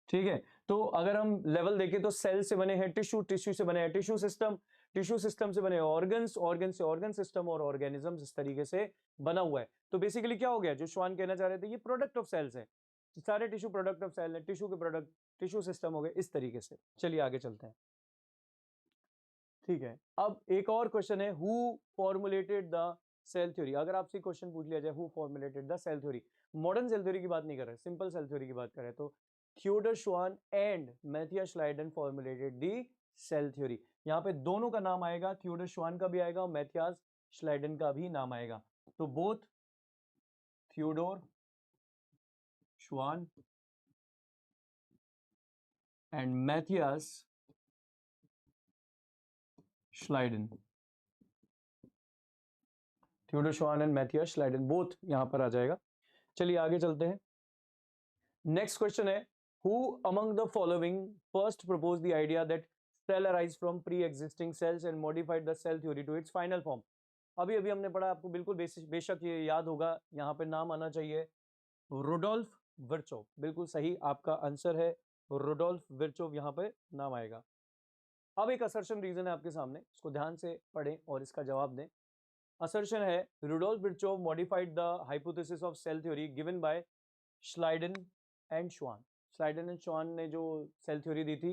ठीक है, तो अगर हम लेवल देखें तो सेल से बने हैं टिश्यू, टिश्यू से बने हैं टिश्यू सिस्टम, टिश्यू सिस्टम से बने ऑर्गन्स, ऑर्गन से ऑर्गन सिस्टम, और ऑर्गेनिजम्स, इस तरीके से बना हुआ है। तो बेसिकली क्या हो गया, जो श्वान कहना चाह रहे थे, ये प्रोडक्ट ऑफ सेल्स है, सारे टिश्यू प्रोडक्ट ऑफ सेल है, टिश्यू के प्रोडक्ट टिश्यू सिस्टम हो गए, इस तरीके से। चलिए आगे चलते हैं। ठीक है, अब एक और क्वेश्चन है, who formulated the cell theory. अगर आपसे क्वेश्चन पूछ लिया जाए who formulated the cell theory, modern cell theory की बात नहीं कर रहे, सिंपल सेल थ्योरी की बात कर रहे हैं, तो Theodor Schwann and Matthias Schleiden formulated the cell theory. यहाँ पे दोनों का नाम आएगा, थियोडर श्वान का भी आएगा और मैथियास श्लाइडन का भी नाम आएगा। तो both Theodor Schwann and Matthias Schleiden Theodor Schwann and Matthias Schleiden both यहां पर आ जाएगा। चलिए आगे चलते हैं। नेक्स्ट क्वेश्चन है, who among the following first propose the idea that cell arise from pre existing cells and modified the cell theory to its final form. अभी अभी हमने पढ़ा, आपको बिल्कुल बेशक ये याद होगा, यहाँ पे नाम आना चाहिए रुडोल्फ विर्चोव। बिल्कुल सही आपका आंसर है, रुडोल्फ विर्चोव यहाँ पे नाम आएगा। अब एक असर्शन रीजन है आपके सामने, इसको ध्यान से पढ़ें और इसका जवाब दें। असर्शन है, Rudolf Virchow modified the hypothesis of cell theory given by Schleiden and Schwann. Schleiden and श्वान ने जो सेल थ्योरी दी थी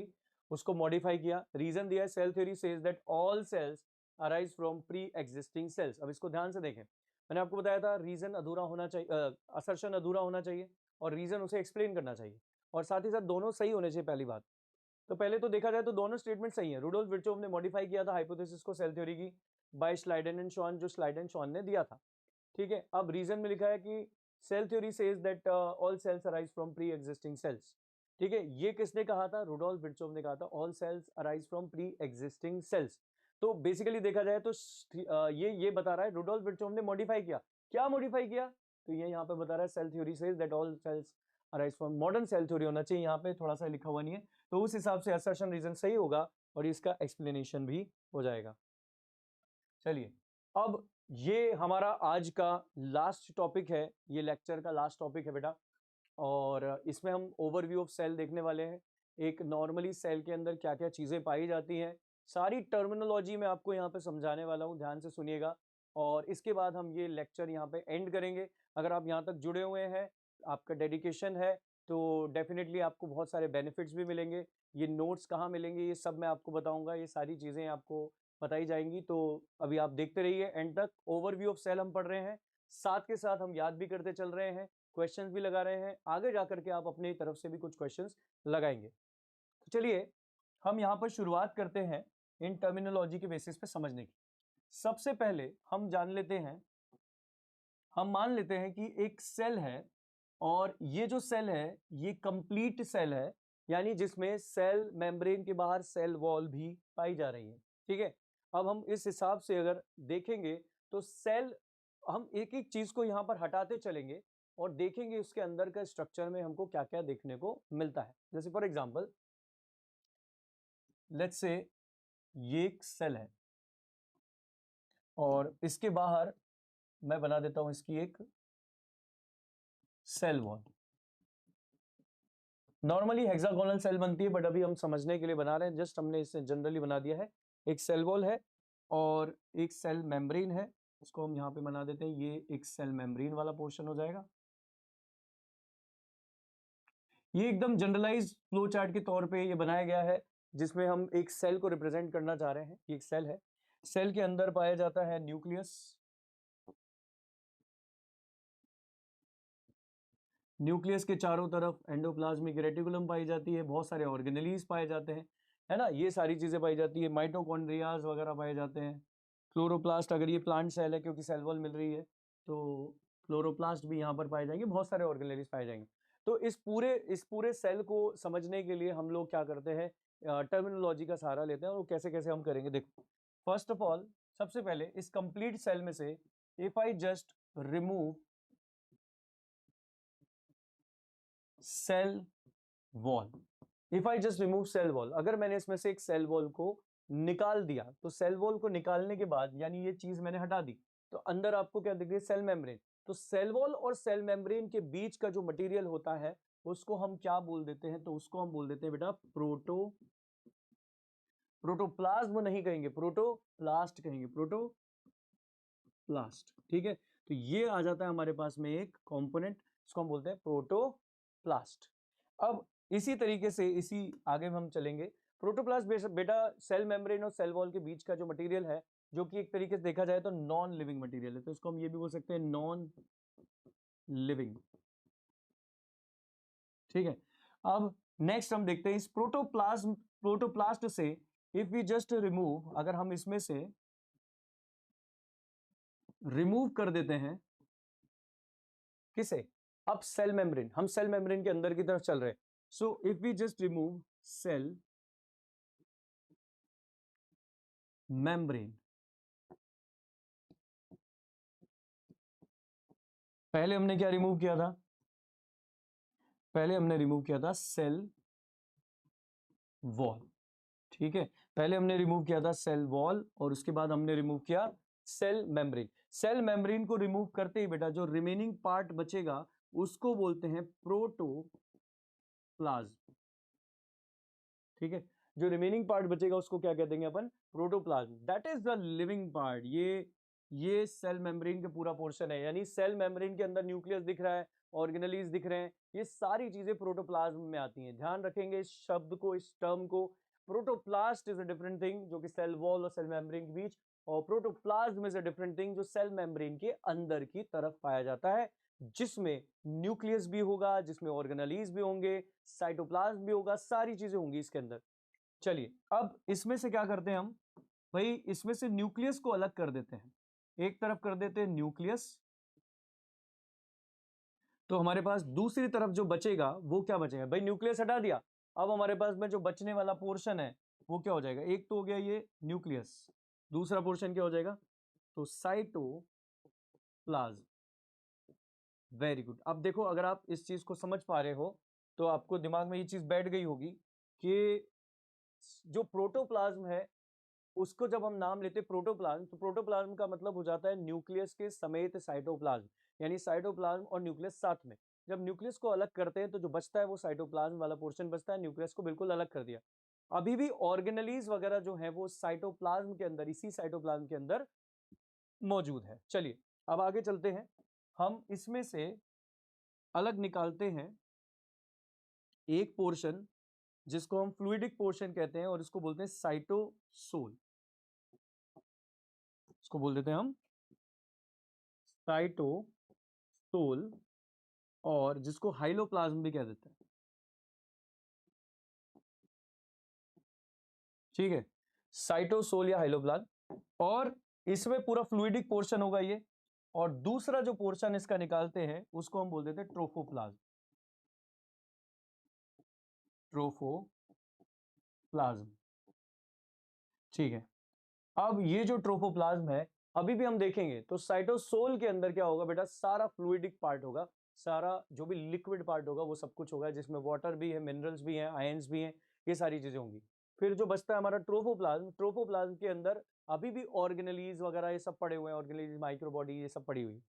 उसको मॉडिफाई किया। रीजन दिया है, cell theory says that all cells arise from pre existing cells. अब इसको ध्यान से देखें, मैंने आपको बताया था रीजन अधूरा होना चाहिए, असर्शन अधूरा होना चाहिए और रीजन उसे एक्सप्लेन करना चाहिए, और साथ ही साथ दोनों सही होने चाहिए। पहली बात तो पहले तो देखा जाए तो दोनों स्टेटमेंट सही है। रुडोल्फ विर्चोव ने मॉडिफाई किया था हाइपोथेसिस को सेल थ्योरी की बाय श्लाइडन एंड श्वान, जो श्लाइडन श्वान ने दिया था। ठीक है, अब रीजन में लिखा है कि cell theory says that all cells arise from pre existing cells. ठीक है, ये किसने कहा था? रुडोल्फ विर्चोव ने कहा था all cells arise from pre existing cells. तो बेसिकली देखा जाए तो ये बता रहा है रुडोल्फ विर्चोव ने मॉडिफाई किया। क्या मॉडिफाई किया? तो ये यहाँ पे बता रहा है cell theory says that all cells arise from, modern cell theory होना चाहिए, यहाँ पे थोड़ा सा लिखा हुआ नहीं है, तो उस हिसाब से असर्शन रीजन सही होगा और इसका एक्सप्लेनेशन भी हो जाएगा। चलिए, अब ये हमारा आज का लास्ट टॉपिक है, ये लेक्चर का लास्ट टॉपिक है बेटा, और इसमें हम ओवरव्यू ऑफ सेल देखने वाले हैं। एक नॉर्मली सेल के अंदर क्या क्या चीज़ें पाई जाती हैं, सारी टर्मिनोलॉजी मैं आपको यहाँ पे समझाने वाला हूँ, ध्यान से सुनिएगा। और इसके बाद हम ये लेक्चर यहाँ पे एंड करेंगे। अगर आप यहाँ तक जुड़े हुए हैं, आपका डेडिकेशन है, तो डेफिनेटली आपको बहुत सारे बेनिफिट्स भी मिलेंगे। ये नोट्स कहाँ मिलेंगे ये सब मैं आपको बताऊंगा, ये सारी चीज़ें आपको बताई जाएंगी। तो अभी आप देखते रहिए एंड तक। ओवरव्यू ऑफ सेल हम पढ़ रहे हैं, साथ के साथ हम याद भी करते चल रहे हैं, क्वेश्चंस भी लगा रहे हैं, आगे जाकर के आप अपनी तरफ से भी कुछ क्वेश्चंस लगाएंगे। तो चलिए हम यहाँ पर शुरुआत करते हैं इन टर्मिनोलॉजी के बेसिस पे समझने की। सबसे पहले हम जान लेते हैं, हम मान लेते हैं कि एक सेल है और ये जो सेल है ये कंप्लीट सेल है, यानी जिसमें सेल मेम्ब्रेन के बाहर सेल वॉल भी पाई जा रही है। ठीक है, अब हम इस हिसाब से अगर देखेंगे तो सेल, हम एक एक चीज को यहाँ पर हटाते चलेंगे और देखेंगे उसके अंदर का स्ट्रक्चर में हमको क्या क्या देखने को मिलता है। जैसे फॉर एग्जांपल लेट्स से ये एक सेल है और इसके बाहर मैं बना देता हूं इसकी एक cell wall. Normally hexagonal cell बनती है, बट अभी हम समझने के लिए बना रहे हैं, जस्ट हमने इसे जनरली बना दिया है। एक सेल वॉल है और एक सेल मेम्ब्रेन है, इसको हम यहाँ पे बना देते हैं, ये एक सेल मेम्ब्रेन वाला पोर्शन हो जाएगा। ये एकदम जनरलाइज फ्लो चार्ट के तौर पे ये बनाया गया है, जिसमें हम एक सेल को रिप्रेजेंट करना चाह रहे हैं। ये एक सेल है, सेल के अंदर पाया जाता है न्यूक्लियस, न्यूक्लियस के चारों तरफ एंडोप्लाज्मिक रेटिकुलम पाई जाती है, बहुत सारे ऑर्गेनेलीज पाए जाते हैं, है ना, ये सारी चीजें पाई जाती है, माइटोकॉन्ड्रियाज वगैरह पाए जाते हैं, क्लोरोप्लास्ट, अगर ये प्लांट सेल है क्योंकि सेल वॉल मिल रही है तो क्लोरोप्लास्ट भी यहाँ पर पाए जाएंगे, बहुत सारे ऑर्गेनेलीज पाए जाएंगे। तो इस पूरे सेल को समझने के लिए हम लोग क्या करते हैं, टर्मिनोलॉजी का सहारा लेते हैं, और कैसे कैसे हम करेंगे देखो। फर्स्ट ऑफ ऑल, सबसे पहले इस कंप्लीट सेल में से if I just remove cell wall, if I just remove cell wall, अगर मैंने इसमें से एक सेल वॉल को निकाल दिया, तो सेल वॉल को निकालने के बाद यानी ये चीज मैंने हटा दी, तो अंदर आपको क्या दिख रही है? Cell membrane. तो सेल वॉल और सेल मेम्ब्रेन के बीच का जो मटेरियल होता है उसको हम क्या बोल देते हैं? तो उसको हम बोल देते हैं बेटा प्रोटोप्लाज्म नहीं कहेंगे, प्रोटोप्लास्ट कहेंगे, प्रोटोप्लास्ट। ठीक है, तो ये आ जाता है हमारे पास में एक कंपोनेंट, इसको हम बोलते हैं प्रोटोप्लास्ट। अब इसी तरीके से इसी आगे हम चलेंगे। प्रोटोप्लास्ट बेटा सेल मेम्ब्रेन और सेल वॉल के बीच का जो मटेरियल है, जो कि एक तरीके से देखा जाए तो नॉन लिविंग मटेरियल है, तो इसको हम ये भी बोल सकते हैं नॉन लिविंग। ठीक है, अब नेक्स्ट हम देखते हैं इस प्रोटोप्लास्ट से इफ वी जस्ट रिमूव, अगर हम इसमें से रिमूव कर देते हैं किसे? अब सेल मेम्ब्रेन, हम सेल मेम्ब्रेन के अंदर की तरफ चल रहे हैं, so if we just remove cell membrane, पहले हमने क्या रिमूव किया था? पहले हमने रिमूव किया था सेल वॉल, ठीक है। पहले हमने रिमूव किया था सेल वॉल और उसके बाद हमने रिमूव किया सेल मेम्ब्रेन। सेल मेम्ब्रेन को रिमूव करते ही बेटा जो रिमेनिंग पार्ट बचेगा उसको बोलते हैं प्रोटोप्लाज्म, ठीक है। जो रिमेनिंग पार्ट बचेगा उसको क्या कह देंगे अपन? Protoplasm. That is the living part. ये सेल मेम्ब्रेन का पूरा पोर्शन है, यानी सेल मेम्ब्रेन के अंदर न्यूक्लियस दिख रहा है, ऑर्गेनेलीज दिख रहे हैं, ये सारी चीजें प्रोटोप्लाज्म में आती हैं। ध्यान रखेंगे इस शब्द को, इस टर्म को। Protoplast is a different thing जो कि सेल वॉल और सेल मेम्ब्रेन के बीच, और protoplasm is a different thing जो सेल मेम्ब्रेन के अंदर की तरफ पाया जाता है, जिसमें न्यूक्लियस भी होगा, जिसमें ऑर्गेनेलीज भी होंगे, साइटोप्लाज्म भी होगा, सारी चीजें होंगी इसके अंदर। चलिए अब इसमें से क्या करते हैं हम भाई? इसमें से न्यूक्लियस को अलग कर देते हैं, एक तरफ कर देते हैं न्यूक्लियस, तो हमारे पास दूसरी तरफ जो बचेगा वो क्या बचेगा भाई? न्यूक्लियस हटा दिया, अब हमारे पास में जो बचने वाला पोर्शन है वो क्या हो जाएगा? एक तो हो गया ये न्यूक्लियस, दूसरा पोर्शन क्या हो जाएगा? तो साइटोप्लाज्म। Very good. अब देखो अगर आप इस चीज को समझ पा रहे हो तो आपको दिमाग में ये चीज बैठ गई होगी कि जो प्रोटोप्लाज्म है उसको जब हम नाम लेते हैं प्रोटोप्लाज्म, तो प्रोटोप्लाज्म का मतलब हो जाता है न्यूक्लियस के समेत साइटोप्लाज्म, यानी साइटोप्लाज्म और न्यूक्लियस साथ में। जब न्यूक्लियस को अलग करते हैं तो जो बचता है वो साइटोप्लाज्म वाला पोर्शन बचता है, न्यूक्लियस को बिल्कुल अलग कर दिया। अभी भी ऑर्गेनेलीज वगैरह जो है वो साइटोप्लाज्म के अंदर, इसी साइटोप्लाज्म के अंदर मौजूद है। चलिए अब आगे चलते हैं, हम इसमें से अलग निकालते हैं एक पोर्शन जिसको हम फ्लूइडिक पोर्शन कहते हैं और इसको बोलते हैं साइटोसोल। इसको बोल देते हैं हम साइटोसोल, और जिसको हाइलोप्लाज्म भी कह देते हैं, ठीक है। साइटोसोल या हाइलोप्लाज्म, और इसमें पूरा फ्लूइडिक पोर्शन होगा ये, और दूसरा जो पोर्शन इसका निकालते हैं उसको हम बोल देते हैं ट्रोफोप्लाज्म। ट्रोफोप्लाज्म, ठीक है। अब ये जो ट्रोफोप्लाज्म है अभी भी हम देखेंगे तो साइटोसोल के अंदर क्या होगा बेटा? सारा फ्लूइडिक पार्ट होगा, सारा जो भी लिक्विड पार्ट होगा वो सब कुछ होगा, जिसमें वाटर भी है, मिनरल्स भी हैं, आयंस भी हैं, ये सारी चीजें होंगी। फिर जो बचता है हमारा ट्रोफोप्लाज्म, ट्रोफोप्लाज्म के अंदर अभी भी ऑर्गेनेलीज वगैरह ये सब पड़े हुए हैं, ऑर्गेनेलीज, माइक्रोबॉडी, ये सब पड़ी हुई।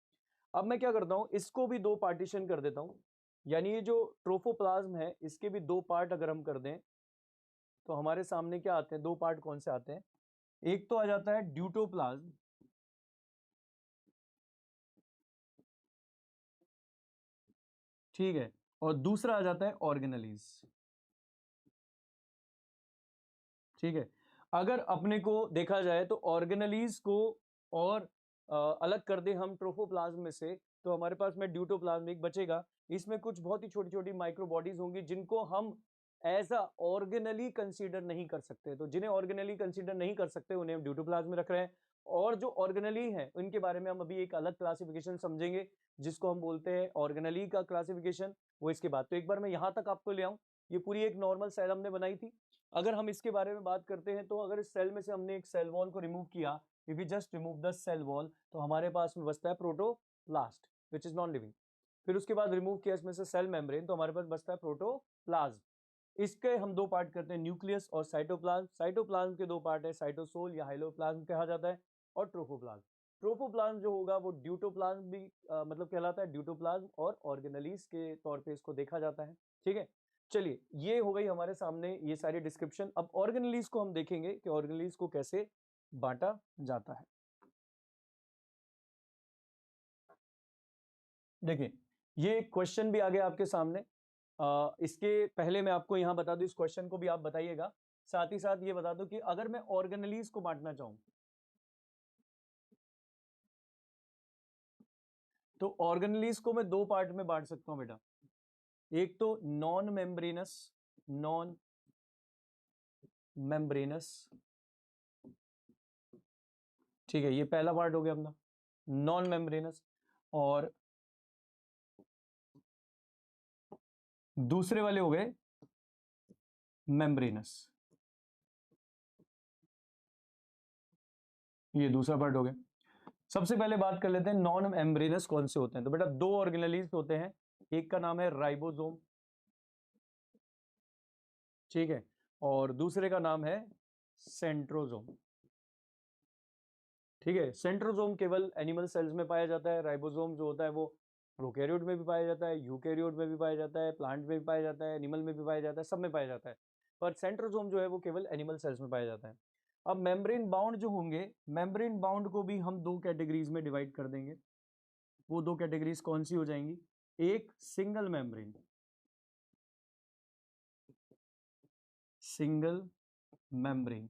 अब मैं क्या करता हूँ, इसको भी दो पार्टीशन कर देता हूँ, यानी ये जो ट्रोफोप्लाज्म है इसके भी दो पार्ट अगर हम कर दें तो हमारे सामने क्या आते हैं? दो पार्ट कौन से आते हैं? एक तो आ जाता है ड्यूटोप्लाज्म, ठीक है, और दूसरा आ जाता है ऑर्गेनेलीज, ठीक है। अगर अपने को देखा जाए तो ऑर्गेनेलीज को और अलग कर दे हम ट्रोफोप्लाज्म में से, तो हमारे पास में ड्यूटोप्लाज्म एक बचेगा। इसमें कुछ बहुत ही छोटी छोटी माइक्रोबॉडीज होंगी जिनको हम एज अ ऑर्गेनली कंसीडर नहीं कर सकते, तो जिन्हें ऑर्गेनली कंसीडर नहीं कर सकते उन्हें हम ड्यूटोप्लाज्म में रख रहे हैं। और जो ऑर्गेनली हैं उनके बारे में हम अभी एक अलग क्लासिफिकेशन समझेंगे जिसको हम बोलते हैं ऑर्गेनली का क्लासिफिकेशन, वो इसके बाद। तो एक बार मैं यहां तक आपको ले आऊं, ये पूरी एक नॉर्मल सेल हमने बनाई थी। अगर हम इसके बारे में बात करते हैं तो अगर इस सेल में से हमने एक सेल वॉल को रिमूव किया, if you just remove the cell wall, तो हमारे पास में बचता है protoplast which is non living. फिर उसके बाद रिमूव किया इसमें से सेल मेम्ब्रेन, तो हमारे पास बचता है प्रोटोप्लाज्म। इसके हम दो पार्ट करते हैं, न्यूक्लियस और साइटोप्लाज्म। साइटोप्लाज्म के दो पार्ट है, साइटोसोल या हाइलोप्लाज्म कहा जाता है, और ट्रोफोप्लाज्म। ट्रोफोप्लाज्म जो होगा वो ड्यूटोप्लाज्म भी मतलब कहलाता है, ड्यूटोप्लाज्म और ऑर्गेनेलीज के तौर पे इसको देखा जाता है, ठीक है। चलिए ये हो गई हमारे सामने ये सारी डिस्क्रिप्शन। अब ऑर्गेनेलीज को हम देखेंगे कि ऑर्गेनेलीज को कैसे बांटा जाता है। देखिए ये क्वेश्चन भी आ गया आपके सामने, इसके पहले मैं आपको यहां बता दूं, इस क्वेश्चन को भी आप बताइएगा, साथ ही साथ ये बता दो कि अगर मैं ऑर्गेनेलीज को बांटना चाहूं तो ऑर्गेनेलीज को मैं दो पार्ट में बांट सकता हूं बेटा। एक तो नॉन मेम्ब्रेनस, नॉन मेम्ब्रेनस, ठीक है, ये पहला पार्ट हो गया अपना नॉन मेम्ब्रेनस। और दूसरे वाले हो गए मेम्ब्रेनस, ये दूसरा पार्ट हो गया। सबसे पहले बात कर लेते हैं नॉन मेम्ब्रेनस कौन से होते हैं। तो बेटा दो ऑर्गेनेलीज होते हैं, एक का नाम है राइबोसोम, ठीक है, और दूसरे का नाम है सेंट्रोसोम। ठीक है, सेंट्रोसोम केवल एनिमल सेल्स में पाया जाता है, राइबोसोम जो होता है वो प्रोकैरियोट में भी पाया जाता है, यूकैरियोट में भी पाया जाता है, प्लांट में भी पाया जाता है, एनिमल में भी पाया जाता है, सब में पाया जाता है। पर सेंट्रोसोम जो है वो केवल एनिमल सेल्स में पाया जाता है। अब मेम्ब्रेन बाउंड जो होंगे, मेम्ब्रेन बाउंड को भी हम दो कैटेगरीज में डिवाइड कर देंगे। वो दो कैटेगरीज कौन सी हो जाएंगी? एक single membrane, single membrane,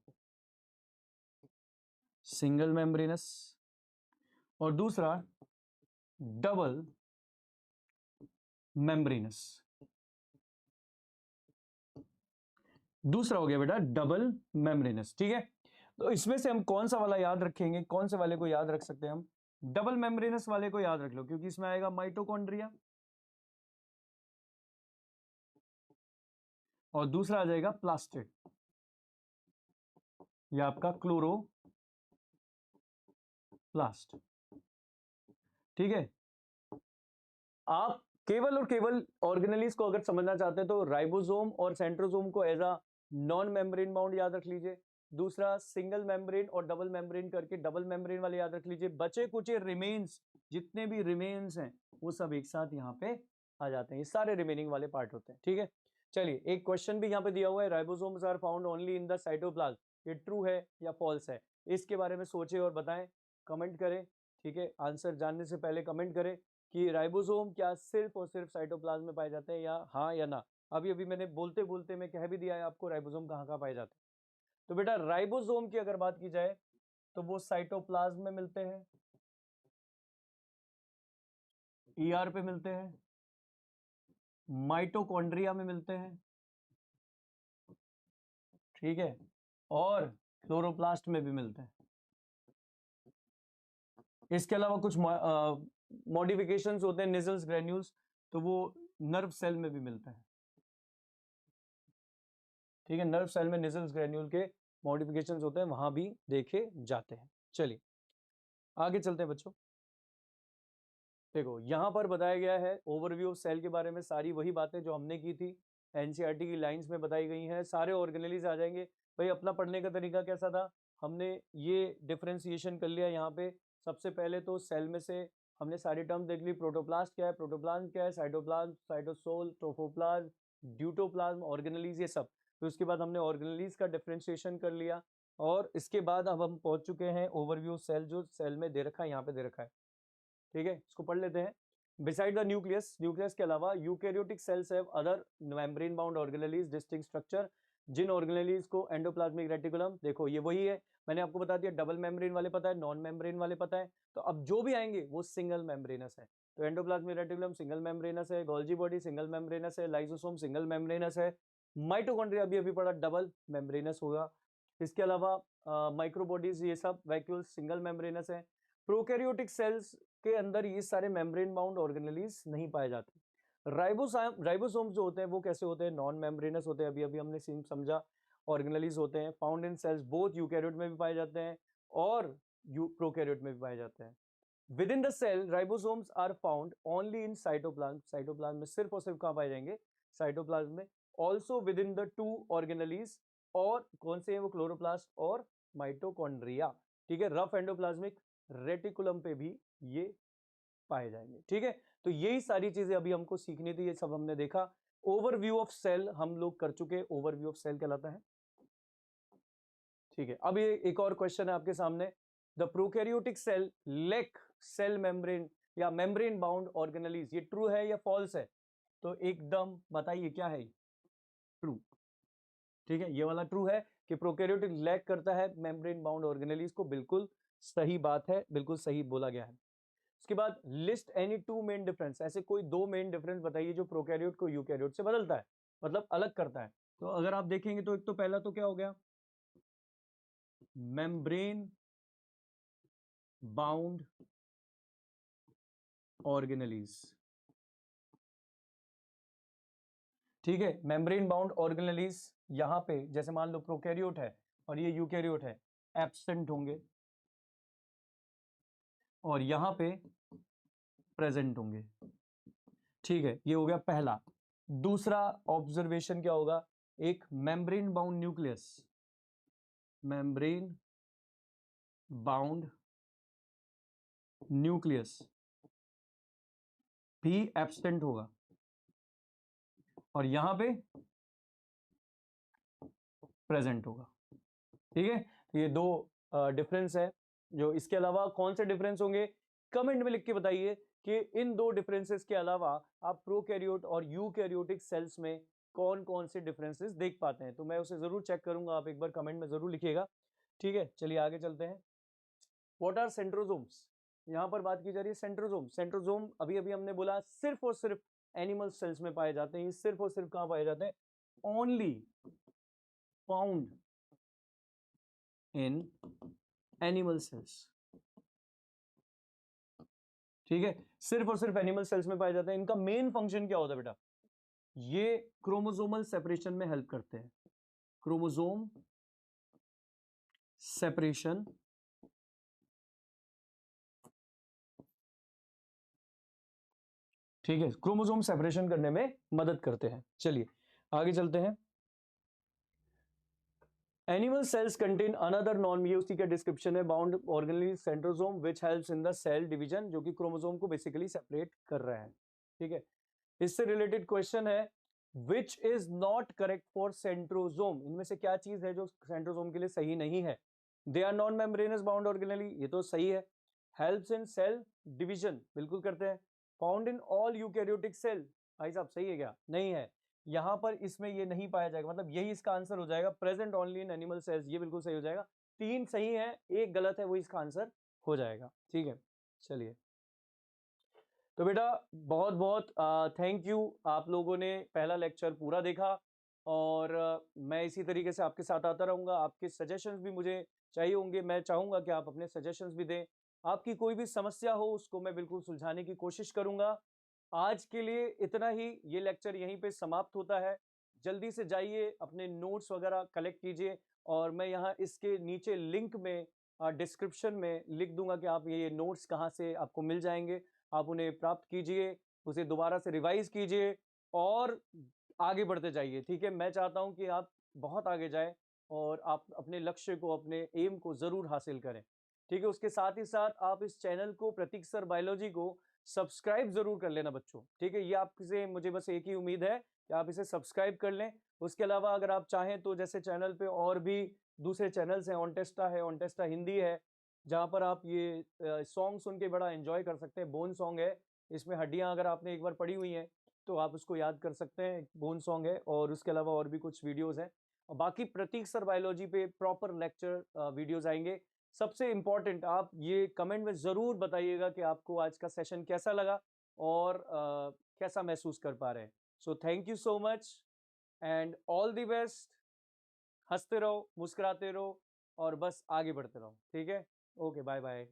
single membranes, और दूसरा डबल मेम्ब्रेनस। दूसरा हो गया बेटा डबल मेम्ब्रेनस। ठीक है, तो इसमें से हम कौन सा वाला याद रखेंगे, कौन से वाले को याद रख सकते हैं हम? डबल मेम्ब्रेनस वाले को याद रख लो, क्योंकि इसमें आएगा माइटोकॉन्ड्रिया और दूसरा आ जाएगा प्लास्टिड या आपका क्लोरोप्लास्ट। ठीक है, आप केवल और केवल ऑर्गेनेलीज को अगर समझना चाहते हैं तो राइबोसोम और सेंट्रोसोम को as a non membrane bound याद रख लीजिए। दूसरा सिंगल मेम्ब्रेन और डबल मेम्ब्रेन करके डबल मेम्ब्रेन वाले याद रख लीजिए। बचे कुछ रिमेन्स, जितने भी रिमेन्स हैं वो सब एक साथ यहाँ पे आ जाते हैं, ये सारे रिमेनिंग वाले पार्ट होते हैं। ठीक है, चलिए एक क्वेश्चन भी यहाँ पे दिया हुआ है, ribosomes are found only in the cytoplasm, ये ट्रू है या फॉल्स है? इसके बारे में सोचे और बताएं, कमेंट करें। ठीक है, आंसर जानने से पहले कमेंट करें कि राइबोसोम क्या सिर्फ और सिर्फ साइटोप्लाज्म में पाए जाते हैं, या हाँ या ना। अभी अभी मैंने बोलते बोलते मैं कह भी दिया है आपको राइबोसोम कहाँ कहाँ पाए जाते हैं। तो बेटा राइबोसोम की अगर बात की जाए तो वो साइटोप्लाज्म में मिलते हैं, ईआर पे मिलते हैं, माइटोकॉन्ड्रिया में मिलते हैं, ठीक है, और क्लोरोप्लास्ट में भी मिलते हैं। इसके अलावा कुछ मॉडिफिकेशंस होते हैं निजल्स ग्रेन्यूल्स, तो वो नर्व सेल में भी मिलते हैं। ठीक है, नर्व सेल में निजल्स ग्रेन्यूल के मॉडिफिकेशंस होते हैं, वहां भी देखे जाते हैं। चलिए आगे चलते हैं बच्चों। देखो यहां पर बताया गया है ओवरव्यू ऑफ सेल के बारे में, सारी वही बातें जो हमने की थी एनसीईआरटी की लाइंस में बताई गई हैं। सारे ऑर्गेनेलीज आ जाएंगे। भाई अपना पढ़ने का तरीका कैसा था, हमने ये डिफ्रेंसिएशन कर लिया यहाँ पे। सबसे पहले तो सेल में से हमने सारी टर्म देख ली, प्रोटोप्लास्ट क्या है, प्रोटोप्लाज्म क्या है, साइटोप्लाज्म, साइटोसोल, ट्रोफोप्लाज्म, ड्यूटोप्लाज्म, ऑर्गेनेलीज, ये सब। फिर उसके बाद हमने ऑर्गेनेलीज का डिफ्रेंशिएशन कर लिया, और इसके बाद अब हम पहुंच चुके हैं ओवरव्यू सेल, जो सेल में दे रखा है, यहाँ पे दे रखा है। ठीक है, इसको पढ़ लेते हैं। बिसाइड द न्यूक्लियस, न्यूक्लियस के अलावा eukaryotic cells have other membrane bound organelles distinct structure. जिन ऑर्गेनेलीज को एंडोप्लाज्मिक रेटिकुलम, देखो ये वही है, मैंने आपको बता दिया डबल मेम्ब्रेन वाले पता है, नॉन मेम्ब्रेन वाले पता है, तो अब जो भी आएंगे वो सिंगल मेम्ब्रेनस है। तो एंडोप्लाज्मिक रेटिकुलम सिंगल मेम्ब्रेनस है, गोल्जी बॉडी सिंगल मेम्ब्रेनस है, लाइसोसोम सिंगल मेम्ब्रेनस है, माइटोकॉन्ड्रिया अभी अभी पढ़ा डबल मेम्ब्रेनस होगा। इसके अलावा माइक्रोबॉडीज ये सब वैक्यूल्स सिंगल मेम्ब्रेनस है। प्रोकैरियोटिक सेल्स के अंदर ये सारे मेम्ब्रेन बाउंड ऑर्गेनेलीज नहीं पाए जाते। राइबोसोम्स जो होते हैं वो कैसे होते हैं, नॉन मेम्ब्रेनस होते हैं, अभी अभी हमने समझा। ऑर्गेनेलीज होते हैं, found in cells both eukaryote में भी पाए जाते हैं और प्रोकैरियोट में भी पाए जाते हैं। Within the cell ribosomes are found only in cytoplasm, cytoplasm में सिर्फ और सिर्फ कहाँ पाए जाएंगे, साइटोप्लाज्म में। Also within the two organelles, और कौन से हैं वो, क्लोरोप्लास्ट और माइटोकॉन्ड्रिया। ठीक है, रफ एंडोप्लाज्मिक रेटिकुलम पे भी ये पाए जाएंगे। ठीक है, तो यही सारी चीजें अभी हमको सीखनी थी, ये सब हमने देखा। ओवरव्यू ऑफ सेल हम लोग कर चुके, ओवरव्यू ऑफ सेल कहलाता है। ठीक है, अब ये एक और क्वेश्चन है आपके सामने, the prokaryotic cell lack cell membrane या मेम्ब्रेन बाउंड ऑर्गेनेलीज, ये ट्रू है या फॉल्स है? तो एकदम बताइए क्या है, ट्रू। ठीक है, ये वाला ट्रू है कि प्रोकैरियोटिक लैक करता है मेम्ब्रेन बाउंड ऑर्गेनेलीज को, बिल्कुल सही बात है, बिल्कुल सही बोला गया है। उसके बाद list any two main difference, ऐसे कोई दो मेन डिफरेंस बताइए जो प्रोकैरियोट को यूकैरियोट से बदलता है, मतलब अलग करता है। तो अगर आप देखेंगे तो एक तो पहला तो क्या हो गया, मेम्ब्रेन बाउंड ऑर्गेनेलीज। ठीक है, मेम्ब्रेन बाउंड ऑर्गेनेलीज यहां पे जैसे मान लो प्रोकैरियोट है और ये यूकैरियोट है, एब्सेंट होंगे। और यहां पे प्रेजेंट होंगे। ठीक है, ये हो गया पहला। दूसरा ऑब्जर्वेशन क्या होगा, एक membrane bound nucleus, membrane bound nucleus भी एब्सेंट होगा और यहां पे प्रेजेंट होगा। ठीक है, तो ये दो डिफरेंस है। जो इसके अलावा कौन से डिफरेंस होंगे, कमेंट में लिख के बताइए कि इन दो डिफरेंसेस के अलावा आप प्रोकैरियोट और यूकैरियोटिक सेल्स में कौन कौन से डिफरेंसेस देख पाते हैं। तो मैं उसे जरूर चेक करूंगा, आप एक बार कमेंट में जरूर लिखिएगा। ठीक है, चलिए आगे चलते हैं। व्हाट आर सेंट्रोजोम्स, यहां पर बात की जा रही है सेंट्रोजोम। सेंट्रोजोम अभी अभी हमने बोला सिर्फ और सिर्फ एनिमल सेल्स में पाए जाते हैं। सिर्फ और सिर्फ कहां पाए जाते हैं, only found in animal cells. ठीक है, सिर्फ और सिर्फ एनिमल सेल्स में पाए जाते हैं। इनका मेन फंक्शन क्या होता है बेटा, ये क्रोमोसोमल सेपरेशन में हेल्प करते हैं। क्रोमोसोम सेपरेशन, ठीक है, क्रोमोसोम सेपरेशन करने में मदद करते हैं। चलिए आगे चलते हैं। Animal cells contain another non, ये उसी का डिस्क्रिप्शन है, bound organelle centrosome which helps in the cell division, जो कि क्रोमोसोम को बेसिकली सेपरेट कर रहा है। ठीक है, इससे रिलेटेड क्वेश्चन है, which is not correct for centrosome, इनमें से क्या चीज है जो सेंट्रोजोम के लिए सही नहीं है। They are non membranous bound organelle, ये तो सही है। हेल्प्स इन सेल डिवीजन, बिल्कुल करते हैं। Found in all eukaryotic cell, भाई साहब सही है क्या, नहीं है। यहां पर इसमें ये नहीं पाया जाएगा, मतलब यही इसका आंसर हो जाएगा, present only in animal cells, ये बिल्कुल सही हो जाएगा। तीन सही है, एक गलत है, वो इसका आंसर हो जाएगा। ठीक है, चलिए तो बेटा बहुत बहुत थैंक यू, आप लोगों ने पहला लेक्चर पूरा देखा और मैं इसी तरीके से आपके साथ आता रहूंगा। आपके सजेशंस भी मुझे चाहिए होंगे, मैं चाहूंगा कि आप अपने सजेशंस भी दें। आपकी कोई भी समस्या हो उसको मैं बिल्कुल सुलझाने की कोशिश करूंगा। आज के लिए इतना ही, ये लेक्चर यहीं पे समाप्त होता है। जल्दी से जाइए अपने नोट्स वगैरह कलेक्ट कीजिए और मैं यहाँ इसके नीचे लिंक में डिस्क्रिप्शन में लिख दूंगा कि आप ये नोट्स कहाँ से आपको मिल जाएंगे। आप उन्हें प्राप्त कीजिए, उसे दोबारा से रिवाइज कीजिए और आगे बढ़ते जाइए। ठीक है, मैं चाहता हूं कि आप बहुत आगे जाएं और आप अपने लक्ष्य को, अपने एम को जरूर हासिल करें। ठीक है, उसके साथ ही साथ आप इस चैनल को, प्रतीक सर बायोलॉजी को सब्सक्राइब जरूर कर लेना बच्चों। ठीक है, ये आपसे मुझे बस एक ही उम्मीद है कि आप इसे सब्सक्राइब कर लें। उसके अलावा अगर आप चाहें तो जैसे चैनल पे और भी दूसरे चैनल्स हैं, ऑनटेस्टा है, ऑनटेस्टा हिंदी है, जहाँ पर आप ये सॉन्ग सुन के बड़ा एंजॉय कर सकते हैं। बोन सॉन्ग है, इसमें हड्डियां अगर आपने एक बार पढ़ी हुई हैं तो आप उसको याद कर सकते हैं, बोन सॉन्ग है। और उसके अलावा और भी कुछ वीडियोस हैं और बाकी प्रतीक सर बायोलॉजी पे प्रॉपर लेक्चर वीडियोस आएंगे। सबसे इंपॉर्टेंट, आप ये कमेंट में ज़रूर बताइएगा कि आपको आज का सेशन कैसा लगा और कैसा महसूस कर पा रहे हैं। So thank you so much and all the best. हंसते रहो, मुस्कुराते रहो और बस आगे बढ़ते रहो। ठीक है, ओके, बाय बाय।